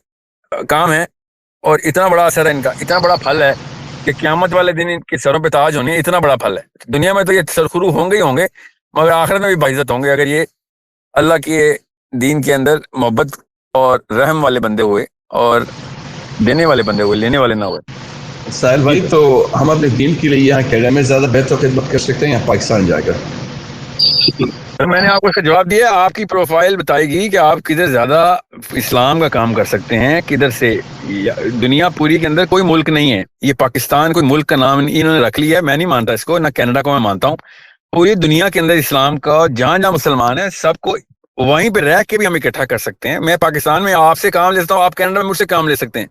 کام ہیں, اور اتنا بڑا اثر ہے ان کا, اتنا بڑا پھل ہے کہ قیامت والے دن ان کے سروں پہ تاج ہونے, اتنا بڑا پھل ہے. دنیا میں تو یہ سرخرو ہوں گے ہی ہوں گے, مگر آخرت میں بھی باعزت ہوں گے اگر یہ اللہ کے دین کے اندر محبت اور رحم والے بندے ہوئے, اور دینے والے بندے ہوئے, لینے والے نہ ہوئے. ساحل بھائی, تو ہم اپنے دین کے لیے یہاں کینیڈا میں زیادہ بہتر خدمت کر سکتے ہیں یا پاکستان جا کر؟ میں نے آپ کو اس کا جواب دیا. آپ کی پروفائل بتائے گی کہ آپ کدھر زیادہ اسلام کا کام کر سکتے ہیں, کدھر سے. دنیا پوری کے اندر کوئی ملک نہیں ہے, یہ پاکستان کوئی ملک کا نام انہوں نے رکھ لیا ہے, میں نہیں مانتا اس کو, نہ کینیڈا کو میں مانتا ہوں. پوری دنیا کے اندر اسلام کا جہاں جہاں مسلمان ہیں سب کو وہیں پہ رہ کے بھی ہم اکٹھا کر سکتے ہیں. میں پاکستان میں آپ سے کام لے سکتا ہوں, آپ کینیڈا میں مجھ سے کام لے سکتے ہیں.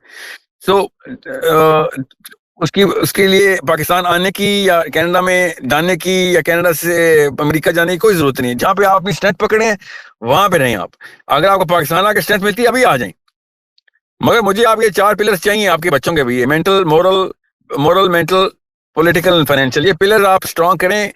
سو اس کے لیے پاکستان آنے کی یا کینیڈا میں جانے کی یا کینیڈا سے امریکہ جانے کی کوئی ضرورت نہیں ہے. جہاں پہ آپ اپنی اسٹرینتھ پکڑے ہیں وہاں پہ رہیں آپ. اگر آپ کو پاکستان آ کے اسٹرینتھ ملتی ہے ابھی آ جائیں, مگر مجھے آپ کے 4 پلرز چاہیے آپ کے بچوں کے بھی, mental, moral, mental, political, financial. یہ پلرز آپ اسٹرانگ کریں